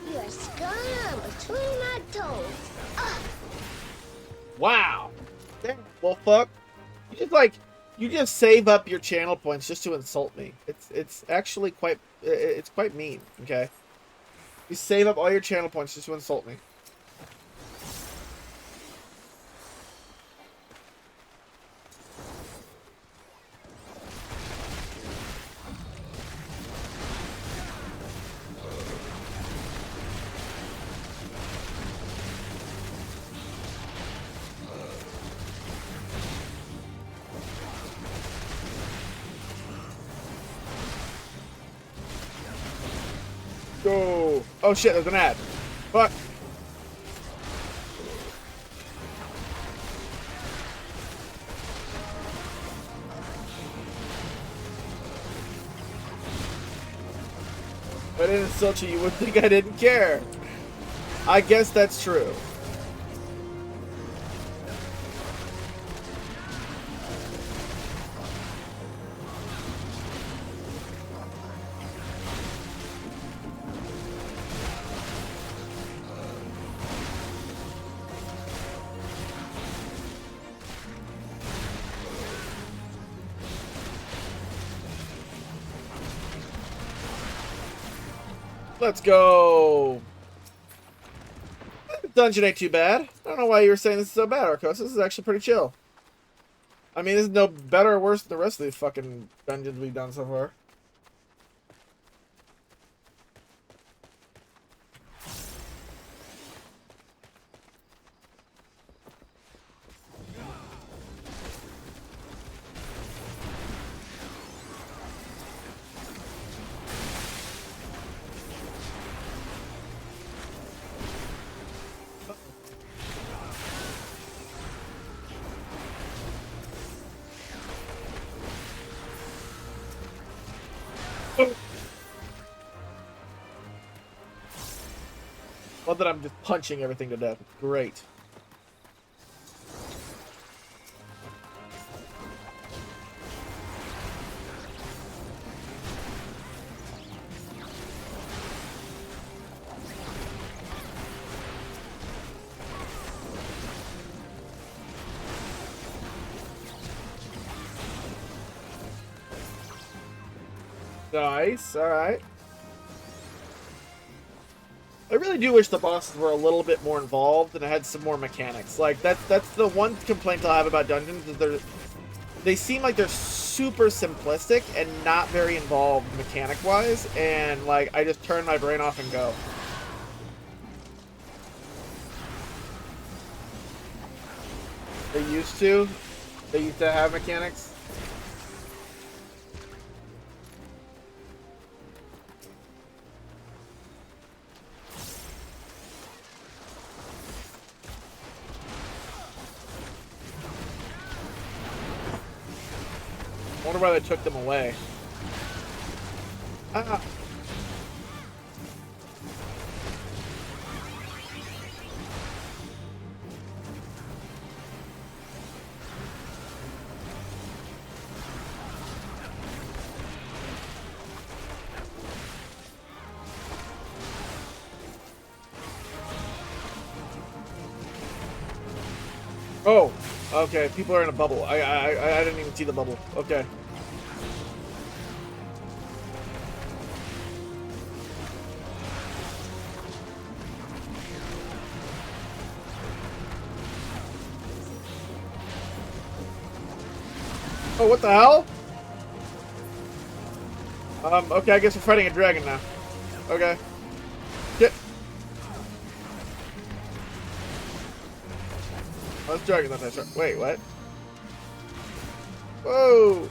You're a scum between my toes. Wow. Damn, well, fuck. You just save up your channel points just to insult me. It's actually quite mean. Okay. You save up all your channel points just to insult me. Go. Oh shit, there's an ad. Fuck. If I didn't insult you, you would think I didn't care. I guess that's true. Let's go. Dungeon ain't too bad. I don't know why you were saying this is so bad, Arcos. This is actually pretty chill. I mean, this is no better or worse than the rest of these fucking dungeons we've done so far. Love that I'm just punching everything to death. Great. Nice, alright. I really do wish the bosses were a little bit more involved and had some more mechanics. Like, that's the one complaint I'll have about dungeons, is they seem like they're super simplistic and not very involved mechanic-wise, and, like, I just turn my brain off and go. They used to. They used to have mechanics. I wonder why they took them away. Ah. Oh, okay. People are in a bubble. I didn't even see the bubble. Okay. Oh, what the hell? Okay, I guess we're fighting a dragon now. Okay. Get. Oh, this dragon not that sharp. Wait, what? Whoa!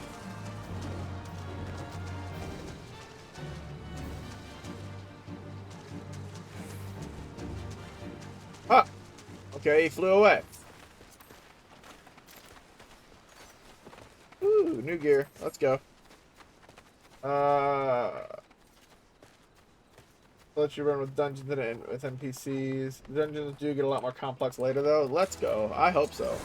Ah! Okay, he flew away. Ooh, new gear. Let's go. Let you run with dungeons and with NPCs. Dungeons do get a lot more complex later, though. Let's go. I hope so.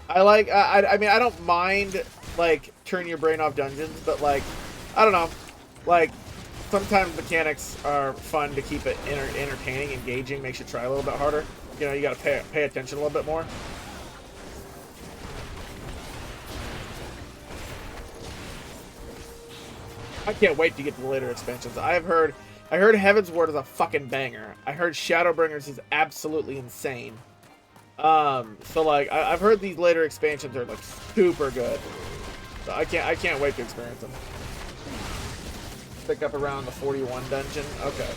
I like. I mean, I don't mind like turn your brain off dungeons, but like, I don't know. Like, sometimes mechanics are fun to keep it entertaining, engaging. Makes you try a little bit harder. You know, you got to pay attention a little bit more. I can't wait to get to the later expansions. I heard Heaven's Ward is a fucking banger. I heard Shadowbringers is absolutely insane. So like I've heard these later expansions are like super good. So I can't wait to experience them. Pick up around the 41 dungeon. Okay.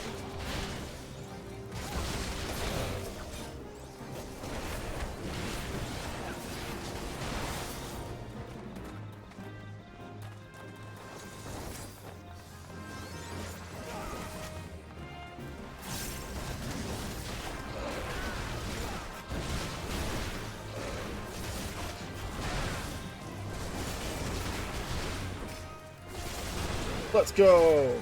Let's go.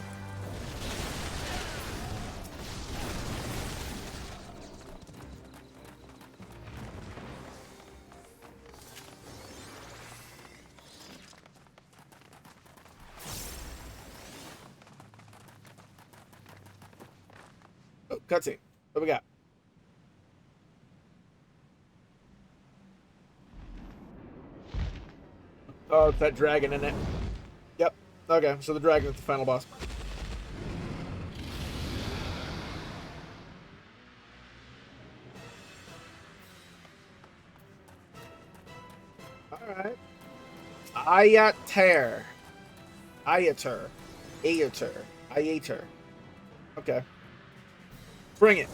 Oh, cutscene. What we got? Oh, it's that dragon in it. Yep. Okay, so the dragon is the final boss. Alright. Ayater. Ayater. Ayater. Ayater. Okay. Bring it.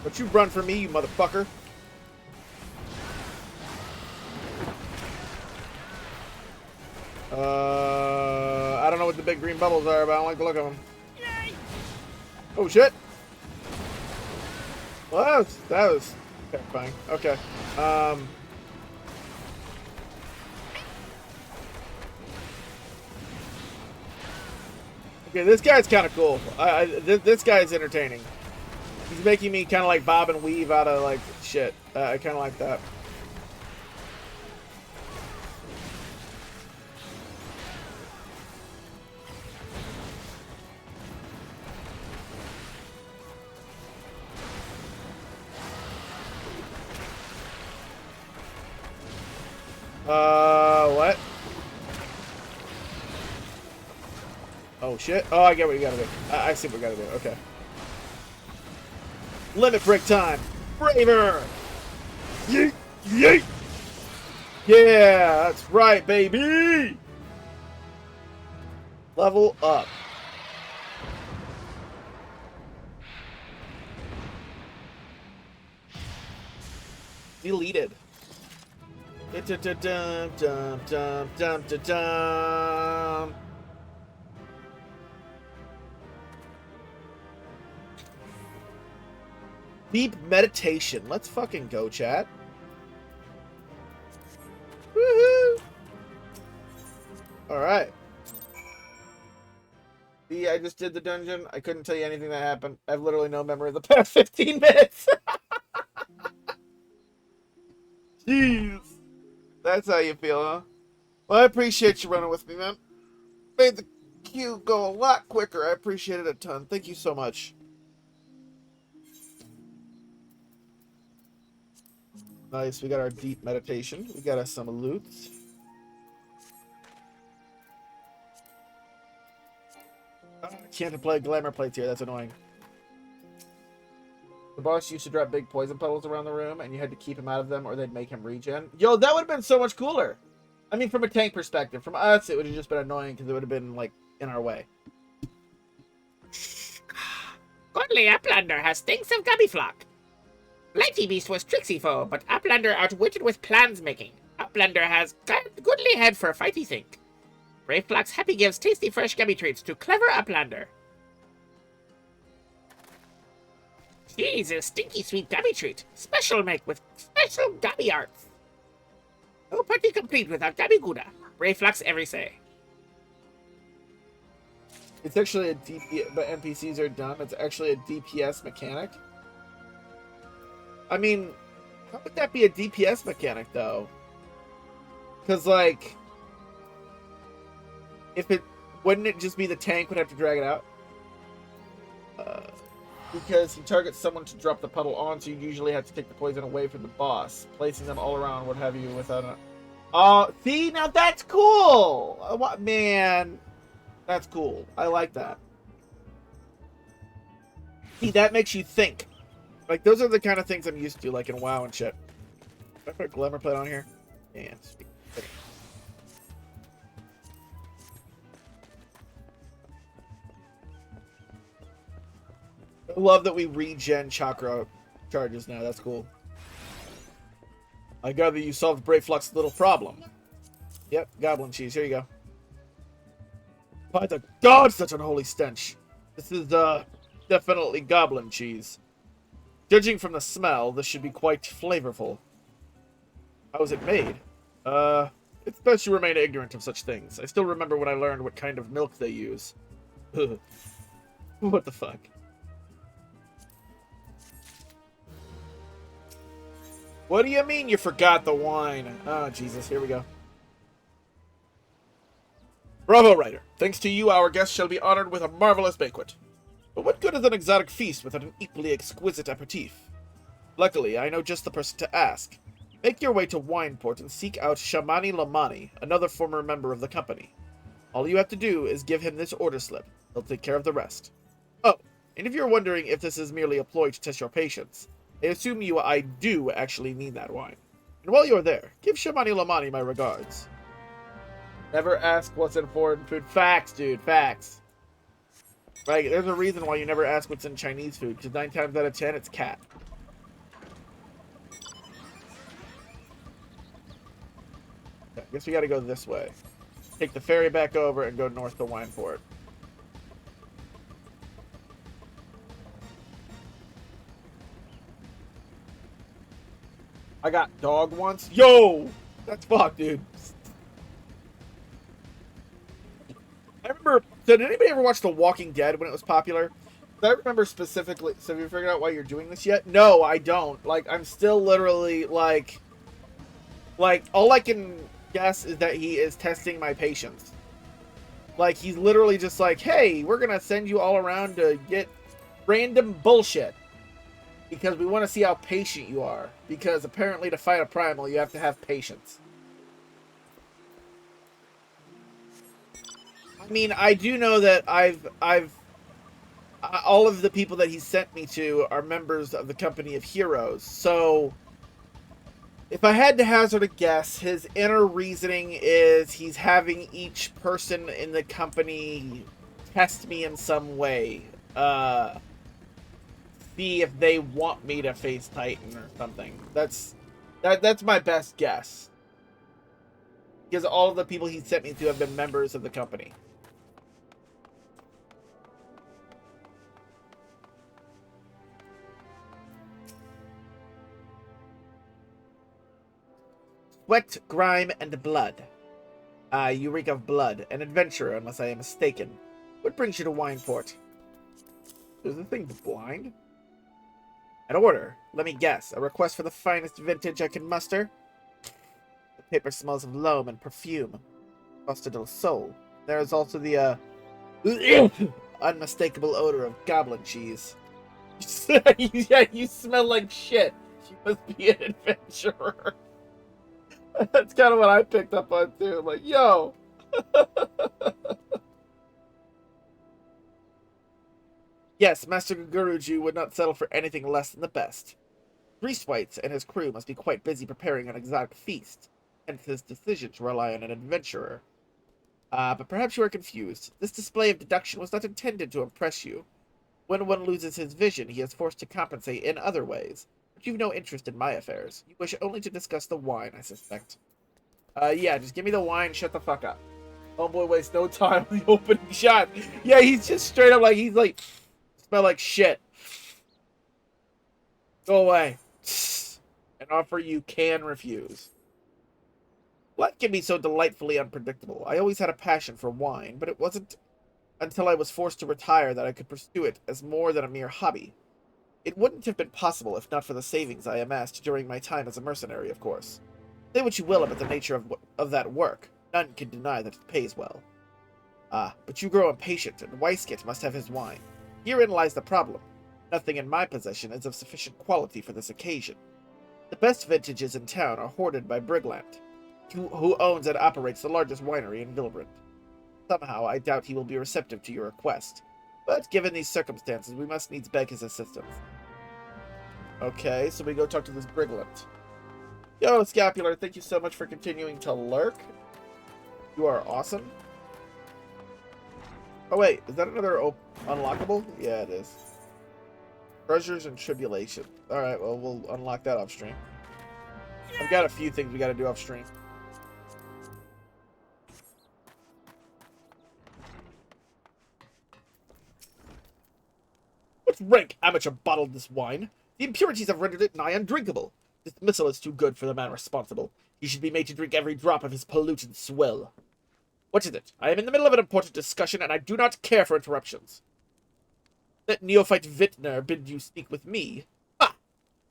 But you run from me, you motherfucker. I don't know what the big green bubbles are, but I don't like the look of them. Oh shit! Well, that was terrifying. Okay. Okay, this guy's kind of cool. This guy's entertaining. He's making me kind of like bob and weave out of like shit. I kind of like that. What? Oh shit. Oh, I get what you gotta do. I see what we gotta do. Okay. Limit break time. Braver. Yeet. Yeet. Yeah, that's right, baby. Level up. Deleted. Dum dum dum dum dum dum. Deep meditation. Let's fucking go, chat. Woohoo! Alright. See, I just did the dungeon. I couldn't tell you anything that happened. I have literally no memory of the past 15 minutes. Jeez. That's how you feel, huh? Well, I appreciate you running with me, man. Made the queue go a lot quicker. I appreciate it a ton. Thank you so much. Nice. We got our deep meditation. We got us some loot. I can't apply glamour plates here. That's annoying. The boss used to drop big poison puddles around the room, and you had to keep him out of them, or they'd make him regen. Yo, that would have been so much cooler. I mean, from a tank perspective. From us, it would have just been annoying because it would have been, like, in our way. Godly Uplander has stinks of Gubbyflock. Blighty Beast was tricksy foe, but Uplander outwitted with plans making. Uplander has goodly head for a fighty think. Brave Flock's happy gives tasty fresh gubby treats to clever Uplander. She's a stinky sweet gubby treat. Special make with special gubby arts. No party complete without gubby gouda. Brave Flock's every say. It's actually a DPS, but NPCs are dumb. It's actually a DPS mechanic. I mean, how would that be a DPS mechanic, though? Because, like, wouldn't it just be the tank would have to drag it out? Because he targets someone to drop the puddle on, so you usually have to take the poison away from the boss, placing them all around, what have you, without a... Oh, see, now that's cool! Man, that's cool. I like that. See, that makes you think. Like, those are the kind of things I'm used to, like in WoW and shit. Can I put a glamour plate on here? Yeah, sweet. I love that we regen chakra charges now. That's cool. I gather you solved Brave Flux's little problem. Yep, goblin cheese. Here you go. By the gods, such unholy stench! This is, definitely goblin cheese. Judging from the smell, this should be quite flavorful. How is it made? It's best you remain ignorant of such things. I still remember when I learned what kind of milk they use. What the fuck? What do you mean you forgot the wine? Oh, Jesus, here we go. Bravo, writer. Thanks to you, our guests shall be honored with a marvelous banquet. But what good is an exotic feast without an equally exquisite aperitif? Luckily, I know just the person to ask. Make your way to Wineport and seek out Shamani Lamani, another former member of the company. All you have to do is give him this order slip. He'll take care of the rest. Oh, and if you're wondering if this is merely a ploy to test your patience, I assume I do actually need that wine. And while you're there, give Shamani Lamani my regards. Never ask what's in foreign food. Facts, dude, facts. Like, there's a reason why you never ask what's in Chinese food, because 9 times out of 10, it's cat. Okay, I guess we gotta go this way. Take the ferry back over and go north to Wineport. I got dog once. Yo! That's fucked, dude. I remember, did anybody ever watch The Walking Dead when it was popular? I remember specifically, so have you figured out why you're doing this yet? No, I don't. Like, I'm still literally, like, all I can guess is that he is testing my patience. Like, he's literally just like, hey, we're gonna send you all around to get random bullshit. Because we want to see how patient you are. Because apparently to fight a primal, you have to have patience. I mean, I do know that all of the people that he sent me to are members of the Company of Heroes. So, if I had to hazard a guess, his inner reasoning is he's having each person in the company test me in some way. See if they want me to face Titan or something. That's my best guess. Because all of the people he sent me to have been members of the company. Sweat, grime, and blood. You reek of blood. An adventurer, unless I am mistaken. What brings you to Wineport? Is the thing blind? An order. Let me guess. A request for the finest vintage I can muster? The paper smells of loam and perfume. Costa del Sol. There is also the, unmistakable odor of goblin cheese. Yeah, you smell like shit. You must be an adventurer. That's kind of what I picked up on, too. I'm like, yo! Yes, Master Guruji would not settle for anything less than the best. Greasewhites and his crew must be quite busy preparing an exotic feast, hence his decision to rely on an adventurer. But perhaps you are confused. This display of deduction was not intended to impress you. When one loses his vision, he is forced to compensate in other ways. But you've no interest in my affairs. You wish only to discuss the wine, I suspect. Yeah, just give me the wine, shut the fuck up. Homeboy wastes no time on the opening shot. Yeah, he's just straight up like, he's like, smell like shit. Go away. An offer you can refuse. Life can be so delightfully unpredictable. I always had a passion for wine, but it wasn't until I was forced to retire that I could pursue it as more than a mere hobby. It wouldn't have been possible if not for the savings I amassed during my time as a mercenary, of course. Say what you will about the nature of that work. None can deny that it pays well. But you grow impatient, and Weiskett must have his wine. Herein lies the problem. Nothing in my possession is of sufficient quality for this occasion. The best vintages in town are hoarded by Brigland, who owns and operates the largest winery in Vilbrand. Somehow, I doubt he will be receptive to your request. But given these circumstances, we must needs beg his assistance. Okay, so we go talk to this Brigland. Yo, Scapular, thank you so much for continuing to lurk. You are awesome. Oh wait, is that another unlockable? Yeah, it is. Treasures and Tribulation. Alright, well, we'll unlock that off stream. I've got a few things we gotta do off stream. What rank amateur bottled this wine? The impurities have rendered it nigh undrinkable. Dismissal is too good for the man responsible. He should be made to drink every drop of his polluted swill. What is it? I am in the middle of an important discussion, and I do not care for interruptions. Let neophyte Vintner bid you speak with me. Ah!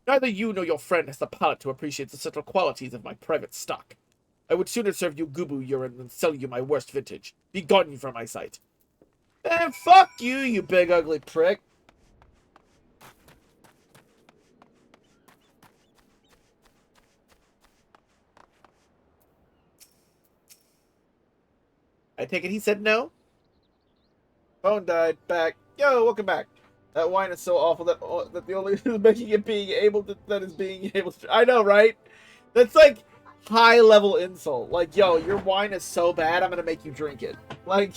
Neither you nor your friend has the palate to appreciate the subtle qualities of my private stock. I would sooner serve you Gubu urine than sell you my worst vintage. Be gone from my sight. And fuck you, you big ugly prick. I take it he said no? Phone died. Back. Yo, welcome back. That wine is so awful that the only thing making it being able to, that is being able to... I know, right? That's like high level insult. Like, yo, your wine is so bad, I'm gonna make you drink it. Like...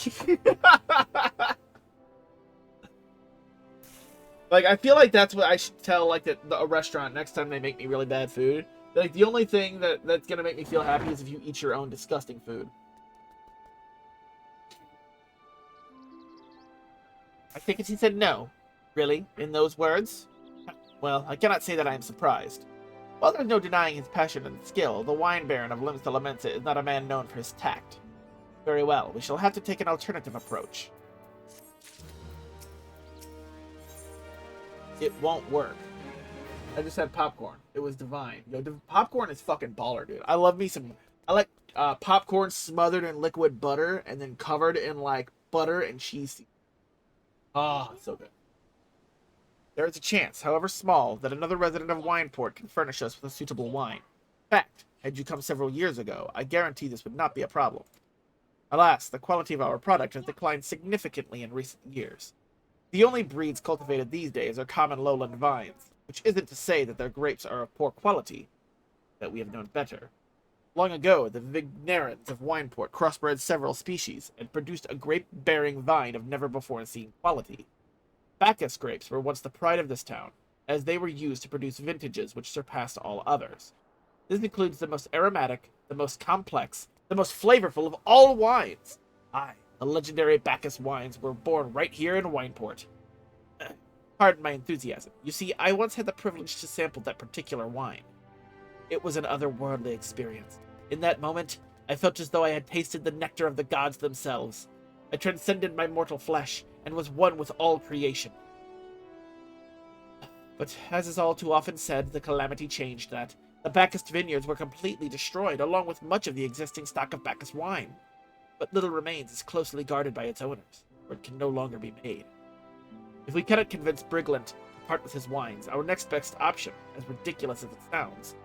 like, I feel like that's what I should tell, like, a restaurant next time they make me really bad food. Like, the only thing that's gonna make me feel happy is if you eat your own disgusting food. I think he said no. Really? In those words? Well, I cannot say that I am surprised. While there's no denying his passion and skill, the wine baron of Limsa is not a man known for his tact. Very well, we shall have to take an alternative approach. It won't work. I just had popcorn. It was divine. Yo, popcorn is fucking baller, dude. I love me some... I like popcorn smothered in liquid butter and then covered in, like, butter and cheese. Ah, so good. There is a chance, however small, that another resident of Wineport can furnish us with a suitable wine. In fact, had you come several years ago, I guarantee this would not be a problem. Alas, the quality of our product has declined significantly in recent years. The only breeds cultivated these days are common lowland vines, which isn't to say that their grapes are of poor quality, that we have known better. Long ago, the Vignarans of Wineport crossbred several species and produced a grape-bearing vine of never-before-seen quality. Bacchus grapes were once the pride of this town, as they were used to produce vintages which surpassed all others. This includes the most aromatic, the most complex, the most flavorful of all wines. Aye, the legendary Bacchus wines were born right here in Wineport. Pardon my enthusiasm. You see, I once had the privilege to sample that particular wine. It was an otherworldly experience. In that moment, I felt as though I had tasted the nectar of the gods themselves. I transcended my mortal flesh and was one with all creation. But as is all too often said, the calamity changed that. The Bacchus vineyards were completely destroyed, along with much of the existing stock of Bacchus wine. What little remains is closely guarded by its owners, or it can no longer be made. If we cannot convince Brigland to part with his wines, our next best option, as ridiculous as it sounds,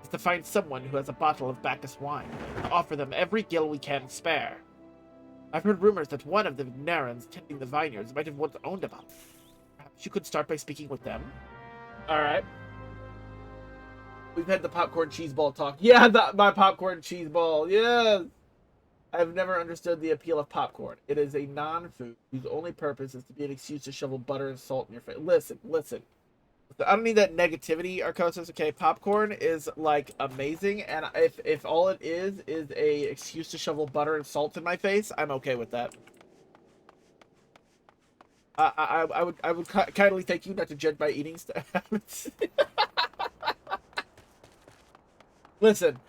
is to find someone who has a bottle of Bacchus wine and offer them every gill we can spare. I've heard rumors that one of the Vignarans tending the vineyards might have once owned a bottle. Perhaps you could start by speaking with them? Alright. We've had the popcorn cheese ball talk. Yeah, my popcorn cheese ball. Yes! I've never understood the appeal of popcorn. It is a non-food whose only purpose is to be an excuse to shovel butter and salt in your face. Listen. I don't need that negativity, Arcosis. Okay, popcorn is, like, amazing, and if all it is a excuse to shovel butter and salt in my face, I'm okay with that. I would kindly thank you not to judge my eating habits. Listen,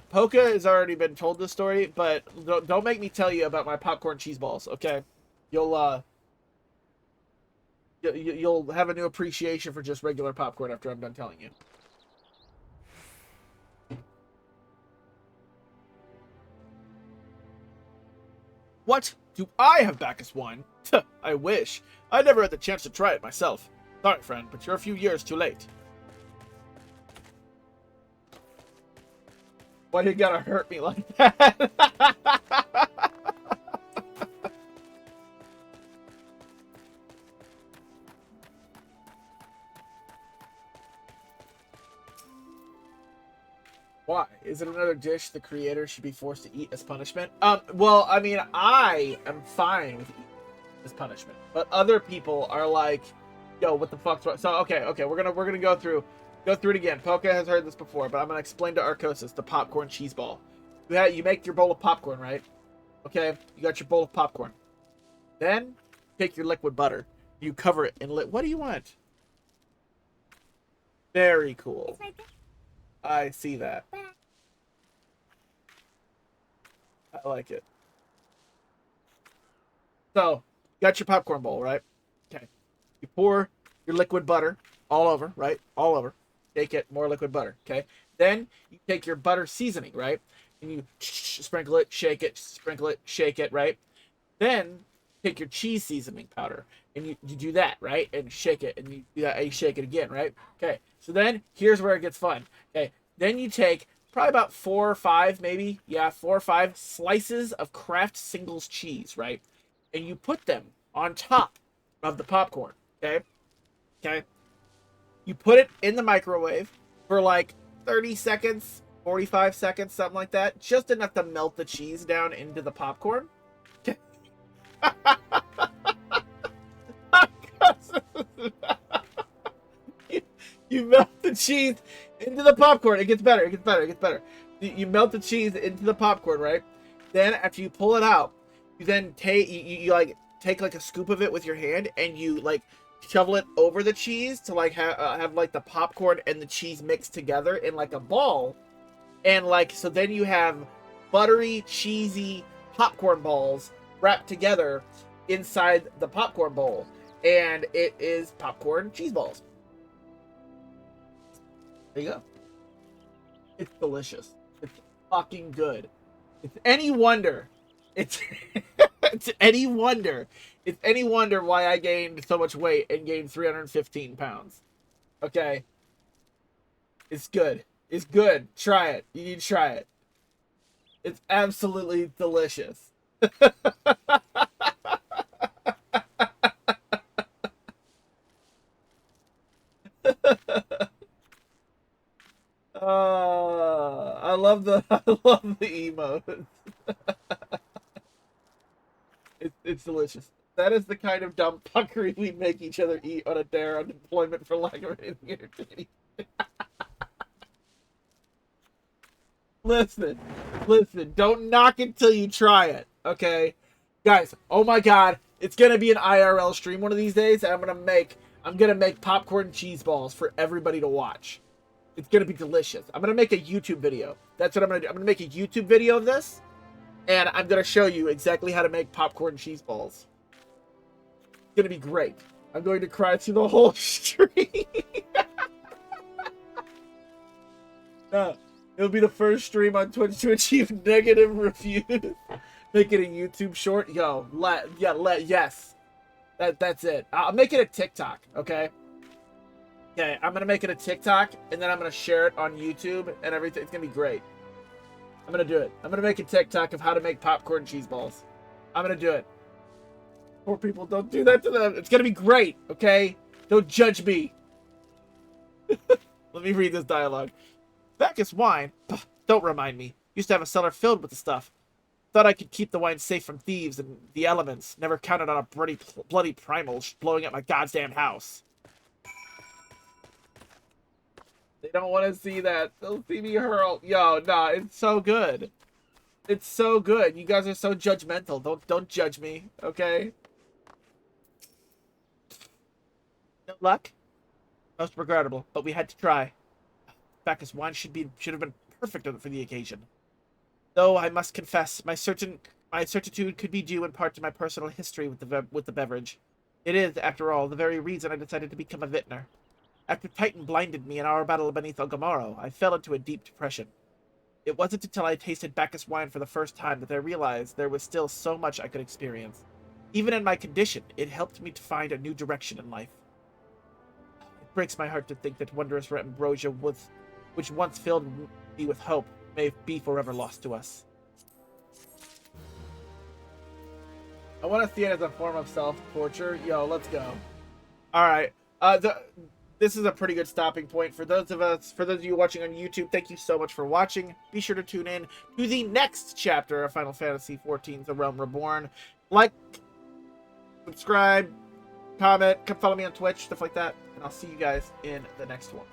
Poca has already been told this story, but don't make me tell you about my popcorn cheese balls, okay? You'll have a new appreciation for just regular popcorn after I'm done telling you. What? Do I have Bacchus wine? I wish. I never had the chance to try it myself. Sorry, friend, but you're a few years too late. Why you gotta hurt me like that? Why? Is it another dish the creator should be forced to eat as punishment? Well, I mean, I am fine with eating as punishment, but other people are like, yo, what the fuck's wrong? So, okay, we're gonna go through it again. Poca has heard this before, but I'm gonna explain to Arcosis the popcorn cheese ball. You make your bowl of popcorn, right? Okay, you got your bowl of popcorn. Then, take your liquid butter. You cover it in lit. What do you want? Very cool. It's right there. I see that. I like it. So, you got your popcorn bowl, right? Okay. You pour your liquid butter all over, right? All over. Take it, more liquid butter, okay? Then you take your butter seasoning, right? And you sprinkle it, shake it, sprinkle it, shake it, right? Then take your cheese seasoning powder and you do that, right? And shake it, and you do that, and you shake it again, right? Okay. So then here's where it gets fun. Okay. Then you take probably about 4 or 5, maybe, yeah, 4 or 5 slices of Kraft Singles cheese, right? And you put them on top of the popcorn, okay? Okay. You put it in the microwave for like 30 seconds, 45 seconds, something like that, just enough to melt the cheese down into the popcorn. Okay. you melt the cheese into the popcorn. It gets better. It gets better. It gets better. You melt the cheese into the popcorn, right? Then after you pull it out, you then take you like take like a scoop of it with your hand and you like shovel it over the cheese to like have like the popcorn and the cheese mixed together in like a ball, and like so then you have buttery, cheesy popcorn balls wrapped together inside the popcorn bowl, and it is popcorn cheese balls. There you go. It's delicious. It's fucking good. It's any wonder. It's it's any wonder. It's any wonder why I gained so much weight and gained 315 pounds. Okay. It's good. It's good. Try it. You need to try it. It's absolutely delicious. I love the emotes. It's delicious. That is the kind of dumb fuckery we make each other eat on a dare on deployment for lack of anything entertaining. Listen, don't knock it till you try it, okay? Guys, oh my god, it's gonna be an IRL stream one of these days, and I'm gonna make popcorn cheese balls for everybody to watch. It's gonna be delicious. I'm gonna make a YouTube video. That's what I'm gonna do. I'm gonna make a YouTube video of this, and I'm gonna show you exactly how to make popcorn cheese balls. It's gonna be great. I'm going to cry through the whole stream. No, it'll be the first stream on Twitch to achieve negative reviews. Making a YouTube short, yo, yes. That's it. I'll make it a TikTok, okay? Okay, I'm gonna make it a TikTok, and then I'm gonna share it on YouTube and everything. It's gonna be great. I'm gonna do it. I'm gonna make a TikTok of how to make popcorn cheese balls. I'm gonna do it. Poor people, don't do that to them. It's gonna be great, okay? Don't judge me. Let me read this dialogue. Bacchus wine? Don't remind me. Used to have a cellar filled with the stuff. Thought I could keep the wine safe from thieves and the elements. Never counted on a bloody primal blowing up my goddamn house. They don't want to see that. They'll see me hurl. Yo, nah, it's so good. It's so good. You guys are so judgmental. Don't judge me, okay? No luck? Most regrettable, but we had to try. Bacchus wine should have been perfect for the occasion. Though I must confess, my certitude could be due in part to my personal history with the beverage. It is, after all, the very reason I decided to become a vintner. After Titan blinded me in our battle beneath Ogomaro, I fell into a deep depression. It wasn't until I tasted Bacchus wine for the first time that I realized there was still so much I could experience. Even in my condition, it helped me to find a new direction in life. It breaks my heart to think that wondrous ambrosia which once filled me with hope may be forever lost to us. I want to see it as a form of self-torture. Yo, let's go. Alright. This is a pretty good stopping point. For those of you watching on YouTube, thank you so much for watching. Be sure to tune in to the next chapter of Final Fantasy XIV, The Realm Reborn. Like, subscribe, comment, come follow me on Twitch, stuff like that. And I'll see you guys in the next one.